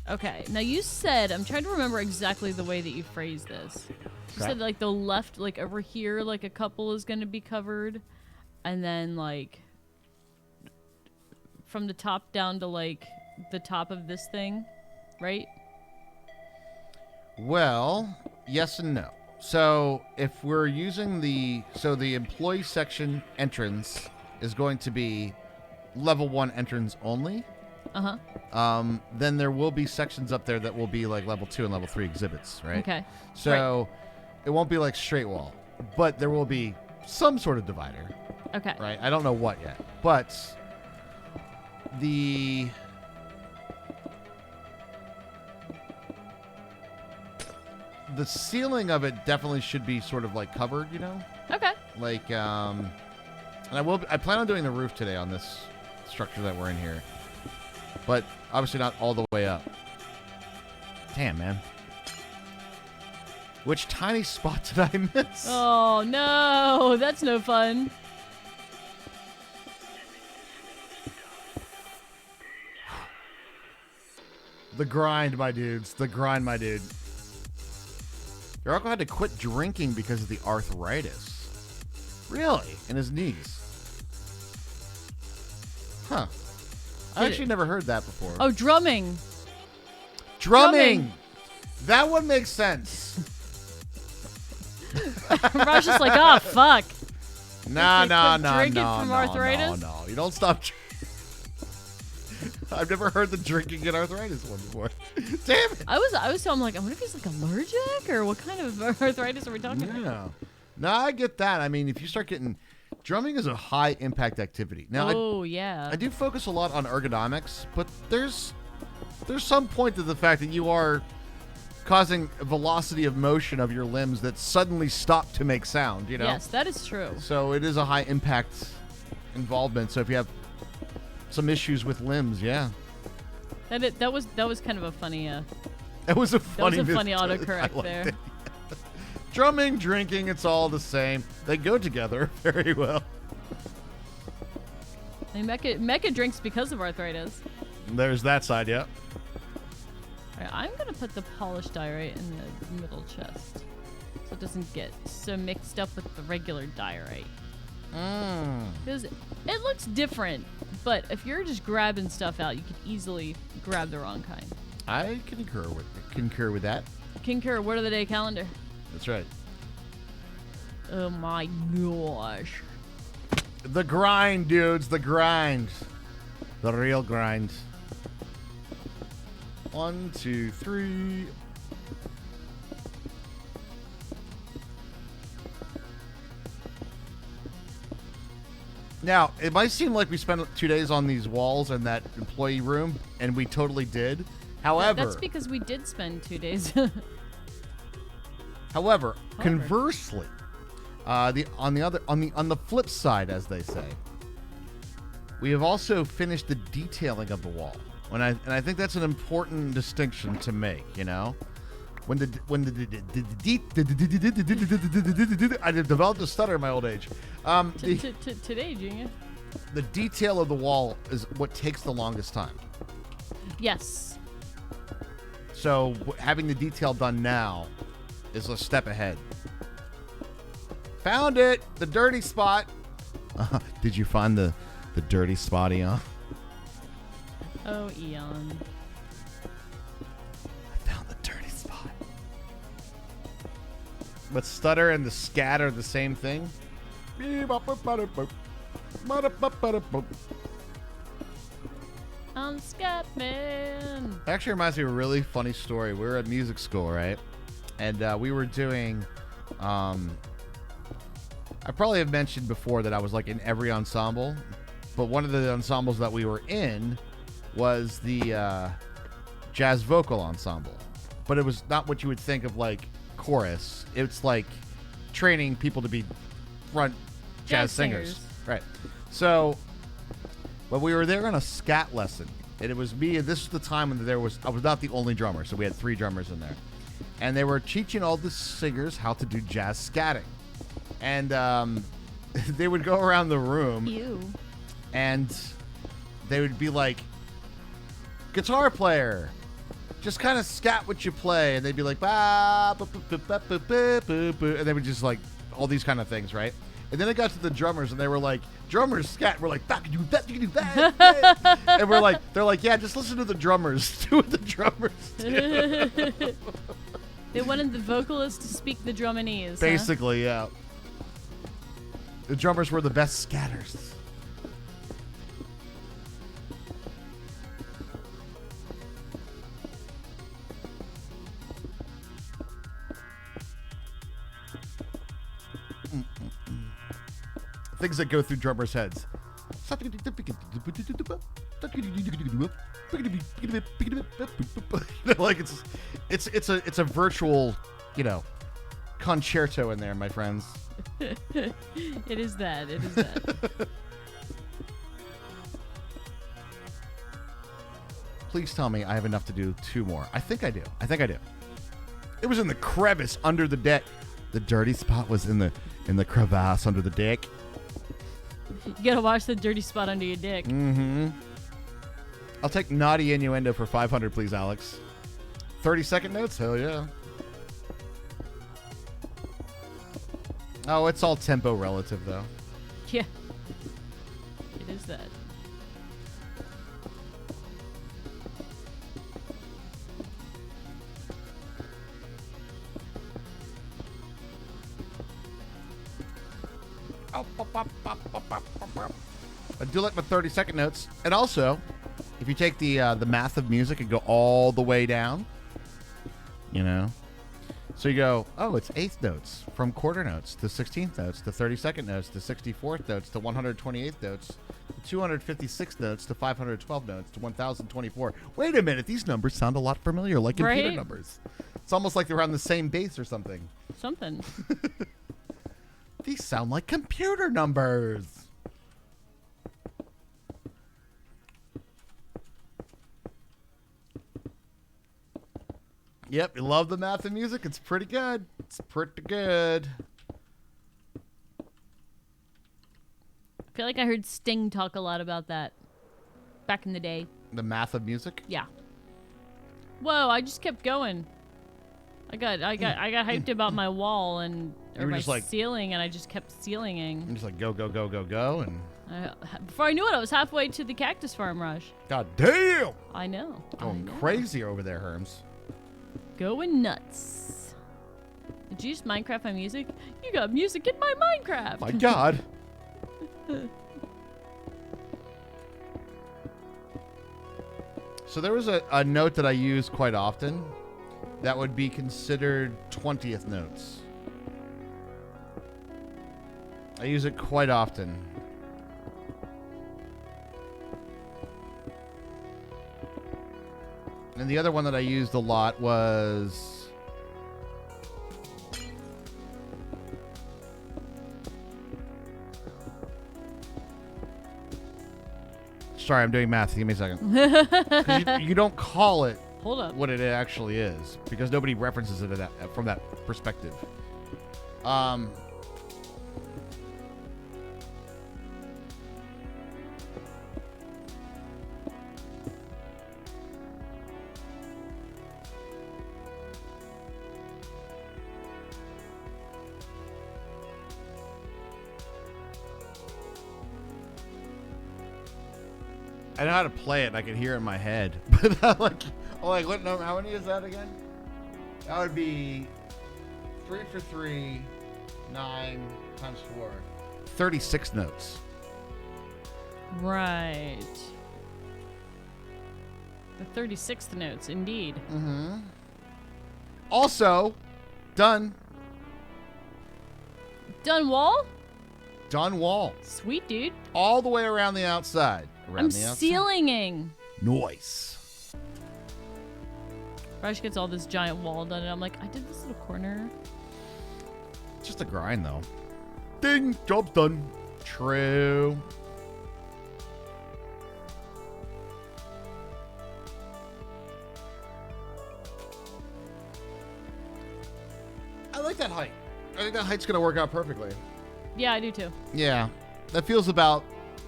Okay. Now you said, I'm trying to remember exactly the way that you phrased this. You said like the left, like over here, like a couple is going to be covered. And then like from the top down to like the top of this thing, right? Well, yes and no. So if we're using the employee section entrance is going to be level 1 entrance only. Then there will be sections up there that will be like level 2 and level 3 exhibits, right? Okay. So it won't be like straight wall, but there will be some sort of divider. Okay. Right? I don't know what yet, but the ceiling of it definitely should be sort of like covered, you know? Okay. Like, and I plan on doing the roof today on this structure that we're in here. But obviously not all the way up. Damn, man. Which tiny spot did I miss? Oh, no. That's no fun. The grind, my dudes. The grind, my dude. Yarako had to quit drinking because of the arthritis. Really? In his knees. Huh. I actually never heard that before. Oh, drumming. Drumming! That one makes sense. Raj is like, oh, fuck. No. Drinking from arthritis? No. You don't stop. I've never heard the drinking and arthritis one before. Damn it. I was telling him, like, I wonder if he's like allergic or what kind of arthritis are we talking about? No, I get that. I mean, if you start getting Drumming is a high impact activity. Now, yeah. I do focus a lot on ergonomics, but there's some point to the fact that you are causing a velocity of motion of your limbs that suddenly stop to make sound, you know? Yes, that is true. So it is a high impact involvement. So if you have some issues with limbs, yeah. That was kind of a funny That was a funny autocorrect there. It. Drumming, drinking, it's all the same. They go together very well. I mean, Mecca drinks because of arthritis. There's that side, yeah. All right, I'm going to put the polished diorite in the middle chest so it doesn't get so mixed up with the regular diorite. Because it looks different, but if you're just grabbing stuff out, you could easily grab the wrong kind. I concur with that. Concur, word of the day calendar. That's right. Oh my gosh. The grind, dudes. The grind. The real grind. 1, 2, 3. Now, it might seem like we spent 2 days on these walls in that employee room, and we totally did. However, that's because we did spend 2 days. However, conversely, on the flip side, as they say, we have also finished the detailing of the wall, and I think that's an important distinction to make. You know, I developed a stutter in my old age. Today, Junior. The detail of the wall is what takes the longest time. Yes. So having the detail done now is a step ahead. Found it! The dirty spot! Did you find the dirty spot, Eon? Oh, Eon. I found the dirty spot. But stutter and the scat are the same thing? I'm Scatman. Actually reminds me of a really funny story. We were at music school, right? And we were doing, I probably have mentioned before that I was like in every ensemble, but one of the ensembles that we were in was the jazz vocal ensemble. But it was not what you would think of like chorus. It's like training people to be front jazz singers. Right. So, but we were there on a scat lesson, and it was me, and this was the time when I was not the only drummer, so we had 3 drummers in there. And they were teaching all the singers how to do jazz scatting. And they would go around the room. Ew. And they would be like, guitar player, just kind of scat what you play. And they'd be like, ba, ba, ba, ba, ba, ba, ba, ba, ba. And they would just like, all these kind of things, right? And then it got to the drummers, and they were like, drummers scat. We're like, that, you do that, you do that. And we're like, they're like, yeah, just listen to the drummers. Do what the drummers do. They wanted the vocalist to speak the druminese. Basically, yeah. The drummers were the best scatters. Things that go through drummers' heads. Like it's a virtual, concerto in there, my friends. It is that. It is that. Please tell me I have enough to do 2 more. I think I do. It was in the crevice under the deck. The dirty spot was in the crevasse under the deck. You gotta watch the dirty spot under your dick. Mm-hmm. I'll take naughty innuendo for 500, please, Alex. 30-second notes? Hell yeah. Oh, it's all tempo relative, though. Yeah. It is that. I do like my 30-second notes. And also, if you take the math of music and go all the way down, So you go, oh, it's eighth notes, from quarter notes to 16th notes to 32nd notes to 64th notes to 128th notes to 256 notes to 512 notes to 1024. Wait a minute, these numbers sound a lot familiar, like computer Right? numbers. It's almost like they're on the same base or something. Something. These sound like computer numbers. Yep, you love the math and music. It's pretty good. It's pretty good. I feel like I heard Sting talk a lot about that back in the day. The math of music? Yeah. Whoa, I just kept going. I got hyped about my wall and You or were my just like- ceiling, and I just kept ceilinging. I'm just like, go, go, go, go, go. And Before I knew it, I was halfway to the cactus farm rush. God damn. I know. Going crazy over there, Herms. Going nuts. Did you just Minecraft my music? You got music in my Minecraft. My God. So there was a note that I use quite often that would be considered 20th notes. I use it quite often. And the other one that I used a lot was... Sorry, I'm doing math. Give me a second. 'Cause you don't call it Hold up. what it actually is because nobody references it from that perspective. I know how to play it. And I can hear it in my head, but I'm like, what number? How many is that again? That would be 3 for 3, 9 times 4. 36 notes. Right. The 36th notes, indeed. Mm-hmm. Also, done Done wall? done wall Sweet, dude. all the way around the outside. Around I'm the outside. ceilinging. Nice. Rush gets all this giant wall done, and I'm like, I did this little corner. Just a grind though. Ding, job's done. True. I like that height. I think that height's gonna work out perfectly. Yeah, I do too. Yeah, that feels about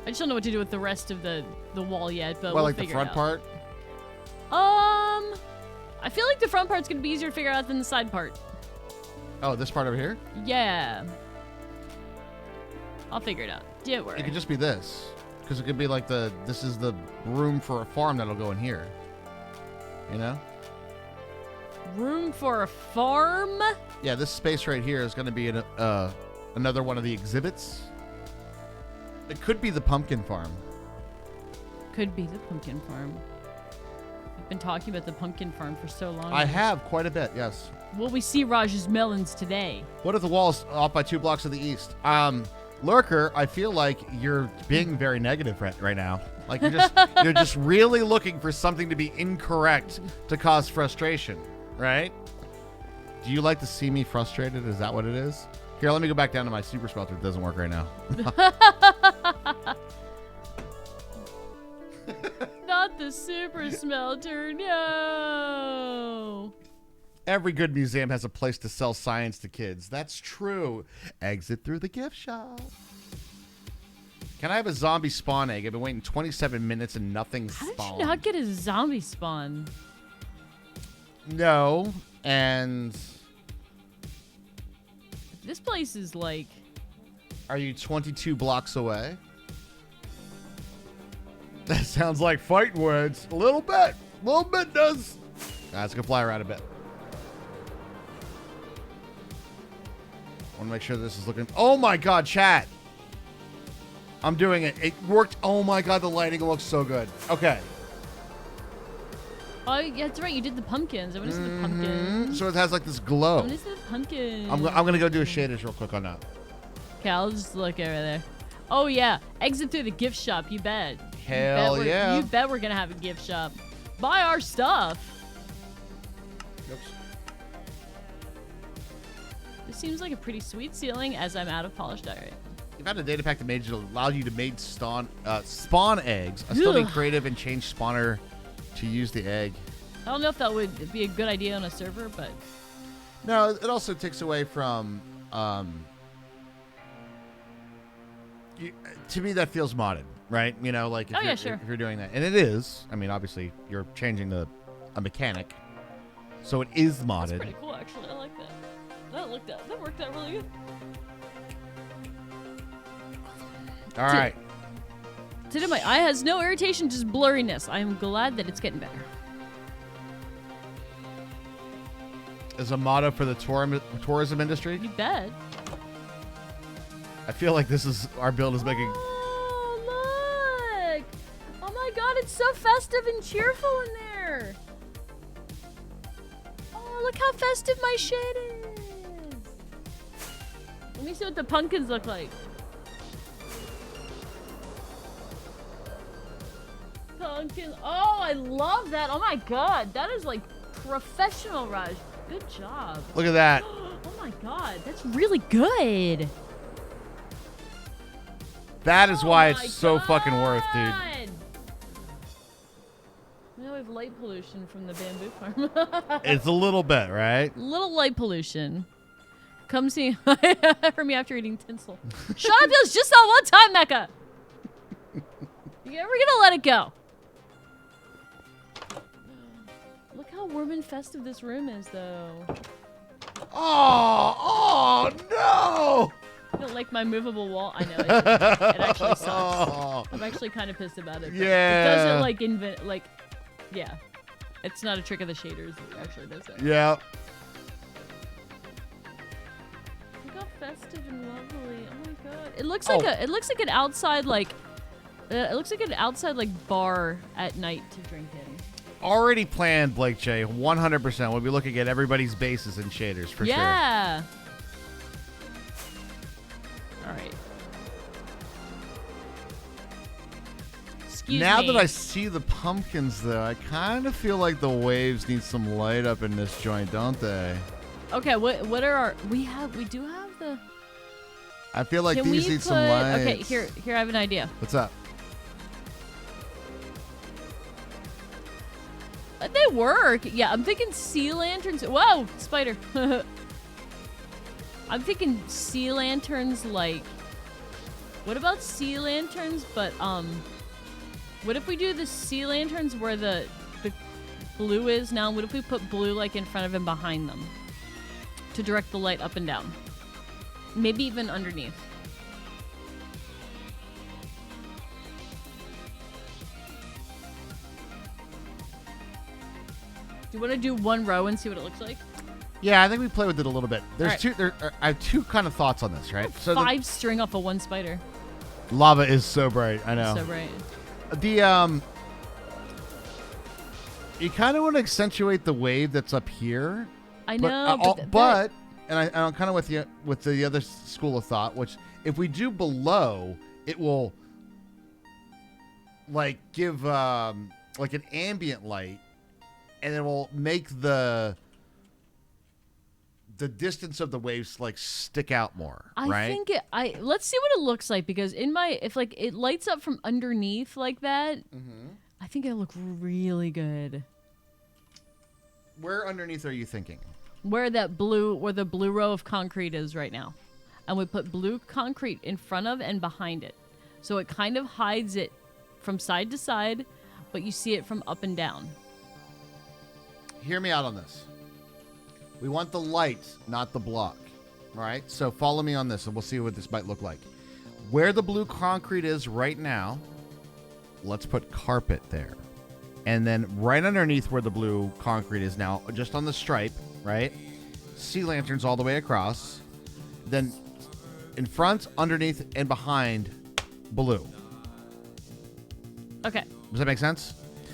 I just don't know what to do with the rest of the wall yet, but well, we'll like the figure front it out. part. I feel like the front part's gonna be easier to figure out than the side part. Oh, this part over here. Yeah. I'll figure it out. Don't worry. It could just be this, because it could be like this is the room for a farm that'll go in here. You know? Room for a farm? Yeah, this space right here is going to be another one of the exhibits. It could be the pumpkin farm. Could be the pumpkin farm. We've been talking about the pumpkin farm for so long. I have quite a bit, yes. Will we see Raj's melons today? What if the wall's off by 2 blocks to the east? Lurker, I feel like you're being very negative right now. Like you're just really looking for something to be incorrect to cause frustration, right? Do you like to see me frustrated? Is that what it is? Here, let me go back down to my super smelter. It doesn't work right now. Not the super smelter, no. Every good museum has a place to sell science to kids. That's true. Exit through the gift shop. Can I have a zombie spawn egg? I've been waiting 27 minutes and nothing How did spawned. you not get a zombie spawn? No, and This place is like... are you 22 blocks away? That sounds like fighting words. A little bit. A little bit does. It's going to fly around a bit. I want to make sure this is looking... Oh, my God, chat. I'm doing it. It worked. Oh, my God, the lighting looks so good. Okay. Oh, yeah, that's right. You did the pumpkins. I want to see the pumpkins. So it has like this I glow. want to see the pumpkins. I'm going to go do a shaders real quick on that. Okay, I'll just look over there. Oh, yeah. Exit through the gift shop. You bet. Hell yeah. You bet we're going to have a gift shop. Buy our stuff. Oops. This seems like a pretty sweet ceiling as I'm out of polished diorite. You found a data pack that allowed you to make spawn eggs. I still be Ugh. creative and change spawner to use the egg. I don't know if that would be a good idea on a server, but No, it also takes away from. To me, that feels modded, right? You know, like if sure. if you're doing that, and it is. I mean, obviously, you're changing a mechanic, so it is that's modded. pretty cool, actually. I like that. That worked out really good. All right. Today my eye has no irritation, just blurriness. I am glad that it's getting better. As a motto for the tourism industry, You bet. I feel like our build is making. Oh, look! Oh my god, it's so festive and cheerful in there. Oh, look how festive my shit is. Let me see what the pumpkins look like. Pumpkin. Oh, I love that. Oh my god, that is like professional, Raj. Good job. Look at that. Oh my god, that's really good. That is why my it's so fucking worth, dude. God. Now we have light pollution from the bamboo farm. It's a little bit, right? Little light pollution. Come see for me after eating tinsel. Shut up, it was just that one time, Mecca. You ever gonna let it go? Look how warm and festive this room is, though. Oh no! You don't like my movable wall? I know it actually sucks. I'm actually kind of pissed about it. Yeah. It doesn't yeah. It's not a trick of the shaders. It actually does that. Yeah. Look how festive and lovely. Oh my god. It looks like an outside bar at night to drink in. Already planned, Blake J. 100%. We'll be looking at everybody's bases and shaders for sure. Yeah. All right. Excuse Now me. that I see the pumpkins, though, I kind of feel like the waves need some light up in this joint, don't they? Okay, what are our we do have the I feel like Can these we need some lights. Okay, here I have an idea. What's up? They work. Yeah, I'm thinking sea lanterns. Whoa, spider. I'm thinking sea lanterns like. What about sea lanterns? But what if we do the sea lanterns where the blue is now? What if we put blue like in front of and behind them to direct the light up and down? Maybe even underneath. Do you want to do one row and see what it looks like? Yeah, I think we play with it a little bit. There's All right. I have two kind of thoughts on this, right? So Five string off of one spider. the lava is so bright. I know. So bright. You kind of want to accentuate the wave that's up here. I know, I'm kind of with you with the other school of thought, which if we do below, it will like give like an ambient light, and it will make the distance of the waves like stick out more. I think let's see what it looks like, because if like it lights up from underneath like that, I think it'll look really good. Where underneath are you thinking? Where the blue row of concrete is right now. And we put blue concrete in front of and behind it. So it kind of hides it from side to side, but you see it from up and down. Hear me out on this. We want the light, not the block. All right? So follow me on this, and we'll see what this might look like. Where the blue concrete is right now, let's put carpet there. And then right underneath where the blue concrete is now, just on the stripe, right? Sea lanterns all the way across. Then in front, underneath, and behind, blue. Okay. Does that make sense?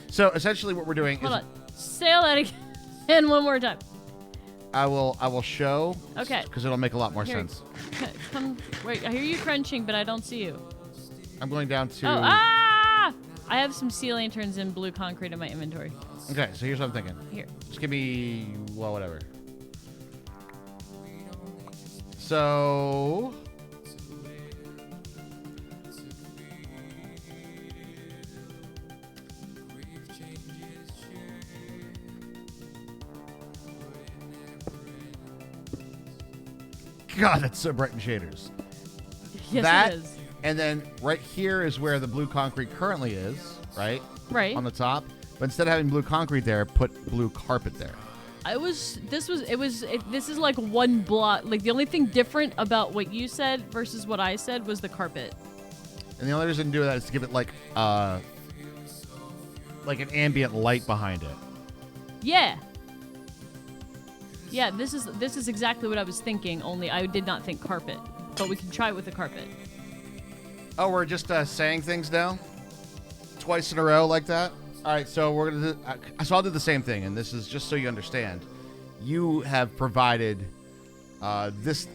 So essentially what we're doing Hold is... on. Say that again one more time. I will show. Okay. Because it'll make a lot more Here. sense. Come. Wait, I hear you crunching, but I don't see you. I'm going down to. Oh, ah! I have some sea lanterns and blue concrete in my inventory. Okay, so here's what I'm thinking. Here. Just give me, well, whatever. So. God, that's so bright in shaders. Yes, That, it is. and then right here is where the blue concrete currently is, right? Right. On the top. But instead of having blue concrete there, put blue carpet there. This is like one block. Like the only thing different about what you said versus what I said was the carpet. And the only reason to do that is to give it like an ambient light behind it. Yeah. Yeah, this is exactly what I was thinking, only I did not think carpet. But we can try it with the carpet. Oh, we're just saying things now? Twice in a row like that? All right, so we're going to so I'll do the same thing, and this is just so you understand. You have provided this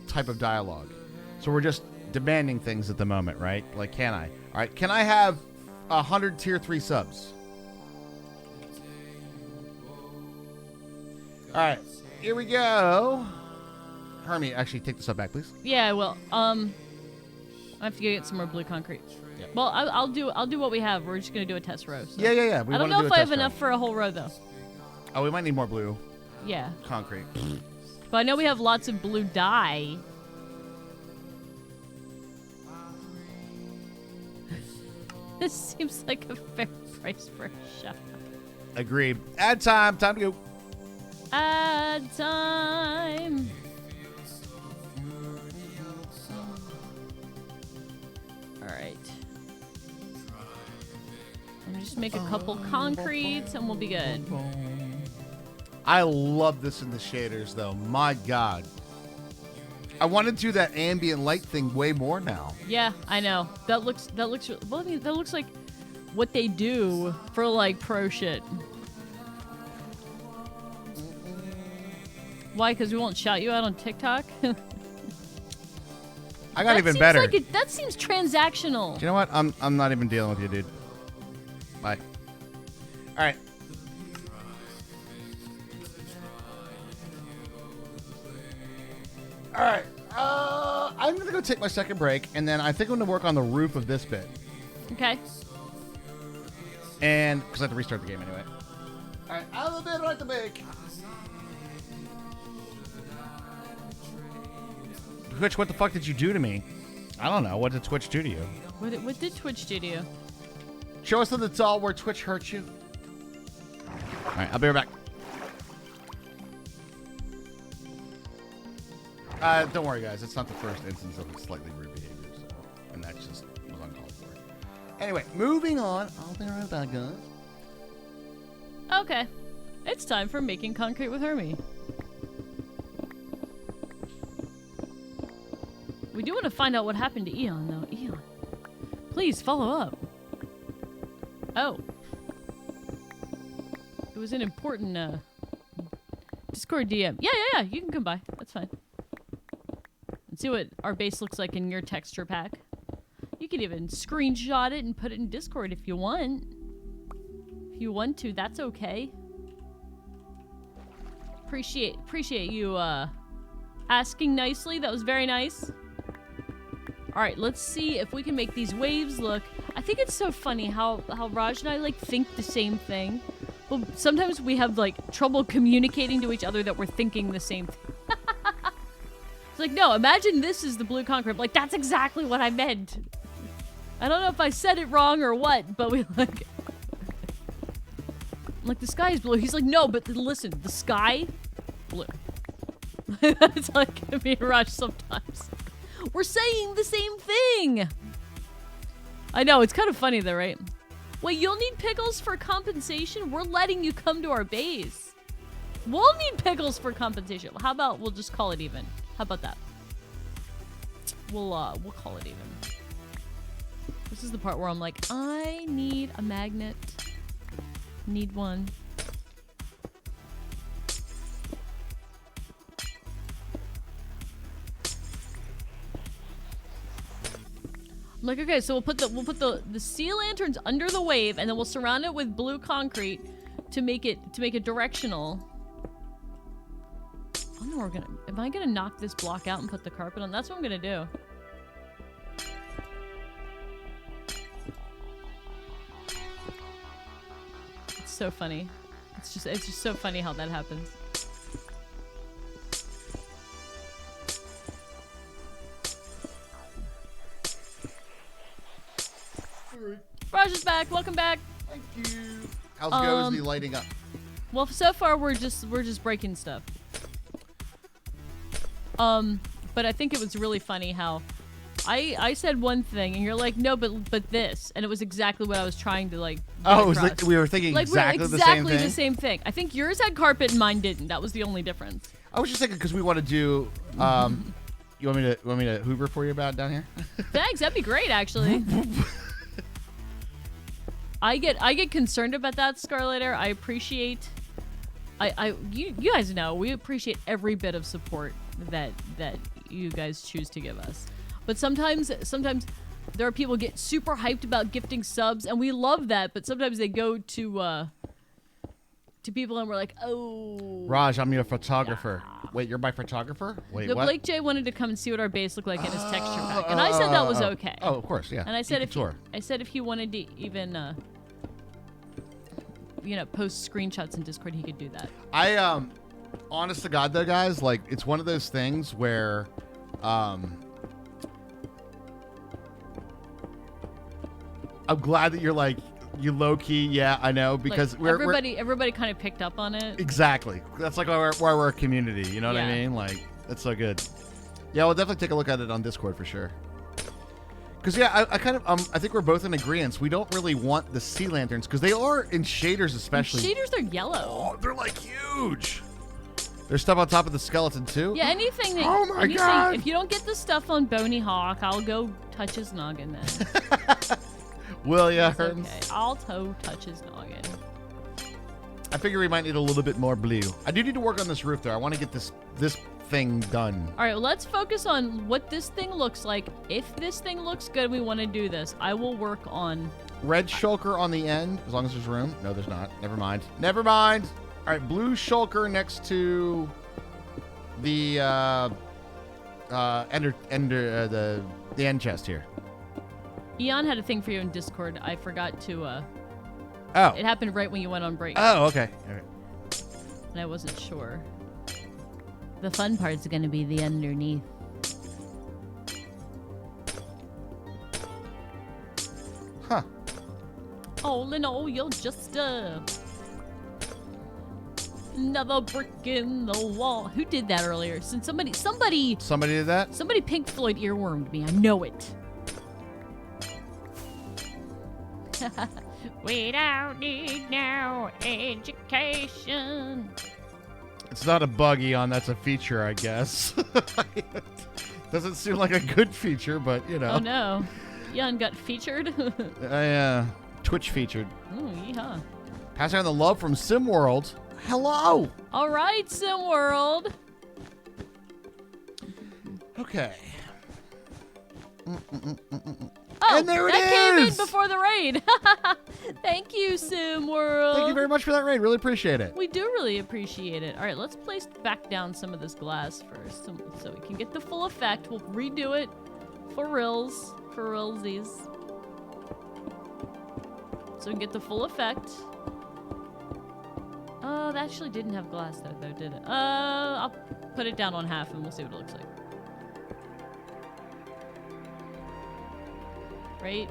type of dialogue. So we're just demanding things at the moment, right? Like, can I? All right, can I have 100 tier 3 subs? All right, here we go. Hermie, actually take the sub back, please. Yeah, well, I have to go get some more blue concrete. Yep. Well, I'll do what we have. We're just gonna do a test row. So. Yeah. I don't know if I have enough for a whole row though. Oh, we might need more blue Yeah, concrete. but I know we have lots of blue dye. This seems like a fair price for a shot. Agreed. Ad time. Time to go. Ad time. All right. Let me just make a couple concretes and we'll be good. I love this in the shaders, though. My God. I want to do that ambient light thing way more now. Yeah, I know. That looks. Well, I mean, that looks like what they do for like pro shit. Why? Because we won't shout you out on TikTok. I got even better. That seems transactional. Do you know what? I'm not even dealing with you, dude. Bye. All right. All right. I'm gonna go take my second break, and then I think I'm gonna work on the roof of this bit, Okay. and because I have to restart the game anyway. All right. I'll be right back. Twitch, what the fuck did you do to me? I don't know. What did Twitch do to you? What did Twitch do to you? Show us the doll where Twitch hurt you. All right, I'll be right back. Don't worry, guys. It's not the first instance of slightly rude behavior, so, and that just was uncalled for. Anyway, moving on. I'll be right back, guys. Okay. It's time for making concrete with Hermie. We do want to find out what happened to Eon, though. Eon, please follow up. Oh. It was an important, Discord DM. Yeah, you can come by. That's fine. And see what our base looks like in your texture pack. You can even screenshot it and put it in Discord if you want. If you want to, that's okay. Appreciate you, asking nicely. That was very nice. Alright, let's see if we can make these waves look... I think it's so funny how Raj and I, like, think the same thing. But sometimes we have, like, trouble communicating to each other that we're thinking the same thing. It's like, no, imagine this is the blue concrete. Like, that's exactly what I meant. I don't know if I said it wrong or what, but we, like... Like, the sky is blue. He's like, no, but listen, the sky... Blue. That's like me and Raj sometimes. We're saying the same thing. I know, it's kind of funny though, right? Wait, you'll need pickles for compensation? We're letting you come to our base. We'll need pickles for compensation. How about we'll just call it even? How about that? We'll call it even. This is the part where I'm like, I need a magnet. Need one. I'm like, okay, so we'll put the sea lanterns under the wave, and then we'll surround it with blue concrete to make it directional. I don't know what we're gonna. Am I gonna knock this block out and put the carpet on? That's what I'm gonna do. It's so funny. It's just so funny how that happens. Raj is back. Welcome back. Thank you. How's goes the lighting up? Well, so far we're just breaking stuff. But I think it was really funny how I said one thing and you're like, no, but this, and it was exactly what I was trying to like. Oh, it was like we were thinking exactly the same thing. I think yours had carpet and mine didn't. That was the only difference. I was just thinking because we want to do. You want me to Hoover for you about down here? Thanks. That'd be great, actually. I get concerned about that, Scarlet Air. I appreciate. You guys know we appreciate every bit of support that you guys choose to give us. But sometimes there are people get super hyped about gifting subs, and we love that. But sometimes they go to people, and we're like, oh. Raj, I'm your photographer. Wait, you're my photographer? Wait, no, what? Blake J wanted to come and see what our base looked like in his texture pack, and I said that was okay. Oh, of course, yeah. And I said if he wanted to even post screenshots in Discord, he could do that. I honest to God though, guys, like it's one of those things where I'm glad that you're like you low key, yeah, I know, because like, everybody kind of picked up on it. Exactly. That's like why we're a community, you know what I mean? Like that's so good. Yeah, we'll definitely take a look at it on Discord for sure. Because, yeah, I think we're both in agreement. We don't really want the sea lanterns because they are in shaders, especially. Shaders, they're yellow. Oh, they're like huge. There's stuff on top of the skeleton too. Yeah, anything that. Oh my God! If you don't get the stuff on Bony Hawk, I'll go touch his noggin then. Will ya, It's Herms? okay. I'll touch his noggin. I figure we might need a little bit more blue. I do need to work on this roof though. I want to get this thing done. All right, well, let's focus on what this thing looks like. If this thing looks good, we want to do this. I will work on red shulker on the end, as long as there's room. No, there's not. Never mind. Never mind. All right, blue shulker next to the the end chest here. Eon had a thing for you in Discord. I forgot to. Oh. It happened right when you went on break. Oh, okay. All right. And I wasn't sure. The fun part's going to be the underneath. Huh. All in all, you're just another brick in the wall. Who did that earlier? Since somebody did that? Somebody Pink Floyd earwormed me. I know it. We don't need no education. It's not a bug, Eon. That's a feature, I guess. Doesn't seem like a good feature, but you know. Oh no, Eon got featured. Twitch featured. Ooh, yeehaw. Passing on the love from SimWorld. Hello. All right, SimWorld. Okay. Oh, and there it that came in is! before the raid. Thank you, SimWorld. Thank you very much for that raid. Really appreciate it. We do really appreciate it. All right, let's place back down some of this glass first so we can get the full effect. We'll redo it for realsies. So we can get the full effect. Oh, that actually didn't have glass though, did it? I'll put it down on half and we'll see what it looks like. Right?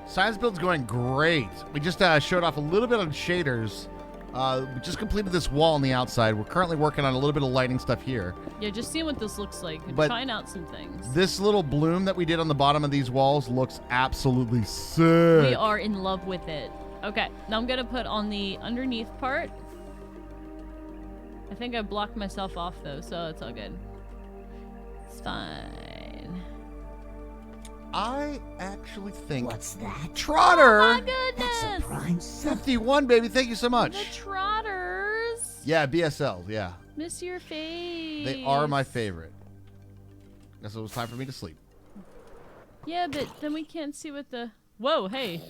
Science build's going great. We just showed off a little bit on shaders. We just completed this wall on the outside. We're currently working on a little bit of lighting stuff here. Yeah, just seeing what this looks like and But trying out some things. This little bloom that we did on the bottom of these walls looks absolutely sick. We are in love with it. Okay, now I'm gonna put on the underneath part. I think I blocked myself off though, so it's all good. It's fine. I actually think... What's that? Trotter! Oh my goodness! That's a prime sub. 51, baby. Thank you so much. The Trotters. Yeah, BSL. Yeah. Miss your face. They are my favorite. Guess it was time for me to sleep. Yeah, but then we can't see what the... Whoa, hey.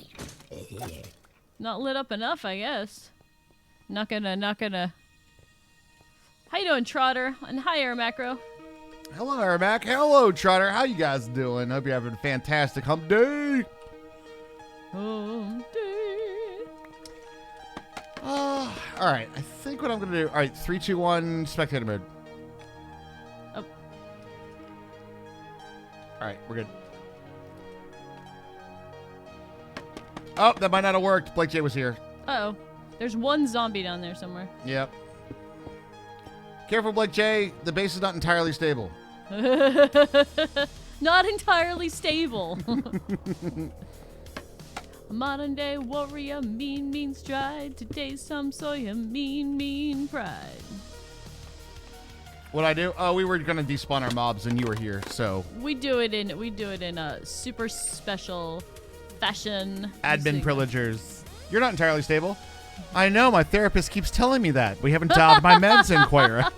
Not lit up enough, I guess. Not gonna... How you doing, Trotter? And hi, Air Macro. Hello, Aramac. Hello, Trotter. How you guys doing? Hope you're having a fantastic hump day. All right. I think what I'm going to do... All right, 3, 2, 1, spectator mode. Oh. All right, we're good. Oh, that might not have worked. Blake J was here. Uh-oh. There's one zombie down there somewhere. Yep. Careful, Blake J. The base is not entirely stable. Not entirely stable. A modern day warrior, mean stride. Today's some Sawyer, mean pride. What'd I do? Oh, we were gonna despawn our mobs, and you were here, so We do it in a super special fashion. admin privilegers. You're not entirely stable. I know. My therapist keeps telling me that. We haven't dialed my meds in quite right.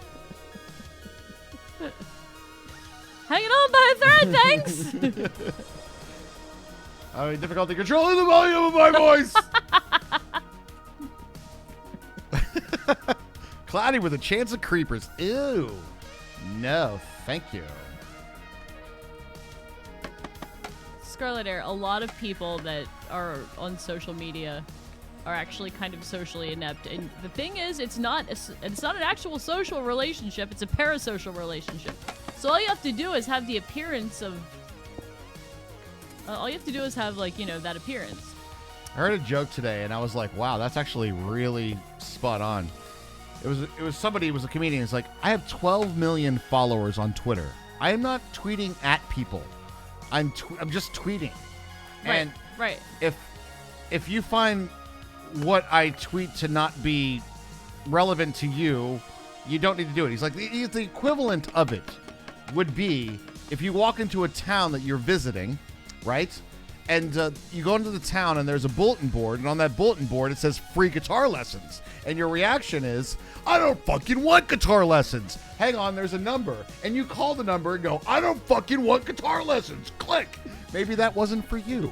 Hanging on by a thread, thanks. I mean, difficulty controlling the volume of my voice. Cloudy with a chance of creepers. Ew. No, thank you. Scarlet Air, a lot of people that are on social media are actually kind of socially inept, and the thing is, it's not an actual social relationship, it's a parasocial relationship. So all you have to do is have the appearance of all you have to do is have, like, you know, that appearance. I heard a joke today, and I was like, wow, that's actually really spot on. It was somebody, it was a comedian. It's like, I have 12 million followers on Twitter. I am not tweeting at people. I'm just tweeting. And right. if you find what I tweet to not be relevant to you, you don't need to do it. He's like, the equivalent of it would be if you walk into a town that you're visiting, right? And you go into the town and there's a bulletin board, and on that bulletin board it says free guitar lessons. And your reaction is, I don't fucking want guitar lessons. Hang on, there's a number. And you call the number and go, I don't fucking want guitar lessons. Click. Maybe that wasn't for you.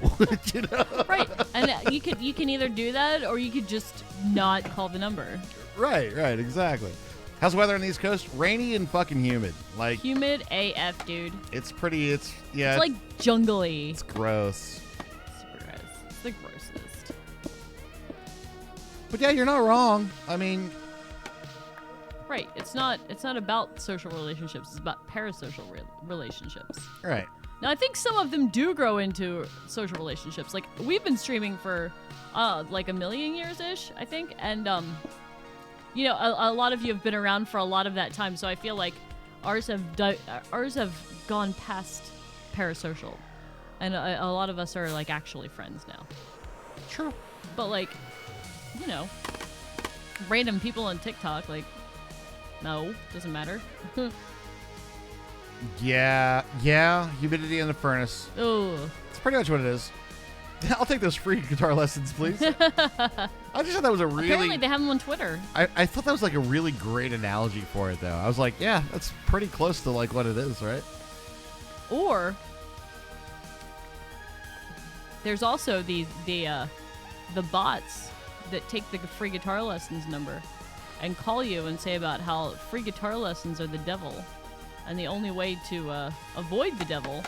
You know? Right. And you can either do that or you could just not call the number. Right, exactly. How's the weather on the East Coast? Rainy and fucking humid. Like, humid AF, dude. It's pretty, It's like jungly. It's gross. Super gross. It's the grossest. But yeah, you're not wrong. I mean, right. It's not about social relationships. It's about parasocial relationships. right. Now, I think some of them do grow into social relationships. Like, we've been streaming for, like, 1 million years-ish, I think. And, you know, a lot of you have been around for a lot of that time. So I feel like ours have gone past parasocial. And a lot of us are, like, actually friends now. True. But, like, you know, random people on TikTok, like, no, doesn't matter. Yeah, humidity in the furnace. Oh. It's pretty much what it is. I'll take those free guitar lessons, please. I just thought that was a really... Apparently they have them on Twitter. I thought that was like a really great analogy for it, though. I was like, yeah, that's pretty close to like what it is, right? Or there's also the bots that take the free guitar lessons number and call you and say about how free guitar lessons are the devil. And the only way to avoid the devil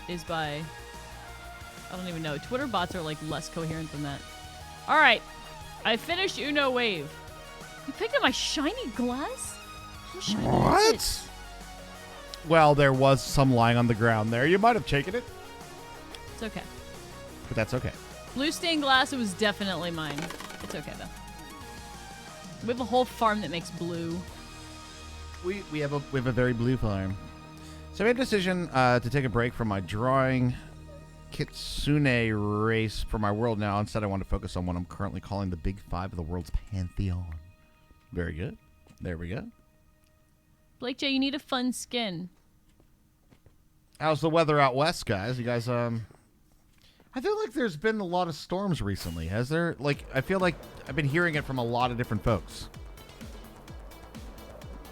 is by... I don't even know. Twitter bots are, like, less coherent than that. All right. I finished Uno Wave. You picked up my shiny glass? How shiny is it? Well, there was some lying on the ground there. You might have taken it. It's okay. But that's okay. Blue stained glass, it was definitely mine. It's okay, though. We have a whole farm that makes blue. We have a very blue farm. So I made a decision to take a break from my drawing Kitsune race for my world now. Instead, I want to focus on what I'm currently calling the Big Five of the world's pantheon. Very good. There we go. Blake J, you need a fun skin. How's the weather out west, guys? You guys, I feel like there's been a lot of storms recently. Has there? Like, I feel like I've been hearing it from a lot of different folks.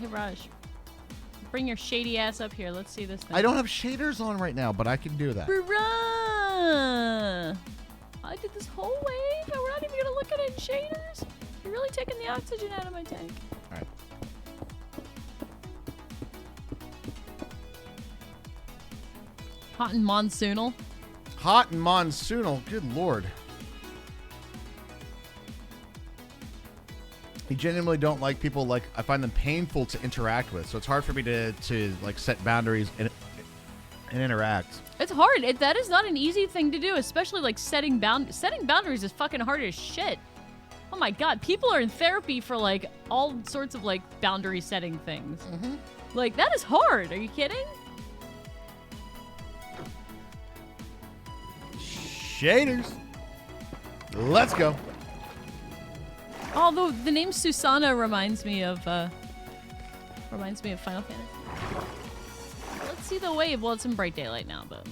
Hey, Raj. Bring your shady ass up here. Let's see this thing. I don't have shaders on right now, but I can do that. Bruh. I did this whole wave, and we're not even gonna look at it in shaders. You're really taking the oxygen out of my tank. All right. Hot and monsoonal. Hot and monsoonal. Good lord. I genuinely don't like people. Like, I find them painful to interact with, so it's hard for me to like set boundaries and interact. It's hard. That is not an easy thing to do, especially like setting boundaries is fucking hard as shit. Oh my god, people are in therapy for like all sorts of like boundary setting things. Mm-hmm. Like, that is hard. Are you kidding? Shaders. Let's go. Although the name Susanna reminds me of Final Fantasy. Let's see the wave. Well, it's in bright daylight now, but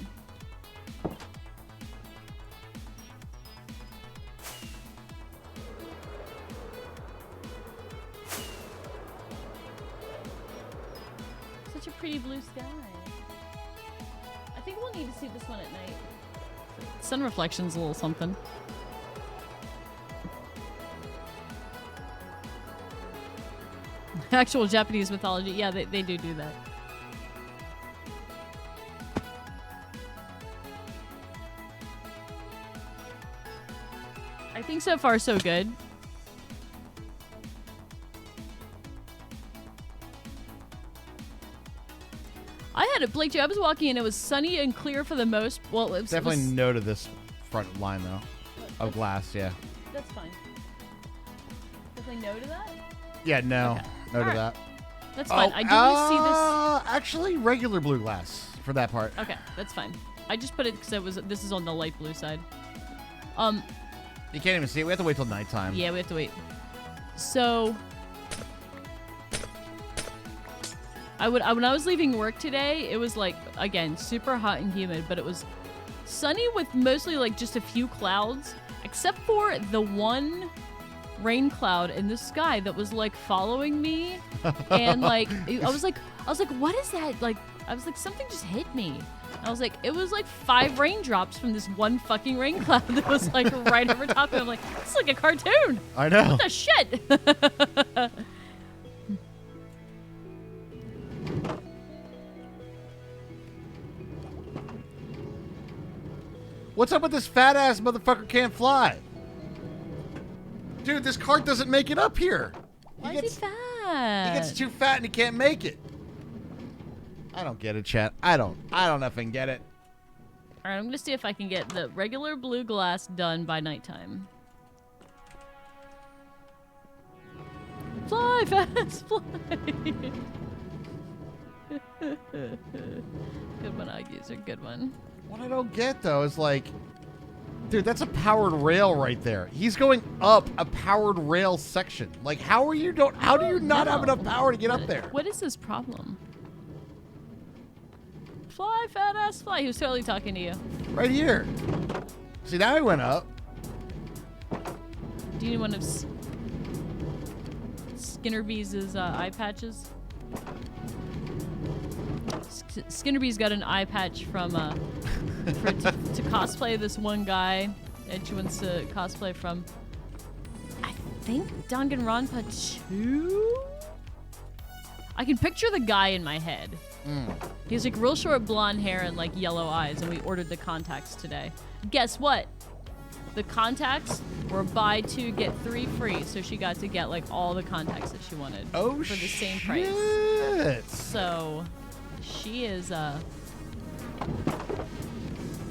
such a pretty blue sky. I think we'll need to see this one at night. Sun reflection's a little something. Actual Japanese mythology. Yeah, they do that. I think so far so good. I had it, Blake, too. I was walking and it was sunny and clear for the most. Well, it was Definitely no to this front line though. Of glass, yeah. That's fine. Definitely no to that? Yeah, no. Okay. No to Alright. that. That's fine. I do want to see this. Actually, regular blue glass for that part. Okay, that's fine. I just put it because this is on the light blue side. You can't even see it. We have to wait till nighttime. Yeah, we have to wait. So, when I was leaving work today, it was like, again, super hot and humid, but it was sunny with mostly like just a few clouds, except for the one rain cloud in the sky that was like following me, and like I was like, what is that? Like, I was like, something just hit me. I was like, it was like 5 raindrops from this one fucking rain cloud that was like right over top of me. I'm like, it's like a cartoon. I know. What the shit? What's up with this fat ass motherfucker can't fly? Dude, this cart doesn't make it up here. Why is he fat? He gets too fat and he can't make it. I don't get it, chat. I don't effing get it. All right, I'm gonna see if I can get the regular blue glass done by nighttime. Fly fast, fly. Good one, User. Good one. What I don't get though is like, dude, that's a powered rail right there. He's going up a powered rail section. Like, how do you not have enough power to get up there? What is this problem? Fly, fat ass, fly. He was totally talking to you. Right here. See, now he went up. Do you need one of Skinnerbee's eye patches? Skinnerbee's got an eye patch from to cosplay this one guy, and she wants to cosplay from, I think, Danganronpa 2? I can picture the guy in my head. He has like real short blonde hair and like yellow eyes, and we ordered the contacts today. Guess what? The contacts were buy 2 get 3 free, so she got to get like all the contacts that she wanted for the same price. So she is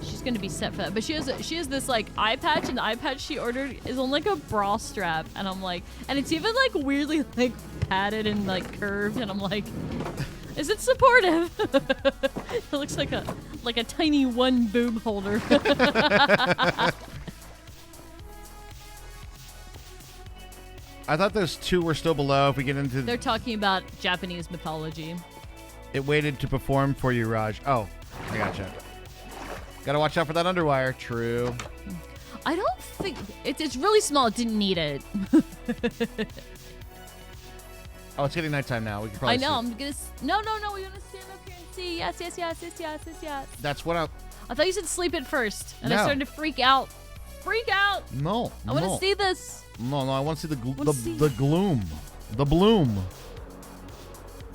she's gonna be set for that. But she has this like eye patch, and the eye patch she ordered is on like a bra strap, and I'm like, and it's even like weirdly like padded and like curved, and I'm like, is it supportive? It looks like a tiny one boob holder. I thought those 2 were still below. If we get into, They're talking about Japanese mythology. it waited to perform for you, Raj. Oh, I gotcha. Gotta watch out for that underwire. True. I don't think it's really small. It didn't need it. Oh, it's getting nighttime now. We can probably I know. see. I'm gonna. No. We're gonna stand up here and see. Yes. That's what I thought you said sleep it first, and I No. started to freak out. No. I want to see this. No, I want to see the Wanna see- the gloom. The bloom.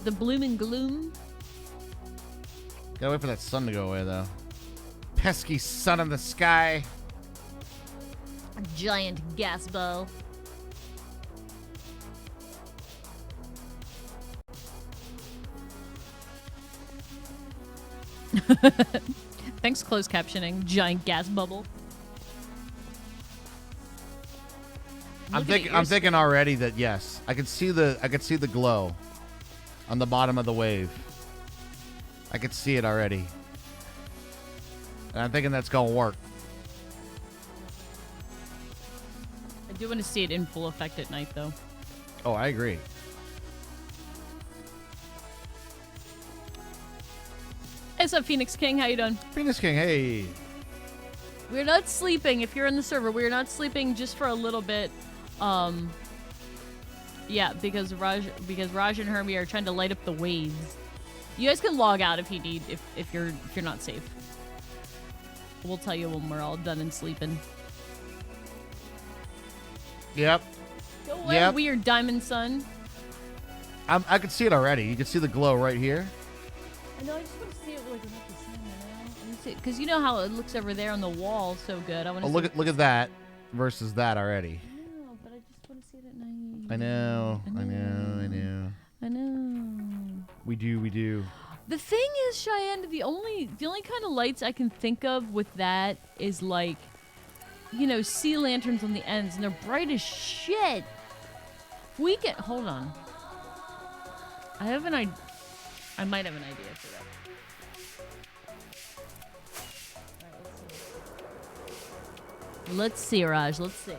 The bloom and gloom. Gotta wait for that sun to go away, though. Pesky sun in the sky. A giant gas ball. Thanks, closed captioning. Giant gas bubble. I'm thinking already that yes, I could see the glow on the bottom of the wave. I could see it already, and I'm thinking that's gonna work. I do want to see it in full effect at night, though. Oh, I agree. Hey, what's up, Phoenix King? How you doing? Phoenix King, hey. We're not sleeping. If you're in the server, we're not sleeping just for a little bit. Yeah, because Raj and Hermie are trying to light up the waves. You guys can log out if you need, if you're not safe. We'll tell you when we're all done and sleeping. Yep. Go away, Yep. weird diamond sun. I could see it already. You can see the glow right here. I know. I just want to see it like without the sun. Because you know how it looks over there on the wall so good. I want to. Oh, look at that versus that already. I know, but I just want to see it at night. I know. I know. We do. The thing is, Cheyenne, the only kind of lights I can think of with that is like, sea lanterns on the ends, and they're bright as shit. We can hold on. I might have an idea for that. Let's see, Raj. Let's see.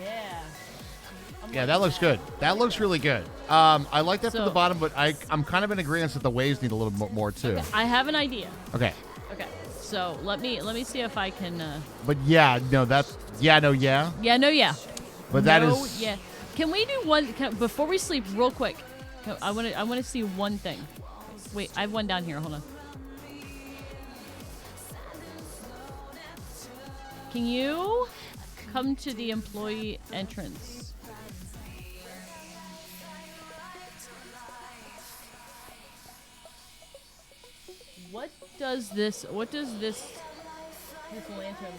Yeah. Yeah, that looks good. That looks really good. I like that from So- the bottom, but I'm kind of in agreement that the waves need a little more too. I have an idea. Okay. Okay. So let me see if I can. But yeah, no, that's yeah. Yeah. No. Yeah. But that No, is yeah. Can we do one before we sleep, real quick? I want to see one thing. Wait, I have one down here. Hold on. Can you come to the employee entrance? What does this lantern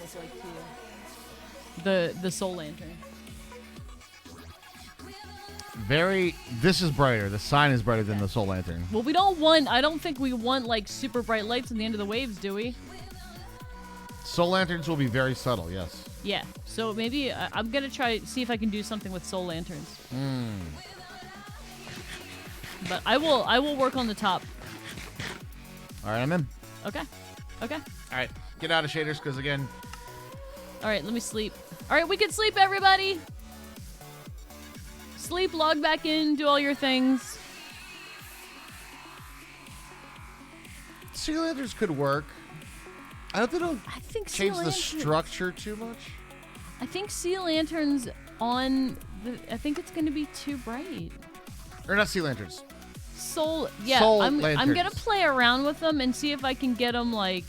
look like to you? The soul lantern. This is brighter. The sign is brighter than the soul lantern. Well, I don't think we want like super bright lights on the end of the waves, do we? Soul lanterns will be very subtle. Yes. Yeah. So maybe I'm gonna see if I can do something with soul lanterns. But I will work on the top. All right, I'm in. Okay. All right, get out of shaders because again. All right, let me sleep. All right, we can sleep, everybody. Sleep, log back in, do all your things. Sea lanterns could work. I hope they don't I think change sea the lantern- structure too much. I think sea lanterns I think it's going to be too bright. Or not sea lanterns. Soul I'm gonna lanterns. play around with them and see if I can get them like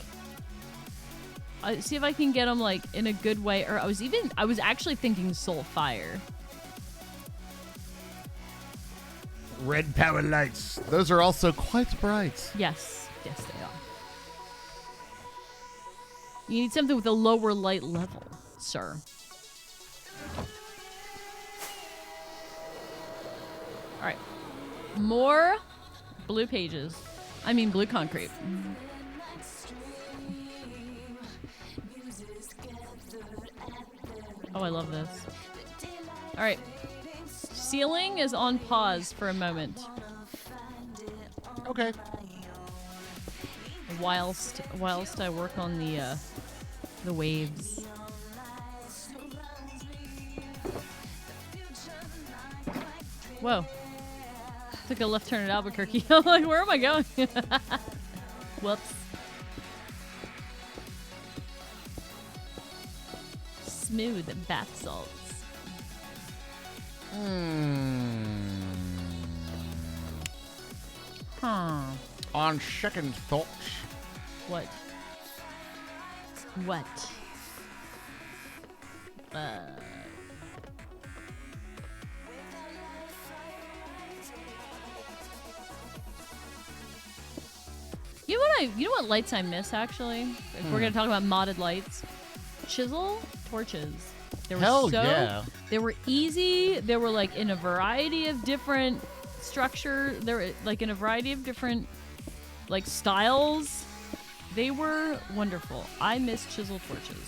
in a good way. Or I was actually thinking soul fire. Red power lights. Those are also quite bright. Yes they are. You need something with a lower light level, sir. All right, more blue pages. I mean blue concrete. Oh, I love this. All right. Ceiling is on pause for a moment. Okay. Whilst I work on the waves. Whoa. Took a left turn at Albuquerque. I'm like, where am I going? Whoops. smooth bath salts. Huh. On second thoughts. What? What? You know what lights I miss actually? If we're gonna talk about modded lights, chisel torches. They were Hell yeah. They were easy. They were like in a variety of different structure. They were like in a variety of different like styles. They were wonderful. I miss chisel torches.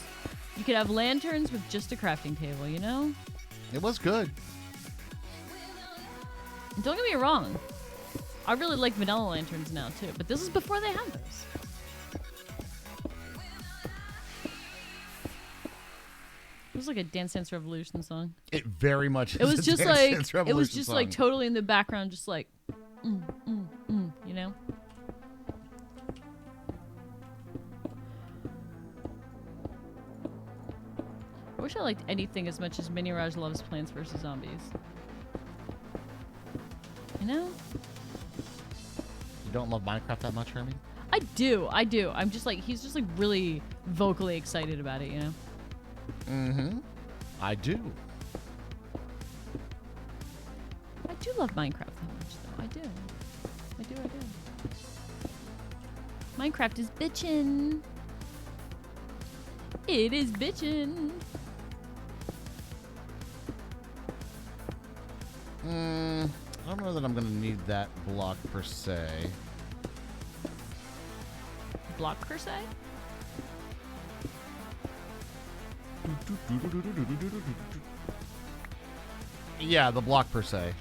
You could have lanterns with just a crafting table, you know? It was good. And don't get me wrong. I really like vanilla lanterns now too, but this is before they had those. It was like a Dance Dance Revolution song. It very much is. It was a just Dance like Dance it was Revolution just song. like totally in the background, just like, you know. I wish I liked anything as much as Mini Raj loves Plants vs Zombies. You know? You don't love Minecraft that much, Hermie? I do. I'm just like, he's just like really vocally excited about it, you know? Mm-hmm. I do. I do love Minecraft that much, though. I do. Minecraft is bitchin'. It is bitchin'. I don't know that I'm going to need that block per se. Block per se? Yeah, the block per se.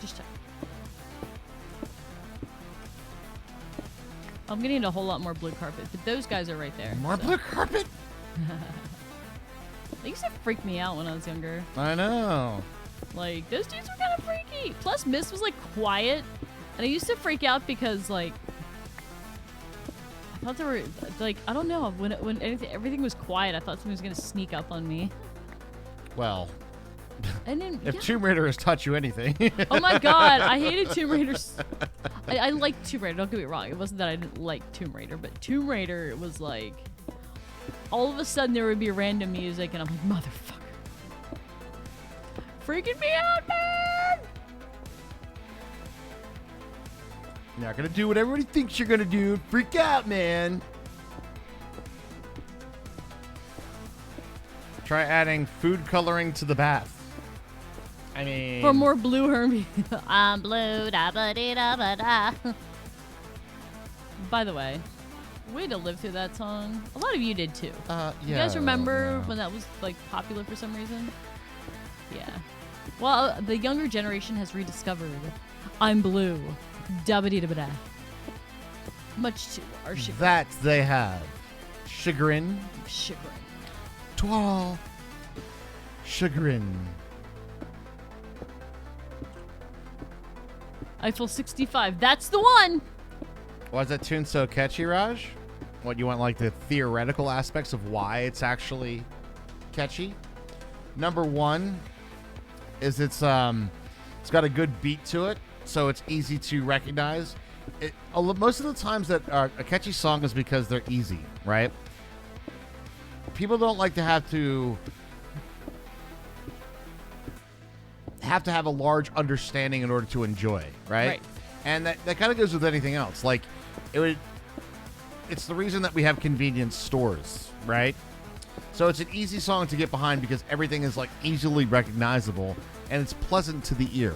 Just check. I'm gonna need a whole lot more blue carpet, but those guys are right there. More so. blue carpet? They used to freak me out when I was younger. I know. Like, those dudes were kind of freaky. Plus, Mist was, like, quiet. And I used to freak out because, like, I thought they were, like, I don't know. When everything was quiet, I thought something was going to sneak up on me. Well, And then, if yeah. Tomb Raider has taught you anything. Oh, my God. I hated Tomb Raider. I liked Tomb Raider. Don't get me wrong. It wasn't that I didn't like Tomb Raider. But Tomb Raider was, like, all of a sudden there would be random music. And I'm like, motherfucker. Freaking me out, man! You're not gonna do what everybody thinks you're gonna do. Freak out, man. Try adding food coloring to the bath. I mean, For more blue Hermie. I'm blue, da ba dee da ba da. By the way, way to live through that song. A lot of you did too. yeah. You guys remember yeah. when that was like popular for some reason? Yeah. Well, the younger generation has rediscovered I'm blue. Da ba dee da ba da. Much to our chagrin. That they have. Chagrin. Chagrin. Toi. Chagrin. Eiffel 65. That's the one! Why is that tune so catchy, Raj? What, you want like the theoretical aspects of why it's actually catchy? Number one is it's got a good beat to it, so it's easy to recognize. Most of the times that a catchy song is because they're easy, right? People don't like to have a large understanding in order to enjoy, right? Right. And that kind of goes with anything else. Like, it's the reason that we have convenience stores, right? So it's an easy song to get behind because everything is like easily recognizable and it's pleasant to the ear.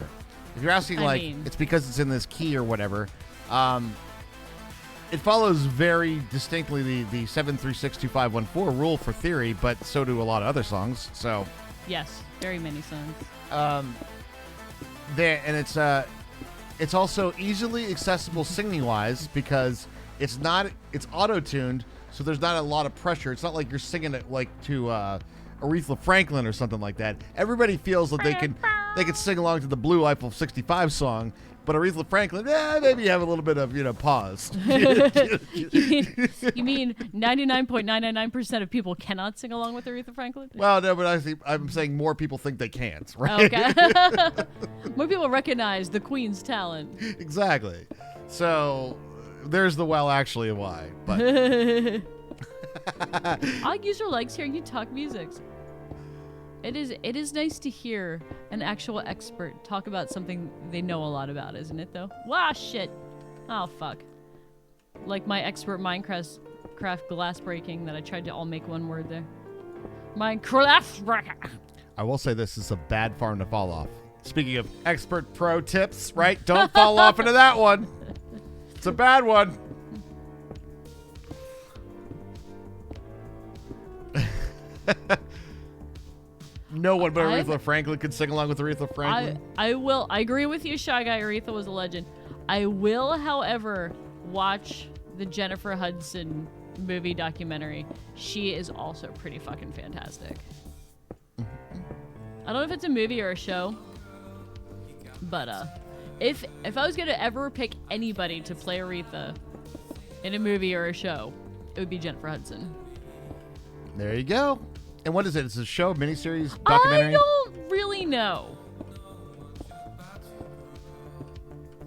If you're asking, it's because it's in this key or whatever, it follows very distinctly the 7362514 rule for theory, but so do a lot of other songs. So Yes, very many songs. It's also easily accessible singing wise because it's auto-tuned, so there's not a lot of pressure. It's not like you're singing it like to Aretha Franklin or something like that. Everybody feels that they can sing along to the Blue Eiffel 65 song, But Aretha Franklin, maybe you have a little bit of, pause. You mean 99.999% of people cannot sing along with Aretha Franklin? Well, no, but I'm saying more people think they can't, right? Okay. More people recognize the Queen's talent. Exactly. So there's the actually why. But I'll use your legs hearing you talk music. It is nice to hear an actual expert talk about something they know a lot about, isn't it, though? Wow, shit. Oh, fuck. Like my expert Minecraft glass breaking that I tried to all make one word there. Minecraft breaking. I will say this is a bad farm to fall off. Speaking of expert pro tips, right? Don't fall off into that one. It's a bad one. No one but Aretha Franklin could sing along with Aretha Franklin. I agree with you, Shy Guy. Aretha was a legend. I will, however, watch the Jennifer Hudson movie documentary. She is also pretty fucking fantastic. I don't know if it's a movie or a show, but if I was gonna ever pick anybody to play Aretha in a movie or a show, it would be Jennifer Hudson. There you go. And what is it? It's a show, miniseries, documentary? I don't really know.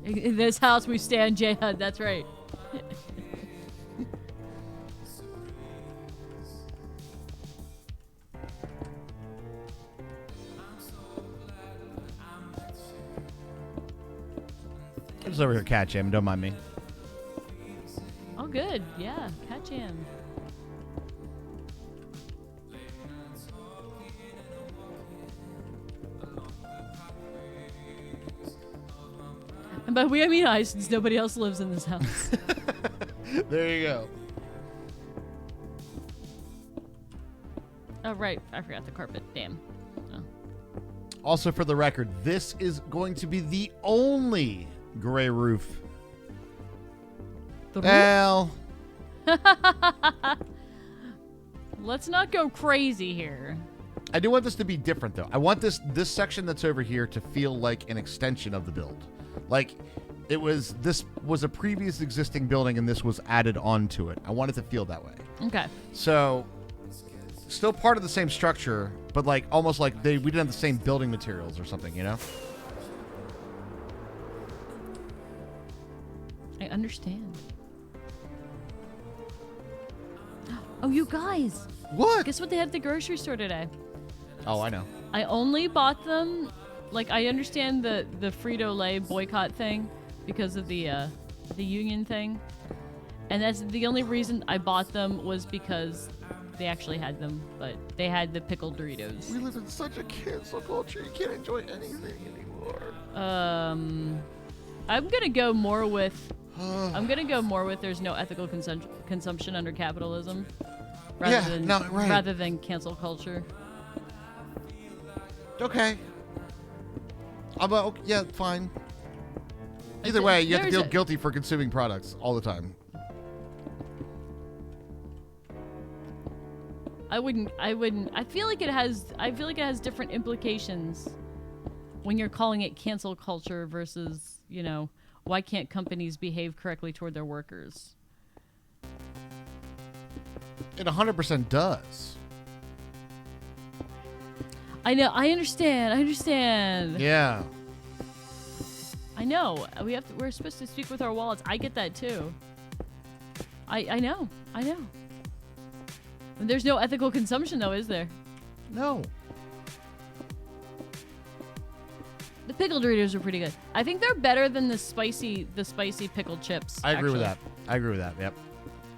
In this house we stand, J HUD. That's right. I'm just over here cat jamming. Don't mind me. Oh, good. Yeah, cat jam. And by we, I mean I, since nobody else lives in this house. There you go. Oh, right. I forgot the carpet. Damn. Oh. Also, for the record, this is going to be the only gray roof. The Well, Let's not go crazy here. I do want this to be different, though. I want this section that's over here to feel like an extension of the build. Like, this was a previous existing building, and this was added onto it. I want it to feel that way. Okay. So, still part of the same structure, but like almost like we didn't have the same building materials or something, you know? I understand. Oh, you guys. What? Guess what they had at the grocery store today? Oh, I know. I only bought them, like, I understand the Frito-Lay boycott thing because of the union thing. And that's the only reason I bought them was because they actually had them, but they had the pickled Doritos. We live in such a cancel culture. You can't enjoy anything anymore. I'm gonna go more with there's no ethical consumption under capitalism rather than cancel culture. Okay. Yeah, fine. Either way, you have to feel guilty for consuming products all the time. I wouldn't. I feel like it has different implications when you're calling it cancel culture versus, why can't companies behave correctly toward their workers? It 100% does. I know. I understand. Yeah. I know. We're supposed to speak with our wallets. I get that too. I know. There's no ethical consumption, though, is there? No. The pickled Doritos are pretty good. I think they're better than the spicy pickled chips. I agree with that. Yep.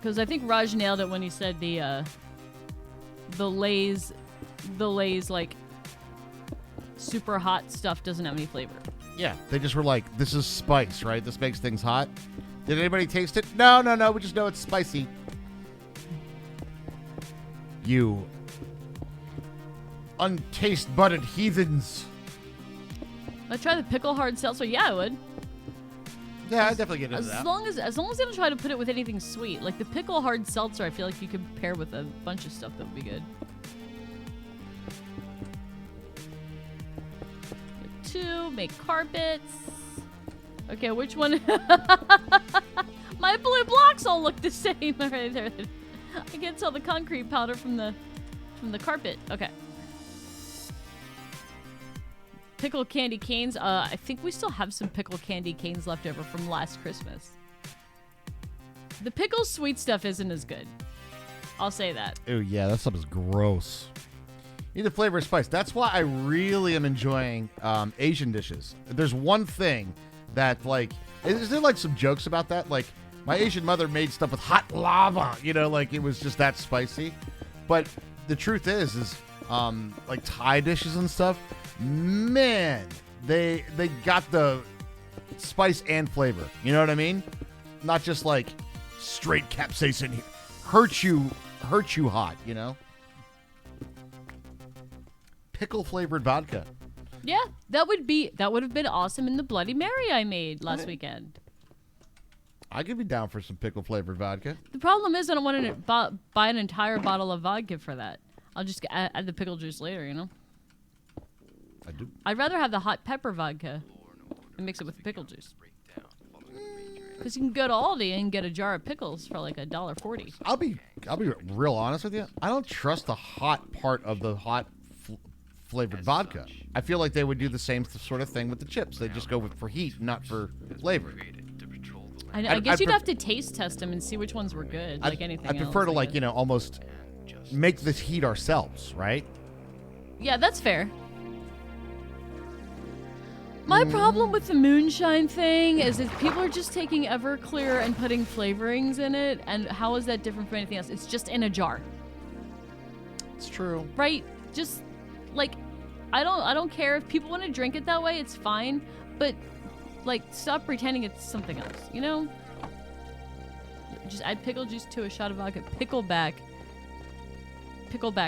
Because I think Raj nailed it when he said the Lay's like super hot stuff doesn't have any flavor. Yeah, they just were like, this is spice, right? This makes things hot. Did anybody taste it? No. We just know it's spicy. You untaste-budded heathens. I'd try the pickle hard seltzer. Yeah, I would. Yeah, I'd definitely get into that. As long as they don't try to put it with anything sweet. Like the pickle hard seltzer, I feel like you could pair with a bunch of stuff that would be good. 2, make carpets. Okay, which one? My blue blocks all look the same right there. I can't tell the concrete powder from the carpet. Okay. Pickle candy canes. I think we still have some pickle candy canes left over from last Christmas. The pickle sweet stuff isn't as good. I'll say that. Oh yeah, that stuff is gross. You need the flavor of spice. That's why I really am enjoying Asian dishes. There's one thing that, like, is there like some jokes about that? Like, my Asian mother made stuff with hot lava, you know, like it was just that spicy. But the truth is like Thai dishes and stuff, man, they got the spice and flavor. You know what I mean? Not just like straight capsaicin hurt you hot, you know? Pickle flavored vodka. Yeah, that would have been awesome in the Bloody Mary I made last weekend. I could be down for some pickle flavored vodka. The problem is I don't want to buy an entire bottle of vodka for that. I'll just add the pickle juice later, you know? I do. I'd rather have the hot pepper vodka and mix it with the pickle juice. Because you can go to Aldi and get a jar of pickles for like $1.40. I'll be real honest with you. I don't trust the hot part of the hot flavored vodka. I feel like they would do the same sort of thing with the chips. They just go for heat, not for flavor. I guess you'd have to taste test them and see which ones were good, like anything else. I prefer to, I like, guess. you know, almost make this heat ourselves, right? Yeah, that's fair. My problem with the moonshine thing is that people are just taking Everclear and putting flavorings in it, and how is that different from anything else? It's just in a jar. It's true. Right? Just, like, I don't care if people want to drink it that way, it's fine, but, like, stop pretending it's something else, you know? Just add pickle juice to a shot of vodka. Pickleback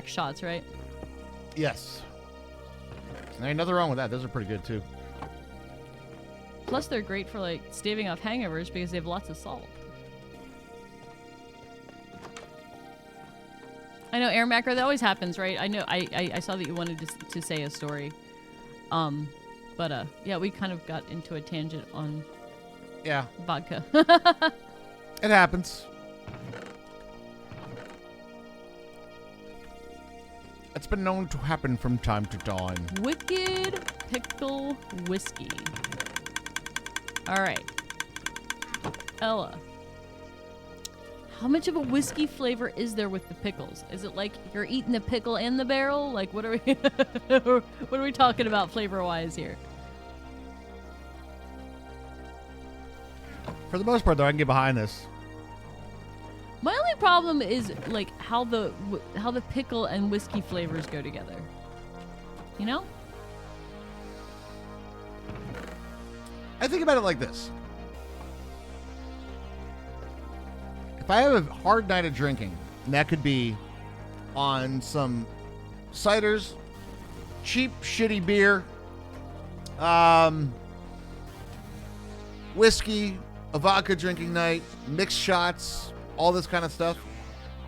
shots, right? Yes. There ain't nothing wrong with that. Those are pretty good, too. Plus, they're great for, like, staving off hangovers because they have lots of salt. I know, Air Macro, that always happens, right? I know, I saw that you wanted to say a story. But yeah, we kind of got into a tangent on vodka. It happens. It's been known to happen from time to time. Wicked pickle whiskey. All right. Ella, how much of a whiskey flavor is there with the pickles? Is it like you're eating the pickle in the barrel? Like, what are we what are we talking about flavor-wise here? For the most part, though, I can get behind this. My only problem is like how the pickle and whiskey flavors go together. You know? I think about it like this. If I have a hard night of drinking, and that could be on some ciders, cheap, shitty beer, whiskey, a vodka drinking night, mixed shots, all this kind of stuff.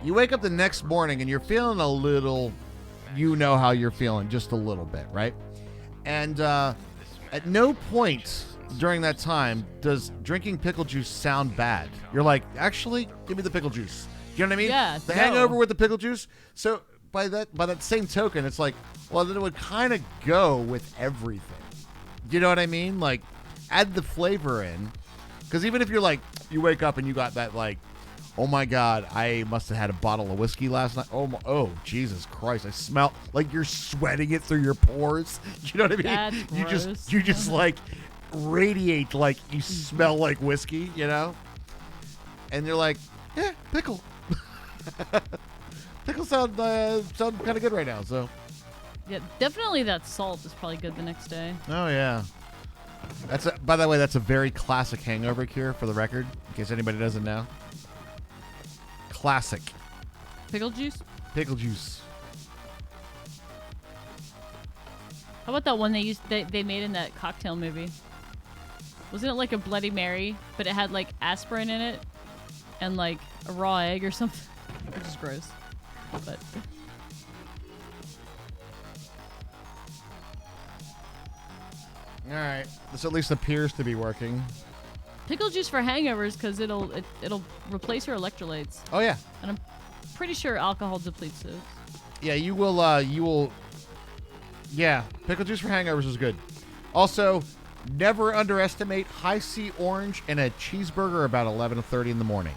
You wake up the next morning and you're feeling a little, you know how you're feeling, just a little bit, right? And at no point during that time does drinking pickle juice sound bad. You're like, actually, give me the pickle juice. You know what I mean? Yeah. The hangover with the pickle juice. So by that same token, it's like, well, then it would kind of go with everything. You know what I mean? Like, add the flavor in. Because even if you're like, you wake up and you got that, like, oh my God, I must have had a bottle of whiskey last night. Oh, Jesus Christ. I smell like you're sweating it through your pores. You know what I mean? That's You just like radiate like you smell like whiskey, you know? And you're like, yeah, pickle. Pickle sound kind of good right now, so. Yeah, definitely that salt is probably good the next day. Oh, yeah. By the way, that's a very classic hangover cure, for the record, in case anybody doesn't know. Classic. Pickle juice? Pickle juice. How about that one they made in that cocktail movie? Wasn't it like a Bloody Mary, but it had like aspirin in it and like a raw egg or something? Which is gross. But All right. This at least appears to be working. Pickle juice for hangovers because it'll replace your electrolytes. Oh yeah. And I'm pretty sure alcohol depletes those. Yeah, you will. Yeah, pickle juice for hangovers is good. Also, never underestimate high C orange and a cheeseburger about 11:30 in the morning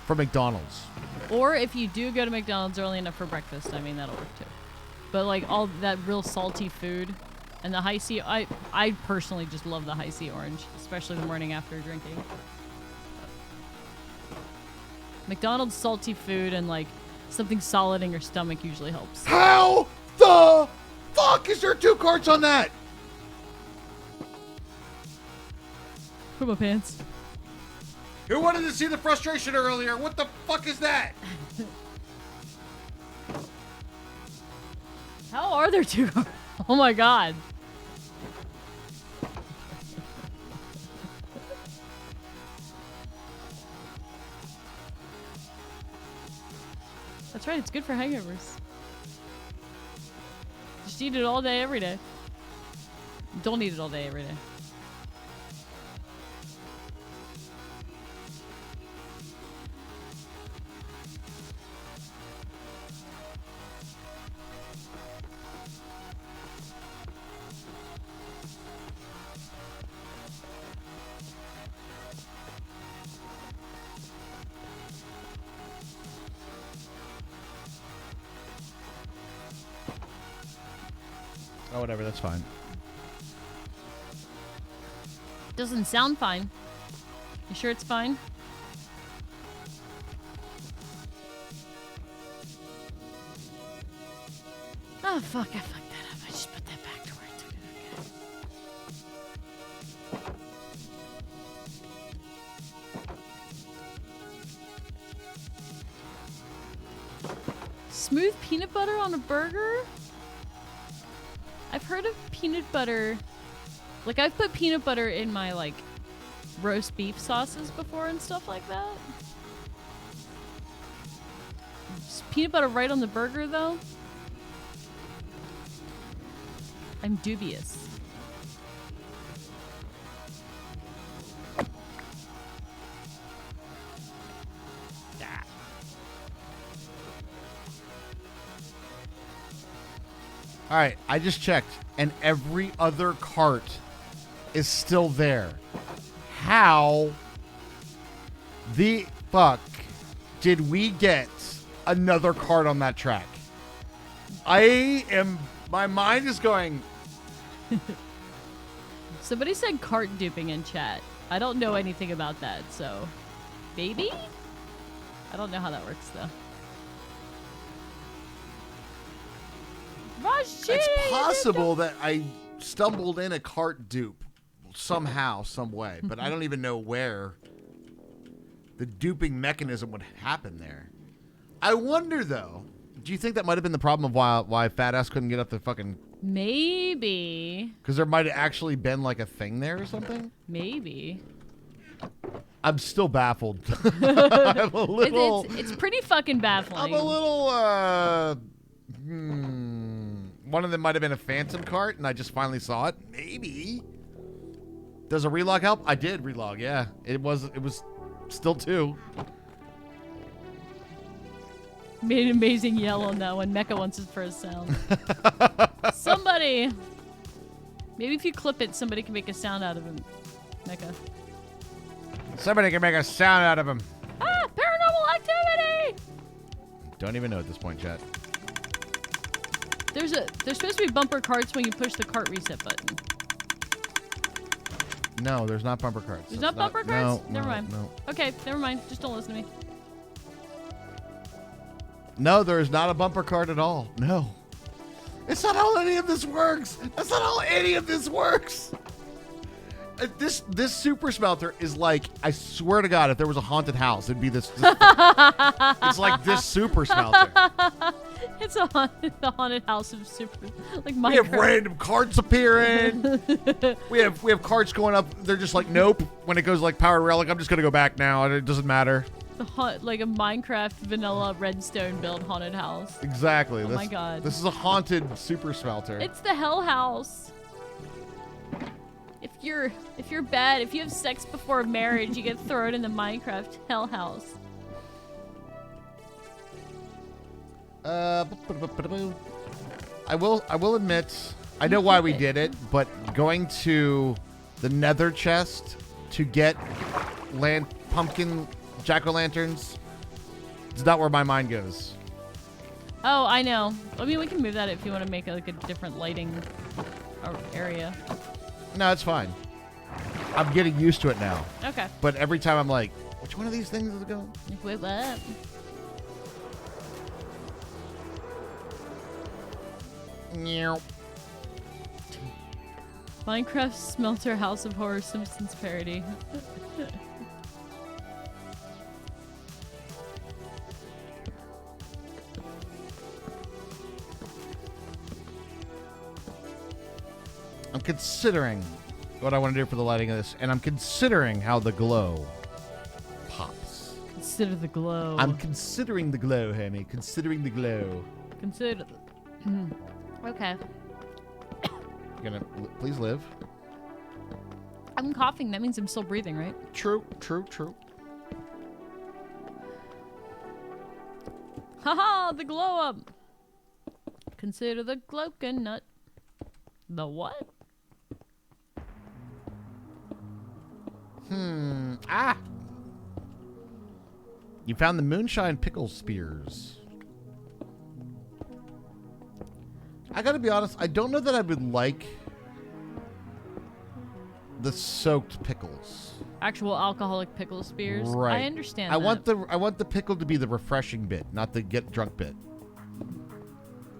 from McDonald's. Or if you do go to McDonald's early enough for breakfast, I mean, that'll work too. But like all that real salty food and the high C, I personally just love the high C orange, especially the morning after drinking. McDonald's salty food and like something solid in your stomach usually helps. How the fuck is there 2 carts on that? Put my pants. Who wanted to see the frustration earlier? What the fuck is that? How are there 2? Oh my god. That's right, it's good for hangovers. Just eat it all day, every day. Don't eat it all day, every day. Oh, whatever, that's fine. Doesn't sound fine. You sure it's fine? Oh, fuck, I fucked that up. I just put that back to where I took it. Okay. Smooth peanut butter on a burger? I've heard of peanut butter. Like, I've put peanut butter in my, like, roast beef sauces before and stuff like that. Just peanut butter right on the burger, though? I'm dubious. All right, I just checked, and every other cart is still there. How the fuck did we get another cart on that track? My mind is going. Somebody said cart duping in chat. I don't know anything about that, so maybe? I don't know how that works, though. It's possible that I stumbled in a cart dupe somehow, some way, but I don't even know where the duping mechanism would happen there. I wonder, though, do you think that might have been the problem of why Fat Ass couldn't get up the fucking... Maybe. Because there might have actually been, like, a thing there or something? Maybe. I'm still baffled. I'm a little... It's pretty fucking baffling. I'm a little, one of them might have been a phantom cart, and I just finally saw it. Maybe. Does a relog help? I did relog, yeah. It was still 2. Made an amazing yell on that one. Mecha wants his first sound. Somebody. Maybe if you clip it, somebody can make a sound out of him. Mecha. Somebody can make a sound out of him. Ah! Paranormal activity! Don't even know at this point, chat. There's supposed to be bumper carts when you push the cart reset button. No, there's not bumper carts. There's not bumper carts? Never mind. No. Okay, never mind. Just don't listen to me. No, there is not a bumper cart at all. No. It's not how any of this works. That's not how any of this works. This super smelter is like, I swear to God, if there was a haunted house, it'd be this it's like this super smelter. It's the haunted house of super, like Minecraft. We have random carts appearing. we have carts going up. They're just like, nope. When it goes like power relic, I'm just gonna go back now. It doesn't matter. Like a Minecraft vanilla redstone build haunted house. Exactly. Oh my God. This is a haunted super smelter. It's the hell house. If you're bad, if you have sex before marriage, you get thrown in the Minecraft hell house. I will admit, I know why we did it, but going to the nether chest to get pumpkin jack-o'-lanterns, it's not where my mind goes. Oh, I know. I mean, we can move that if you want to make like a different lighting area. No, it's fine. I'm getting used to it now. Okay. But every time I'm like, which one of these things is it going? Wait, what? Minecraft Smelter House of Horror Simpsons parody. I'm considering what I want to do for the lighting of this, and I'm considering how the glow pops. Consider the glow. I'm considering the glow, Hammy. Considering the glow. Consider. Okay. You're gonna please live. I'm coughing. That means I'm still breathing, right? True, true, true. Haha, the glow up. Consider the coconut. The what? Ah! You found the moonshine pickle spears. I gotta be honest, I don't know that I would like the soaked pickles. Actual alcoholic pickle spears. Right. I understand. I that. want the pickle to be the refreshing bit, not the get drunk bit.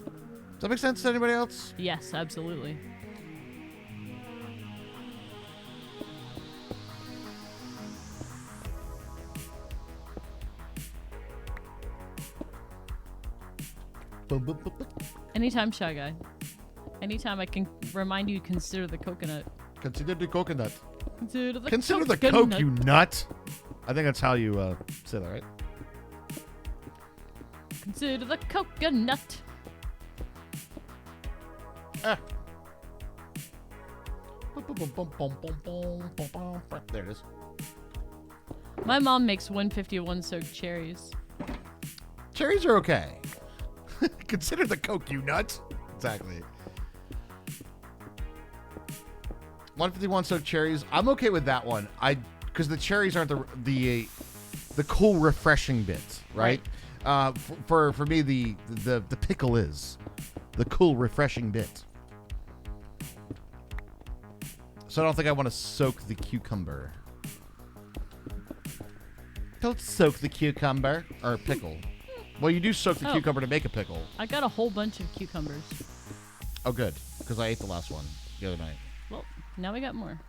Does that make sense to anybody else? Yes, absolutely. Anytime, Shy Guy. Anytime I can remind you, consider the coconut. Consider the coconut. Consider the Coke, you nut. I think that's how you say that, right? Consider the coconut. Ah. There it is. My mom makes 151 soaked cherries. Cherries are okay. Consider the Coke, you nuts. Exactly. 151 soaked cherries. I'm okay with that one. Because the cherries aren't the cool, refreshing bits, right? For me, the pickle is the cool, refreshing bit. So I don't think I want to soak the cucumber. Don't soak the cucumber or pickle. Well, you do soak the cucumber to make a pickle. I got a whole bunch of cucumbers. Oh, good. Because I ate the last one the other night. Well, now we got more.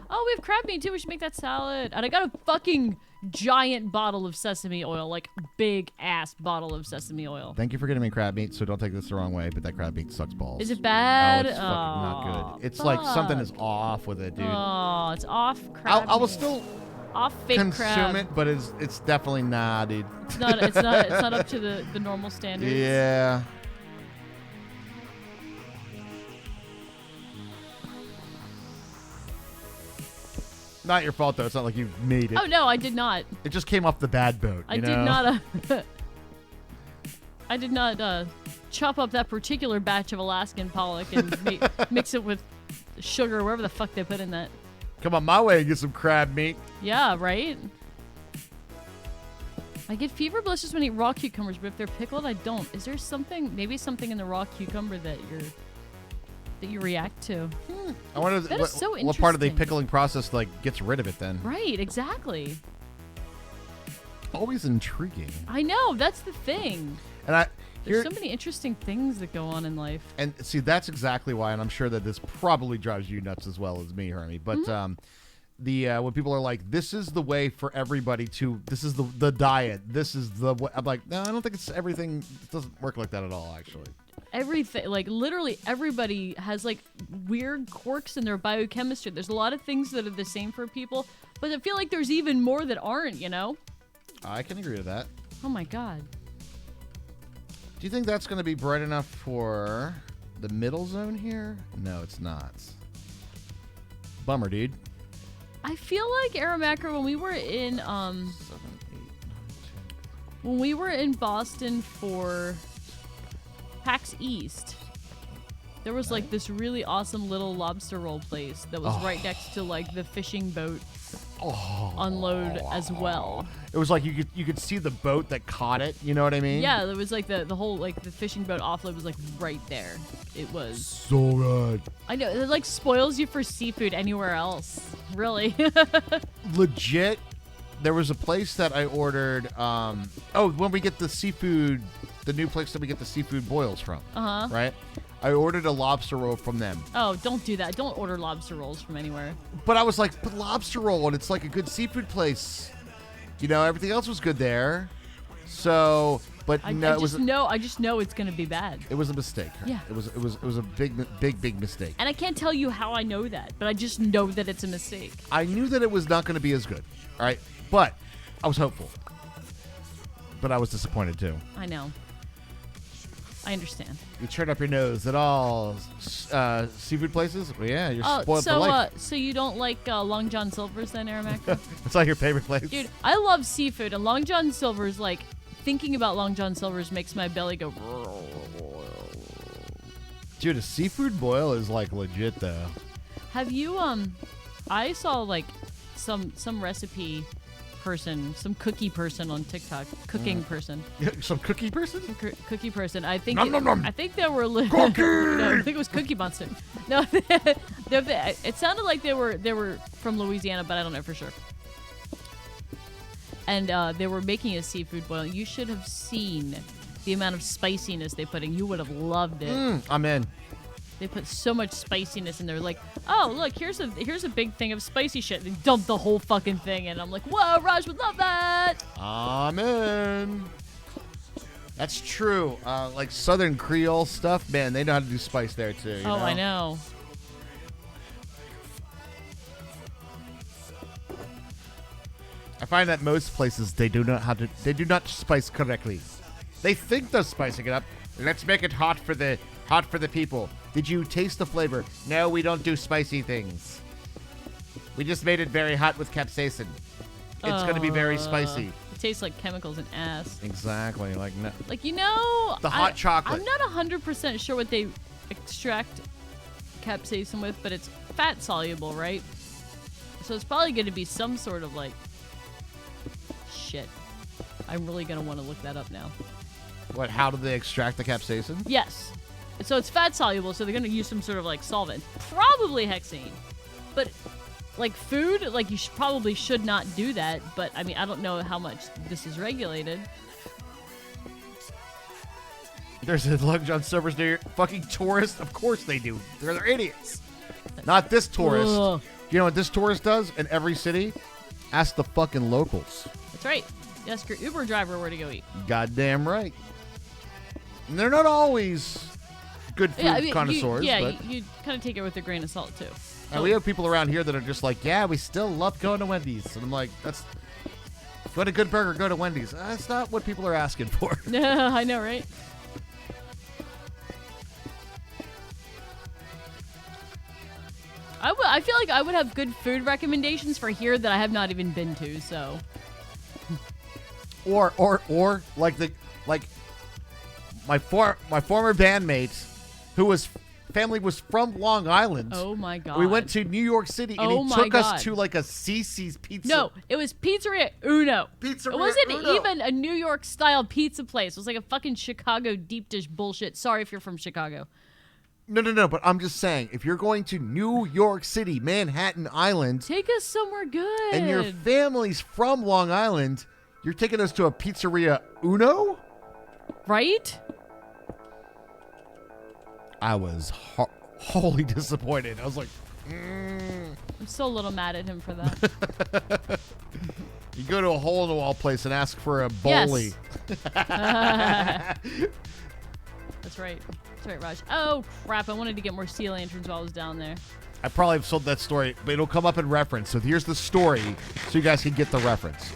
Oh, we have crab meat too. We should make that salad. And I got a fucking giant bottle of sesame oil. Like, big ass bottle of sesame oil. Thank you for getting me crab meat, so don't take this the wrong way, but that crab meat sucks balls. Is it bad? Oh, it's fucking not good. It's like something is off with it, dude. Oh, it's off crab I will meat. still off fake consume crab. it, but it's definitely not, dude. It's not up to the normal standards. Yeah. Not your fault though. It's not like you made it. Oh no, I did not. It just came off the bad boat. I did not. I did not chop up that particular batch of Alaskan pollock and mix it with sugar, wherever the fuck they put in that. Come on my way and get some crab meat. Yeah, right? I get fever blisters when I eat raw cucumbers, but if they're pickled, I don't. Is there something, maybe something in the raw cucumber that you react to? I wonder That is so what part of the interesting. pickling process like gets rid of it then. Right, exactly. Always intriguing. I know, that's the thing. And There's so many interesting things that go on in life. And see, that's exactly why, and I'm sure that this probably drives you nuts as well as me, Hermie. But when people are like, "This is the way for everybody to," this is the diet. This is the way. I'm like, no, I don't think it's everything. It doesn't work like that at all, actually. Everything, like literally everybody has like weird quirks in their biochemistry. There's a lot of things that are the same for people, but I feel like there's even more that aren't, you know? I can agree with that. Oh my god. Do you think that's going to be bright enough for the middle zone here? No, it's not. bummer, dude. I feel like Aramacro when we were in 7, 8, 9, 10. when we were in Boston for PAX East, there was like this really awesome little lobster roll place that was right next to like the fishing boat unload as well. It was like you could see the boat that caught it. You know what I mean? Yeah, there was like the whole like the fishing boat offload was like right there. It was so good. I know it like spoils you for seafood anywhere else. Really. Legit. There was a place that I ordered. When we get the seafood, the new place that we get the seafood boils from. Right. I ordered a lobster roll from them. Oh, don't do that. Don't order lobster rolls from anywhere. But I was like, but lobster roll, and it's like a good seafood place. You know, everything else was good there. So, but I no, I just know it's gonna be bad. it was a mistake. Yeah. It was a big mistake. And I can't tell you how I know that, but I just know that it's a mistake. I knew that it was not going to be as good. All right, but I was hopeful. But I was disappointed too. I know. I understand. You turn up your nose at all seafood places? Well, yeah, you're spoiled for life. So you don't like Long John Silver's then, Aramacro? It's like your favorite place? Dude, I love seafood, and Long John Silver's, like, thinking about Long John Silver's makes my belly go... Dude, a seafood boil is, like, legit, though. Have you, I saw, like, some recipe person, some cookie person on TikTok, cooking person. Some cookie person? Cookie person. I think Nom, nom, nom. I think they were Cookie! No, I think it was Cookie Monster. No, it sounded like they were from Louisiana, but I don't know for sure. And they were making a seafood boil. You should have seen the amount of spiciness they put in. You would have loved it. I'm in. They put so much spiciness in there. Like, oh, look, here's a big thing of spicy shit. They dumped the whole fucking thing in. I'm like, whoa, Raj would love that. I'm in. That's true. Like Southern Creole stuff, man, they know how to do spice there too. You know? I know. I find that most places they do not spice correctly. They think they're spicing it up. Let's make it hot for the people. Did you taste the flavor? No, we don't do spicy things. We just made it very hot with capsaicin. It's going to be very spicy. It tastes like chemicals and ass. Exactly. Like no. Like, you know, The hot chocolate. I'm not 100% sure what they extract capsaicin with, but it's fat soluble, right? So it's probably going to be some sort of like shit. I'm really going to want to look that up now. What? How do they extract the capsaicin? Yes. So it's fat soluble, so they're going to use some sort of like solvent. Probably hexane. But like food, like you probably should not do that. But I mean, I don't know how much this is regulated. There's a Long John Silver's near fucking tourists. Of course they do. They're idiots. Not this tourist. Ugh. You know what this tourist does in every city? Ask the fucking locals. That's right. Ask your Uber driver where to go eat. Goddamn right. And they're not always good food connoisseurs. But you kind of take it with a grain of salt too. And we have people around here that are just like, yeah, we still love going to Wendy's. And I'm like, if you want a good burger, go to Wendy's. That's not what people are asking for. I know, right? I feel like I would have good food recommendations for here that I have not even been to. So, or like my former bandmate, whose family was from Long Island. Oh my God! We went to New York City and he took us to like a Cece's pizza. No, it was Pizzeria Uno. Pizzeria It wasn't Uno. even a New York style pizza place. It was like a fucking Chicago deep dish bullshit. Sorry if you're from Chicago. No, but I'm just saying, if you're going to New York City, Manhattan Island, Take us somewhere good. and your family's from Long Island, you're taking us to a Pizzeria Uno? Right? I was wholly disappointed. I was like, I'm so a little mad at him for that. You go to a hole-in-the-wall place and ask for a bowlie. Yes. That's right. That's right, Raj. Oh, crap. I wanted to get more sea lanterns while I was down there. I probably have sold that story, but it'll come up in reference. So here's the story so you guys can get the reference.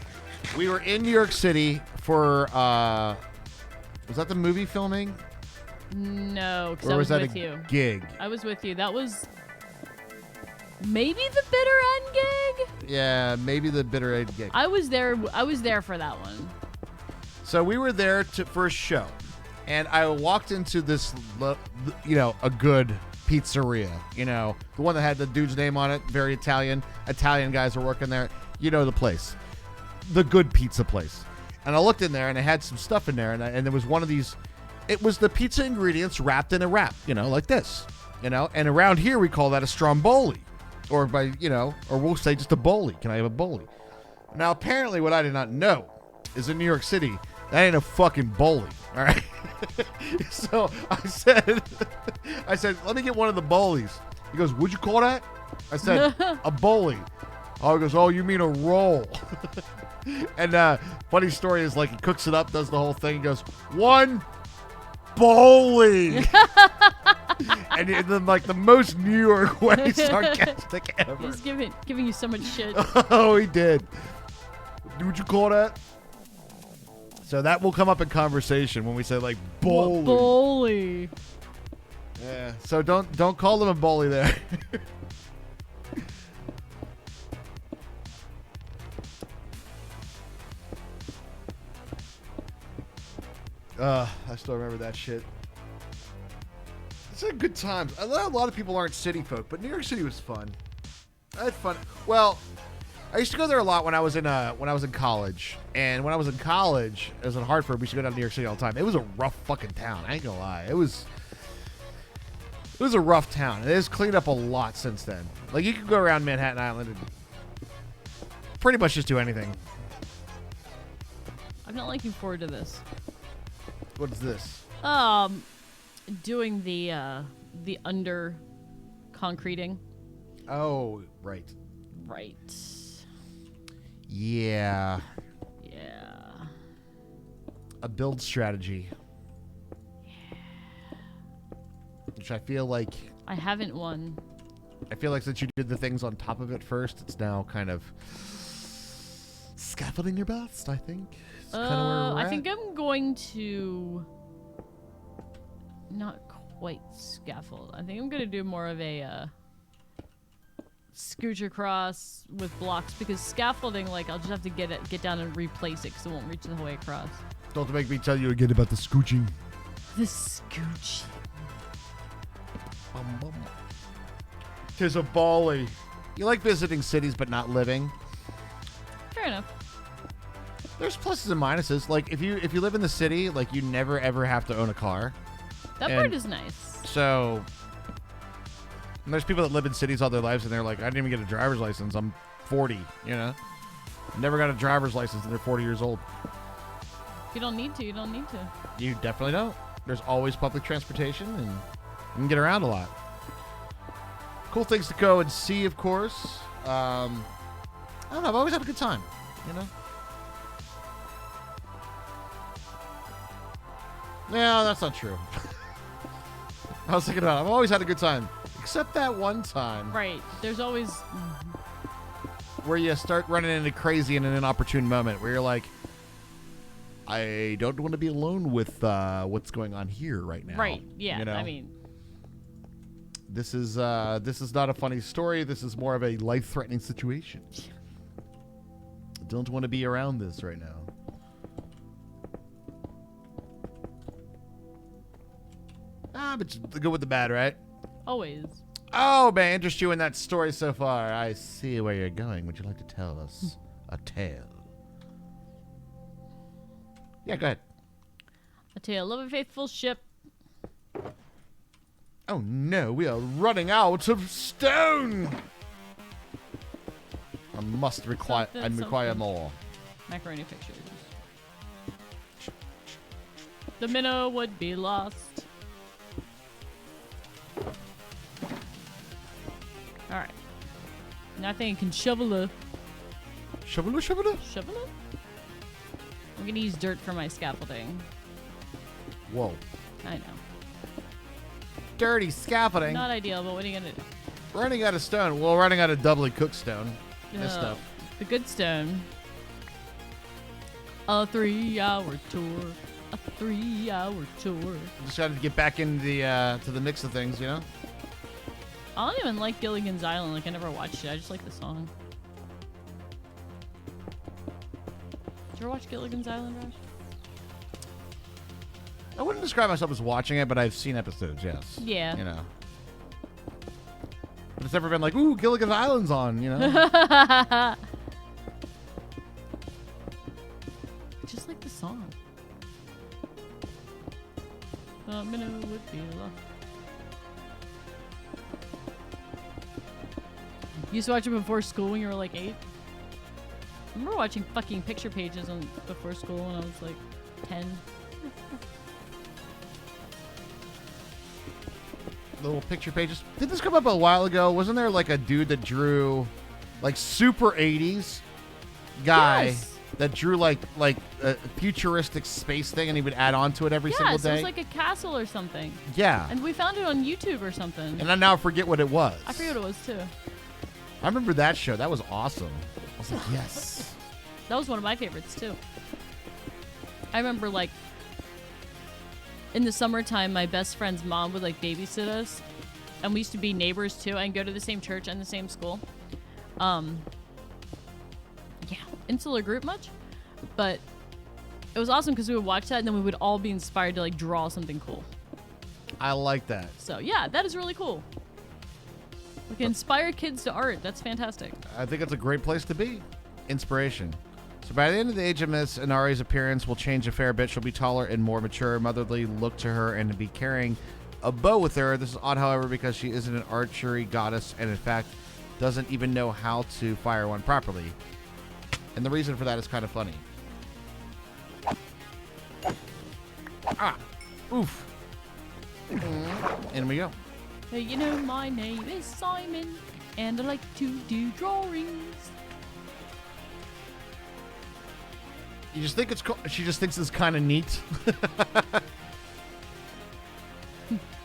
We were in New York City for, was that the movie filming? No, because Or I was was that with a you. gig? I was with you. That was Maybe the bitter end gig. Yeah, maybe the bitter end gig. I was there for that one. So we were there for a show, and I walked into this, a good pizzeria. The one that had the dude's name on it, very Italian. Italian guys were working there. You know the place, the good pizza place. And I looked in there, and it had some stuff in there, and there was one of these. It was the pizza ingredients wrapped in a wrap, like this, And around here we call that a stromboli, or we'll say just a boli. Can I have a boli? Now, apparently, what I did not know is in New York City, that ain't a fucking boli. All right. So I said, let me get one of the bolis. He goes, what'd you call that? I said, a boli. Oh, he goes, oh, you mean a roll? And funny story is, like, he cooks it up, does the whole thing. He goes, one boli. And then, like, the most New York way sarcastic ever. He's giving you so much shit. Oh, he did. Would you call that? So that will come up in conversation when we say, like, boli. Boli. Yeah. So don't call them a boli there. I still remember that shit. It's a good times. A lot of people aren't city folk, but New York City was fun. I had fun. Well, I used to go there a lot when I was in college. And when I was in college, it was in Hartford. We used to go down to New York City all the time. It was a rough fucking town. I ain't gonna lie. It was a rough town. It has cleaned up a lot since then. Like, you could go around Manhattan Island and pretty much just do anything. I'm not looking forward to this. What is this? Doing the under concreting. Oh, right. Right. Yeah. Yeah. A build strategy. Yeah. Which I feel like... I haven't won. I feel like since you did the things on top of it first, it's now kind of scaffolding your best, I think. It's kind of where we're I at. think I'm going to not quite scaffold. I think I'm going to do more of a scooch across with blocks, because scaffolding, like, I'll just have to get down and replace it because it won't reach the whole way across. Don't make me tell you again about the scooching. The scooch. Tis a bali. You like visiting cities but not living? Fair enough. There's pluses and minuses. Like, if you live in the city, like, you never ever have to own a car. That part is nice. So, and there's people that live in cities all their lives and they're like, I didn't even get a driver's license. I'm 40, Never got a driver's license and they're 40 years old. If you don't need to, you don't need to. You definitely don't. There's always public transportation and you can get around a lot. Cool things to go and see, of course. I don't know. I've always had a good time, No, that's not true. I was thinking about it. I've always had a good time. Except that one time. Right. There's always... Where you start running into crazy in an inopportune moment. Where you're like, I don't want to be alone with what's going on here right now. Right. Yeah. I mean... This is not a funny story. This is more of a life-threatening situation. I don't want to be around this right now. But the good with the bad, right? Always. Oh, man, interest you in that story so far. I see where you're going. Would you like to tell us a tale? Yeah, go ahead. A tale of a faithful ship. Oh, no, we are running out of stone. I must require more. Macaroni pictures. The minnow would be lost. Alright. Now I think I can shovel it. Shovel it? Shovel it? I'm gonna use dirt for my scaffolding. Whoa. I know. Dirty scaffolding. Not ideal, but what are you gonna do? Running out of stone. Well, running out of doubly cooked stone. This stuff. The good stone. A 3-hour tour. A 3-hour tour. Just got to get back into the to the mix of things, I don't even like Gilligan's Island. Like, I never watched it. I just like the song. Did you ever watch Gilligan's Island, Raj? I wouldn't describe myself as watching it, but I've seen episodes, yes. Yeah. You know. But it's never been like, ooh, Gilligan's Island's on, you know? Just like the song. Would be love. You used to watch it before school when you were like 8? I remember watching fucking picture pages on before school when I was like 10. Little picture pages. Did this come up a while ago? Wasn't there like a dude that drew like super 80s guy Yes. that drew like a futuristic space thing and he would add on to it every single Yes, it day? was like a castle or something. Yeah. And we found it on YouTube or something. And I now forget what it was. I forget what it was too. I remember that show. That was awesome. I was like, yes. That was one of my favorites too. I remember like in the summertime, my best friend's mom would like babysit us, and we used to be neighbors too, and go to the same church and the same school. Yeah, insular group much, but it was awesome because we would watch that, and then we would all be inspired to like draw something cool. I like that. So yeah, that is really cool. We can inspire kids to art. That's fantastic. I think it's a great place to be. Inspiration. So by the end of the age of Miss Inari's appearance will change a fair bit. She'll be taller and more mature. Motherly look to her and be carrying a bow with her. This is odd, however, because she isn't an archery goddess and in fact doesn't even know how to fire one properly. And the reason for that is kind of funny. Ah! Oof. In we go. Hey, you know, my name is Simon, and I like to do drawings. You just think it's cool. She just thinks it's kind of neat.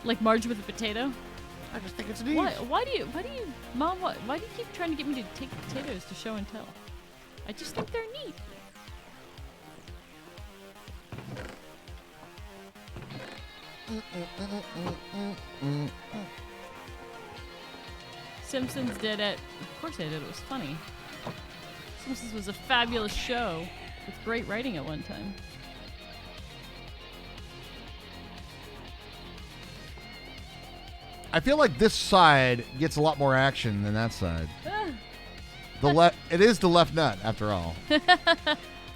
Like Marge with a potato. I just think it's neat. Why do you, Mom, why do you keep trying to get me to take potatoes to show and tell? I just think they're neat. Simpsons did it. Of course they did. It was funny. Simpsons was a fabulous show with great writing at one time. I feel like this side gets a lot more action than that side. Ah. It is the left nut after all.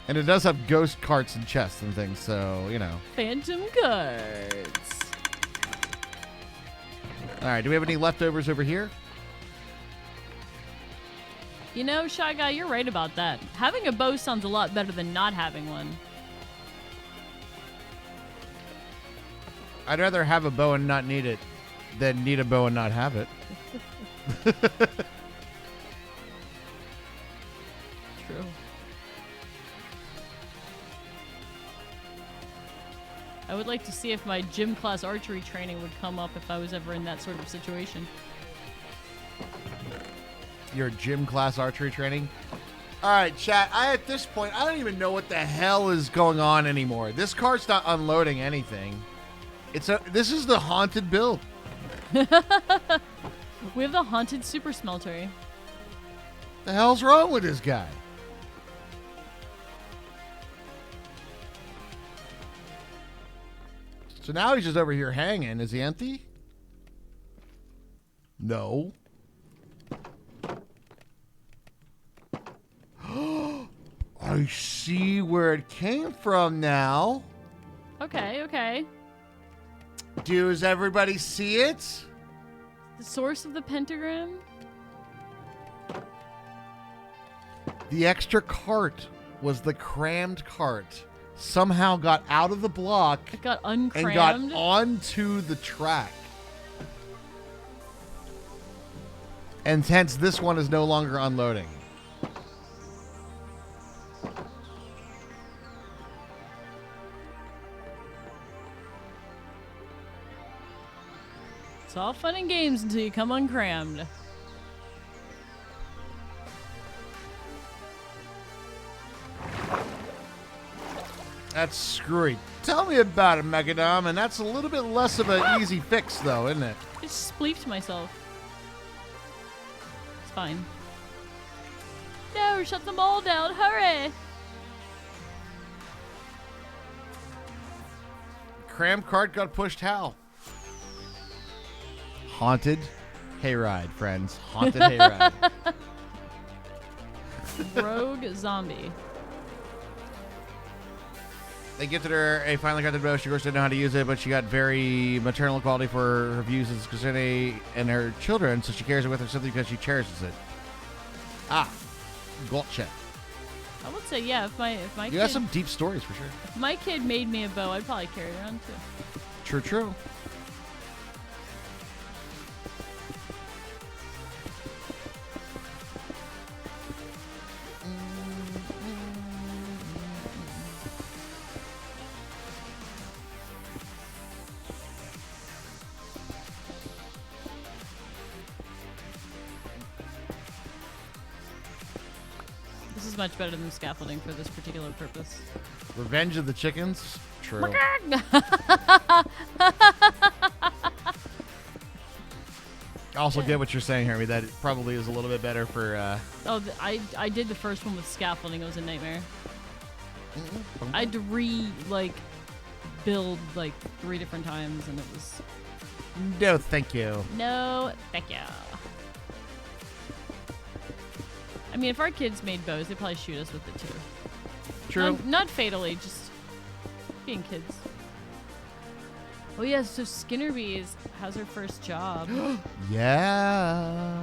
And it does have ghost carts and chests and things, so, you know. Phantom cards. All right, do we have any leftovers over here? You know, Shy Guy, you're right about that. Having a bow sounds a lot better than not having one. I'd rather have a bow and not need it than need a bow and not have it. True. I would like to see if my gym class archery training would come up if I was ever in that sort of situation. Your gym class archery training? All right, chat. At this point, I don't even know what the hell is going on anymore. This cart's not unloading anything. This is the haunted build. We have the haunted super smeltery. The hell's wrong with this guy? So now he's just over here hanging. Is he empty? No. I see where it came from now. Okay, okay. Does everybody see it? The source of the pentagram? The extra cart was the crammed cart. Somehow got out of the block It got uncrammed. and got onto the track. And hence this one is no longer unloading. It's all fun and games until you come uncrammed. That's screwy. Tell me about it, Megadom, and that's a little bit less of an easy fix, though, isn't it? I just spleefed myself. fine. No, shut them all down. Hurry! Cram cart got pushed how? Haunted hayride, friends. Haunted hayride. Rogue zombie. They gifted her a finely crafted bow. She, of course, didn't know how to use it, but she got very maternal quality for her views as Christine and her children, so she carries it with her simply because she cherishes it. Ah, gotcha. I would say, yeah, if my You kid, got some deep stories for sure. if my kid made me a bow, I'd probably carry it around too. True, true. This is much better than scaffolding for this particular purpose. Revenge of the Chickens. True. I also get what you're saying, Hermie. That it probably is a little bit better for. Oh, I did the first one with scaffolding. It was a nightmare. I had to build 3 different times, and it was No, thank you. no, thank you. I mean, if our kids made bows, they'd probably shoot us with it too. True. Not fatally, just being kids. Oh yeah, so Skinnerbees has her first job. Yeah.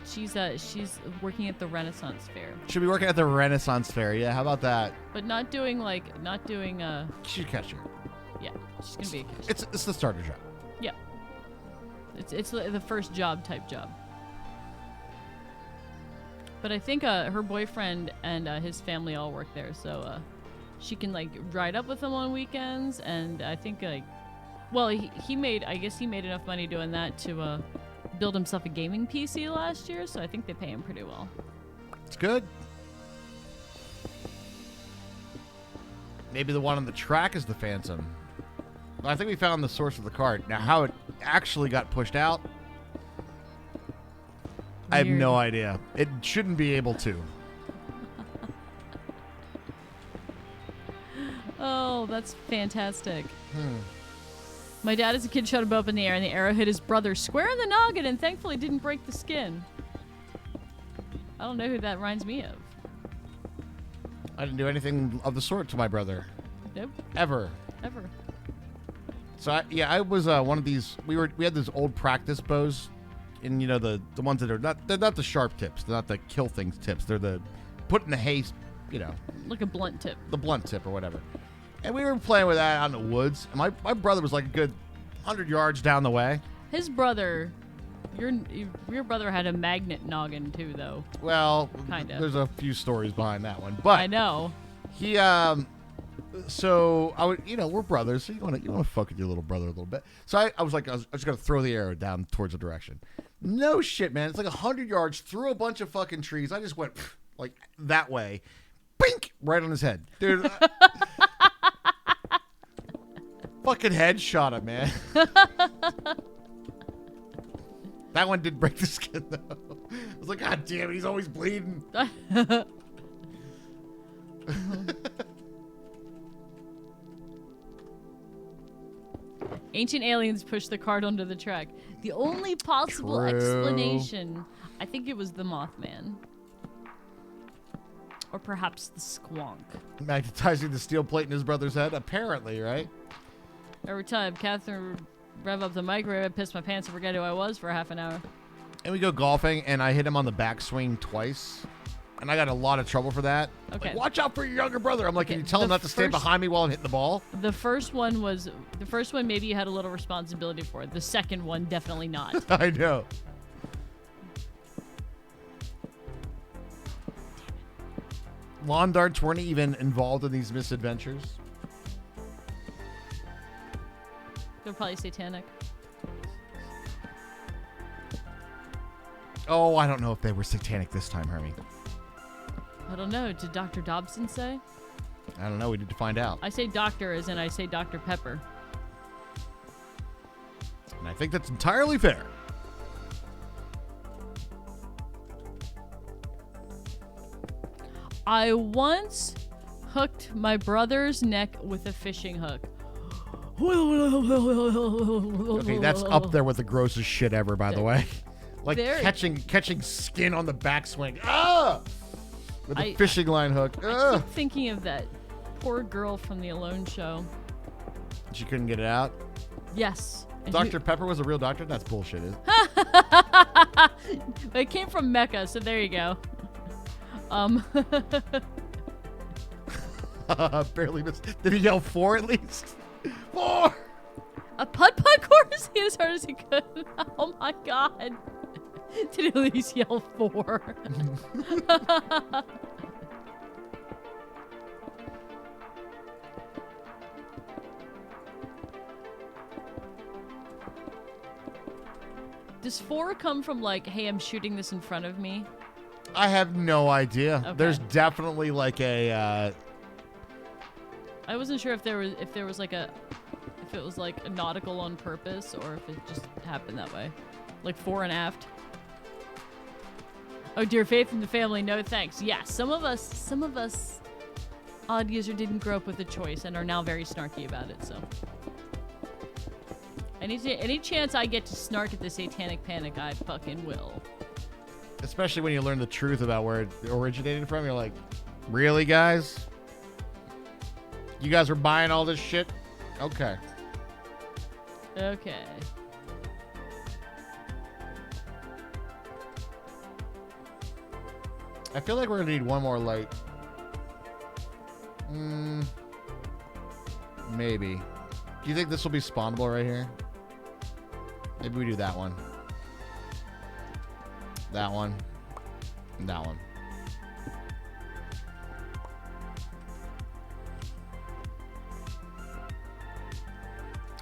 She's working at the Renaissance Fair, Should be working at the Renaissance Fair. Yeah, how about that? but not doing She's a cashier. yeah, she's gonna be a cashier. It's the starter job. Yeah, it's the first job type job. But I think her boyfriend and his family all work there, so she can ride up with them on weekends. And I think he made enough money doing that to build himself a gaming PC last year. So I think they pay him pretty well. It's good. Maybe the one on the track is the Phantom. I think we found the source of the card. Now, how it actually got pushed out, I have Weird. no idea. It shouldn't be able to. Oh, that's fantastic. My dad as a kid shot a bow up in the air, and the arrow hit his brother square in the noggin and thankfully didn't break the skin. I don't know who that reminds me of. I didn't do anything of the sort to my brother. Nope, Ever. ever. So, I was one of these. We had those old practice bows. And, the ones that they're not the sharp tips. They're not the kill things tips. They're the put in the haste, Like a blunt tip. the blunt tip or whatever. And we were playing with that out in the woods. And my brother was like a good 100 yards down the way. His brother, your brother had a magnet noggin too, though. Well, Kinda. there's a few stories behind that one. But I know. he, so I would, we're brothers. So you want to fuck with your little brother a little bit. So I was just going to throw the arrow down towards the direction. No shit, man. It's like 100 yards through a bunch of fucking trees. I just went that way. Bink! Right on his head. Dude. Fucking head shot him, man. That one did break the skin, though. I was like, God damn it, he's always bleeding. Ancient aliens pushed the cart onto the track. The only possible True. explanation, I think it was the Mothman. Or perhaps the Squonk. Magnetizing the steel plate in his brother's head? Apparently, right? Every time Catherine would rev up the microwave, I'd piss my pants and forget who I was for half an hour. And we go golfing, and I hit him on the backswing twice. And I got a lot of trouble for that. Okay. Like, watch out for your younger brother. I'm like, Okay, can you tell him the not to stand first- behind me while I'm hitting the ball? The first one maybe you had a little responsibility for. The second one, definitely not. I know. Lawn darts weren't even involved in these misadventures. They're probably satanic. Oh, I don't know if they were satanic this time, Hermie. I don't know. Did Dr. Dobson say? I don't know. We need to find out. I say doctor as in I say Dr. Pepper. And I think that's entirely fair. I once hooked my brother's neck with a fishing hook. Okay, that's up there with the grossest shit ever, by the way. Like Very. catching skin on the backswing. Ah! With a fishing line hook. I Ah! keep thinking of that poor girl from the Alone show. She couldn't get it out. Yes. And Dr. Pepper was a real doctor? That's bullshit. It came from Mecca, so there you go. Barely missed. Did he yell 4 at least? 4! A putt-putt course? He hit as hard as he could. Oh my god. Did he at least yell 4? Does 4 come from like, hey, I'm shooting this in front of me? I have no idea. Okay. There's definitely like a I wasn't sure if there was like a, if it was like a nautical on purpose or if it just happened that way, like fore and aft. Oh dear, faith in the family, no thanks. Yeah, some of us odd user didn't grow up with a choice and are now very snarky about it. So any chance I get to snark at the Satanic Panic, I fucking will. especially when you learn the truth about where it originated from. You're like, really, guys? You guys were buying all this shit? Okay. Okay. I feel like we're gonna need one more light. Maybe. Do you think this will be spawnable right here? Maybe we do that one. That one. And that one.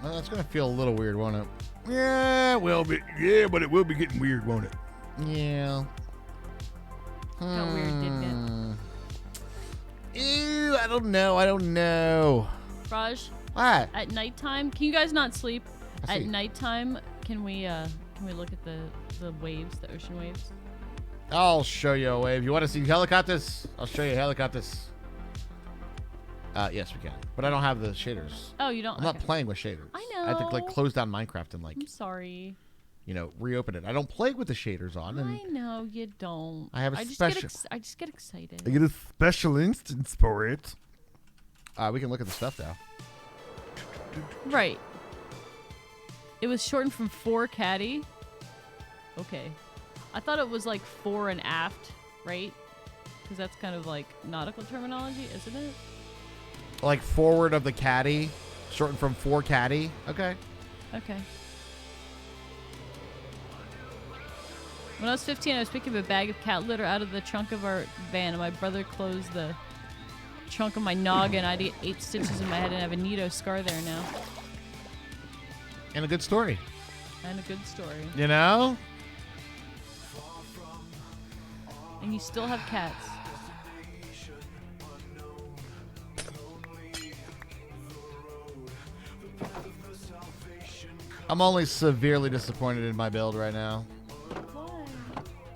Well, that's gonna feel a little weird, won't it? Yeah, well, but it will be getting weird, won't it? Yeah. How weird did it? Ew, I don't know. Raj, What? at nighttime, can you guys not sleep? I At see. nighttime, can we look at the waves, the ocean waves? I'll show you a wave. You want to see helicopters? I'll show you helicopters. Yes, we can. But I don't have the shaders. Oh, you don't? I'm not Okay. playing with shaders. I I have to like know. close down Minecraft and like, I'm sorry. reopen it. I don't play with the shaders on. And I know you don't. I have a I just special- I just get excited. I get a special instance for it. We can look at the stuff now. Right. It was shortened from fore caddy. Okay. I thought it was like fore and aft, right? Because that's kind of like nautical terminology, isn't it? Like forward of the caddy, shortened from fore caddy. Okay. Okay. When I was 15, I was picking up a bag of cat litter out of the trunk of our van, and my brother closed the trunk of my noggin. I had 8 stitches in my head and have a neato scar there now. And a good story. And a good story. You know? And you still have cats. I'm only severely disappointed in my build right now.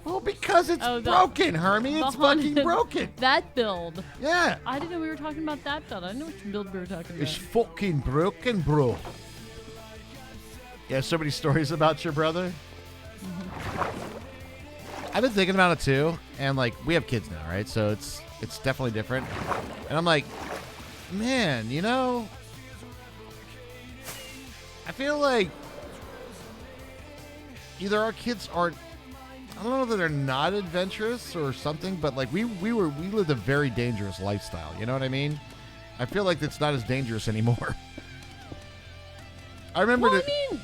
Well, because it's Oh, broken, Hermie. It's the haunted- fucking broken. That build. Yeah. I didn't know we were talking about that build. I didn't know which build we were talking It's about. fucking broken, bro. You have so many stories about your brother. I've been thinking about it too, and like we have kids now, right? So it's definitely different. And I'm like, man, I feel like either our kids aren't, I don't know that they're not adventurous or something, but like we lived a very dangerous lifestyle. You know what I mean? I feel like it's not as dangerous anymore. I remember Well, that.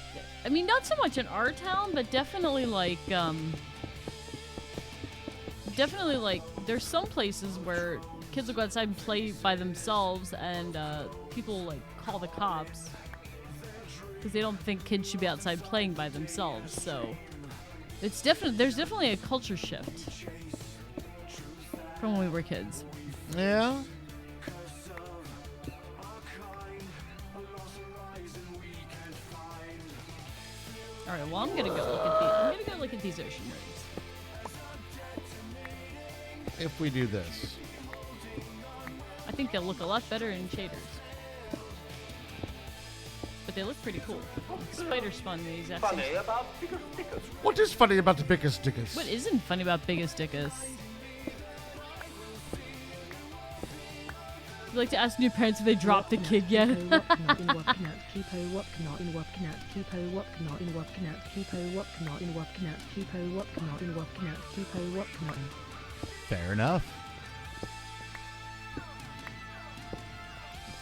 I mean, not so much in our town, but definitely like, there's some places where kids will go outside and play by themselves, and people like call the cops because they don't think kids should be outside playing by themselves. So there's definitely a culture shift from when we were kids. Yeah. All right, well, I'm gonna go look at these ocean waves. If we do this. think they'll look a lot better in shaders. But they look pretty cool. Spider spawn the exact same. Funny about biggest stickers. What is funny about the biggest stickers? What isn't funny about Biggest Dickus? I'd like to ask new parents if they dropped the kid yet. Fair enough.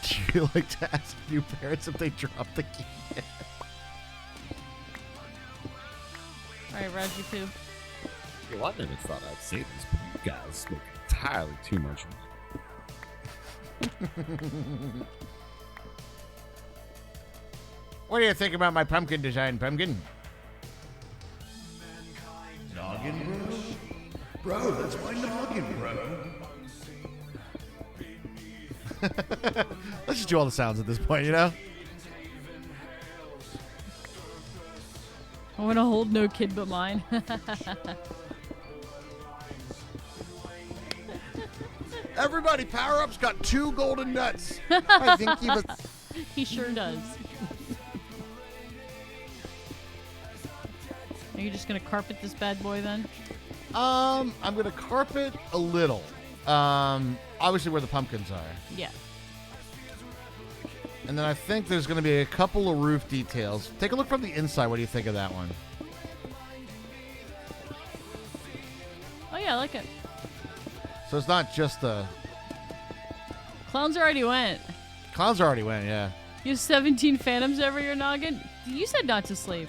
Do you like to ask new parents if they dropped the key? Alright, Raji Poo. Well, I never thought I'd say this, but you guys make entirely too much of it. What do you think about my pumpkin design, Pumpkin? Noggin, bro? Bro, that's my noggin, bro. Let's just do all the sounds at this point, you know? I want to hold no kid but mine. Everybody, Power Up's got 2 golden nuts. I think he was. He sure does. Are you just gonna carpet this bad boy then? I'm gonna carpet a little. Obviously where the pumpkins are. Yeah. And then I think there's gonna be a couple of roof details. Take a look from the inside. What do you think of that one? Oh yeah, I like it. So it's not just the Clowns already went. clowns already went, yeah. You have 17 phantoms over your noggin? You said not to sleep.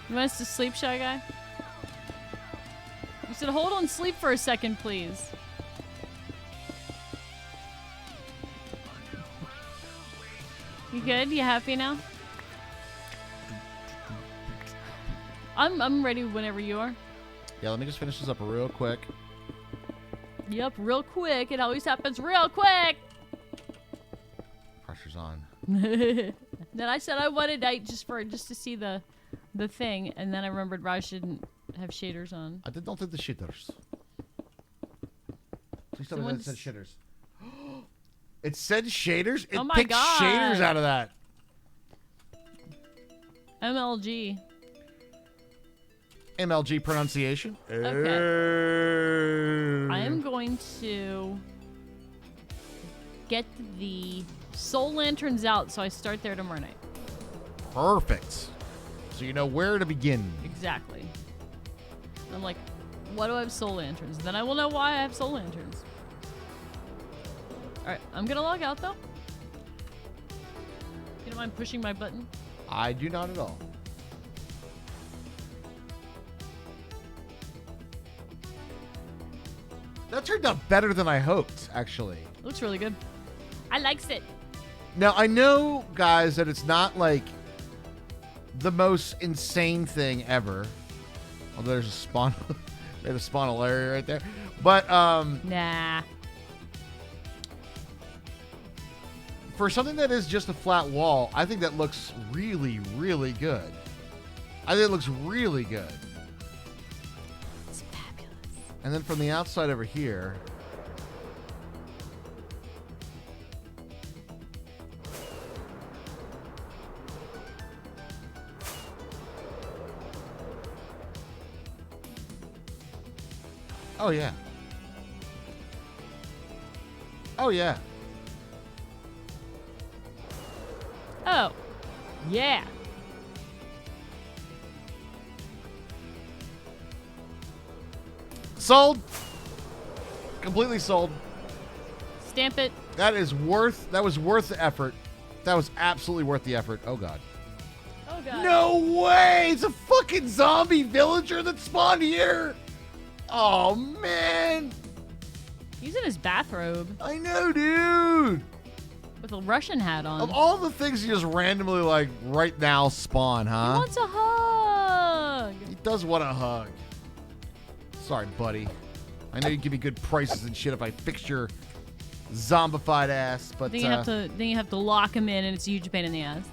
You want us to sleep, Shy Guy? You said hold on sleep for a second, please. You good? You happy now? I'm ready whenever you are. Yeah, let me just finish this up real quick. Yep, real quick. It always happens real quick. Pressure's on. Then I said I wanted just to see the thing, and then I remembered Raj didn't have shaders on. I don't think the shitters. Please tell me that it said shitters. It said shaders? It Oh my picked God. shaders out of that. MLG. MLG pronunciation. Okay. I am going to get the soul lanterns out, so I start there tomorrow night. Perfect. So you know where to begin. Exactly. I'm like, why do I have soul lanterns? Then I will know why I have soul lanterns. Alright, I'm gonna log out though. You don't mind pushing my button? I do not at all. That turned out better than I hoped, actually. Looks really good. I likes it. Now, I know, guys, that it's not like the most insane thing ever. Although there's a spawn, there's a spawn area right there. But Nah. for something that is just a flat wall, I think that looks really, really good. I think it looks really good. It's fabulous. And then from the outside over here. Oh, yeah. Oh, yeah. Oh. Yeah. Sold. Completely sold. Stamp it. That was worth the effort. That was absolutely worth the effort. Oh, God. Oh, God. No way! It's a fucking zombie villager that spawned here! Oh, man! He's in his bathrobe I know, dude! with a Russian hat on. Of all the things you just randomly, like, right now spawn, He huh? wants a hug. He does want a hug. Sorry, buddy. I know you give me good prices and shit if I fix your zombified ass, but Then you have to lock him in, and it's a huge pain in the ass.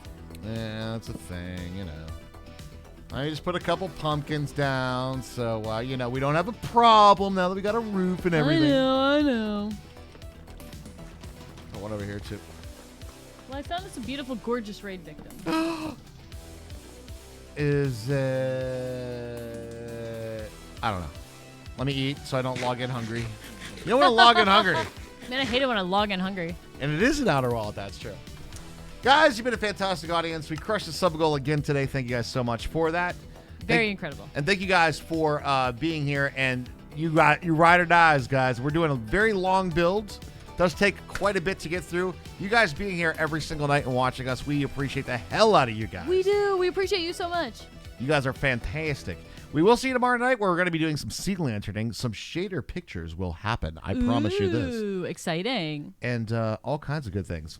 yeah, that's a thing, you know. I just put a couple pumpkins down, so, you know, we don't have a problem now that we got a roof and everything. I know. Got one over here, too. Well, I found us a beautiful, gorgeous raid victim. Is it... I don't know. Let me eat so I don't log in hungry. You don't want to log in hungry. Man, I hate it when I log in hungry. And it is an outer wallet, that's true. Guys, you've been a fantastic audience. We crushed the sub goal again today. Thank you guys so much for that. Very incredible. And thank you guys for being here. And you ride or dies, guys. We're doing a very long build. Does take quite a bit to get through. You guys being here every single night and watching us, we appreciate the hell out of you guys. We do. We appreciate you so much. You guys are fantastic. We will see you tomorrow night where we're going to be doing some sea lanterning. Some shader pictures will happen. I promise you this. Ooh, exciting. And all kinds of good things.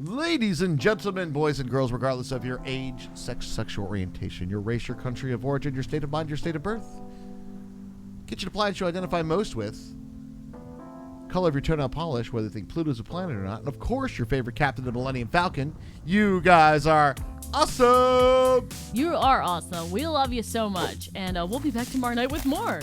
Ladies and gentlemen, boys and girls, regardless of your age, sex, sexual orientation, your race, your country of origin, your state of mind, your state of birth, kitchen appliance you identify most with, color of your toenail polish, whether you think Pluto's a planet or not, and of course your favorite captain, the Millennium Falcon, you guys are awesome! You are awesome. We love you so much. And we'll be back tomorrow night with more.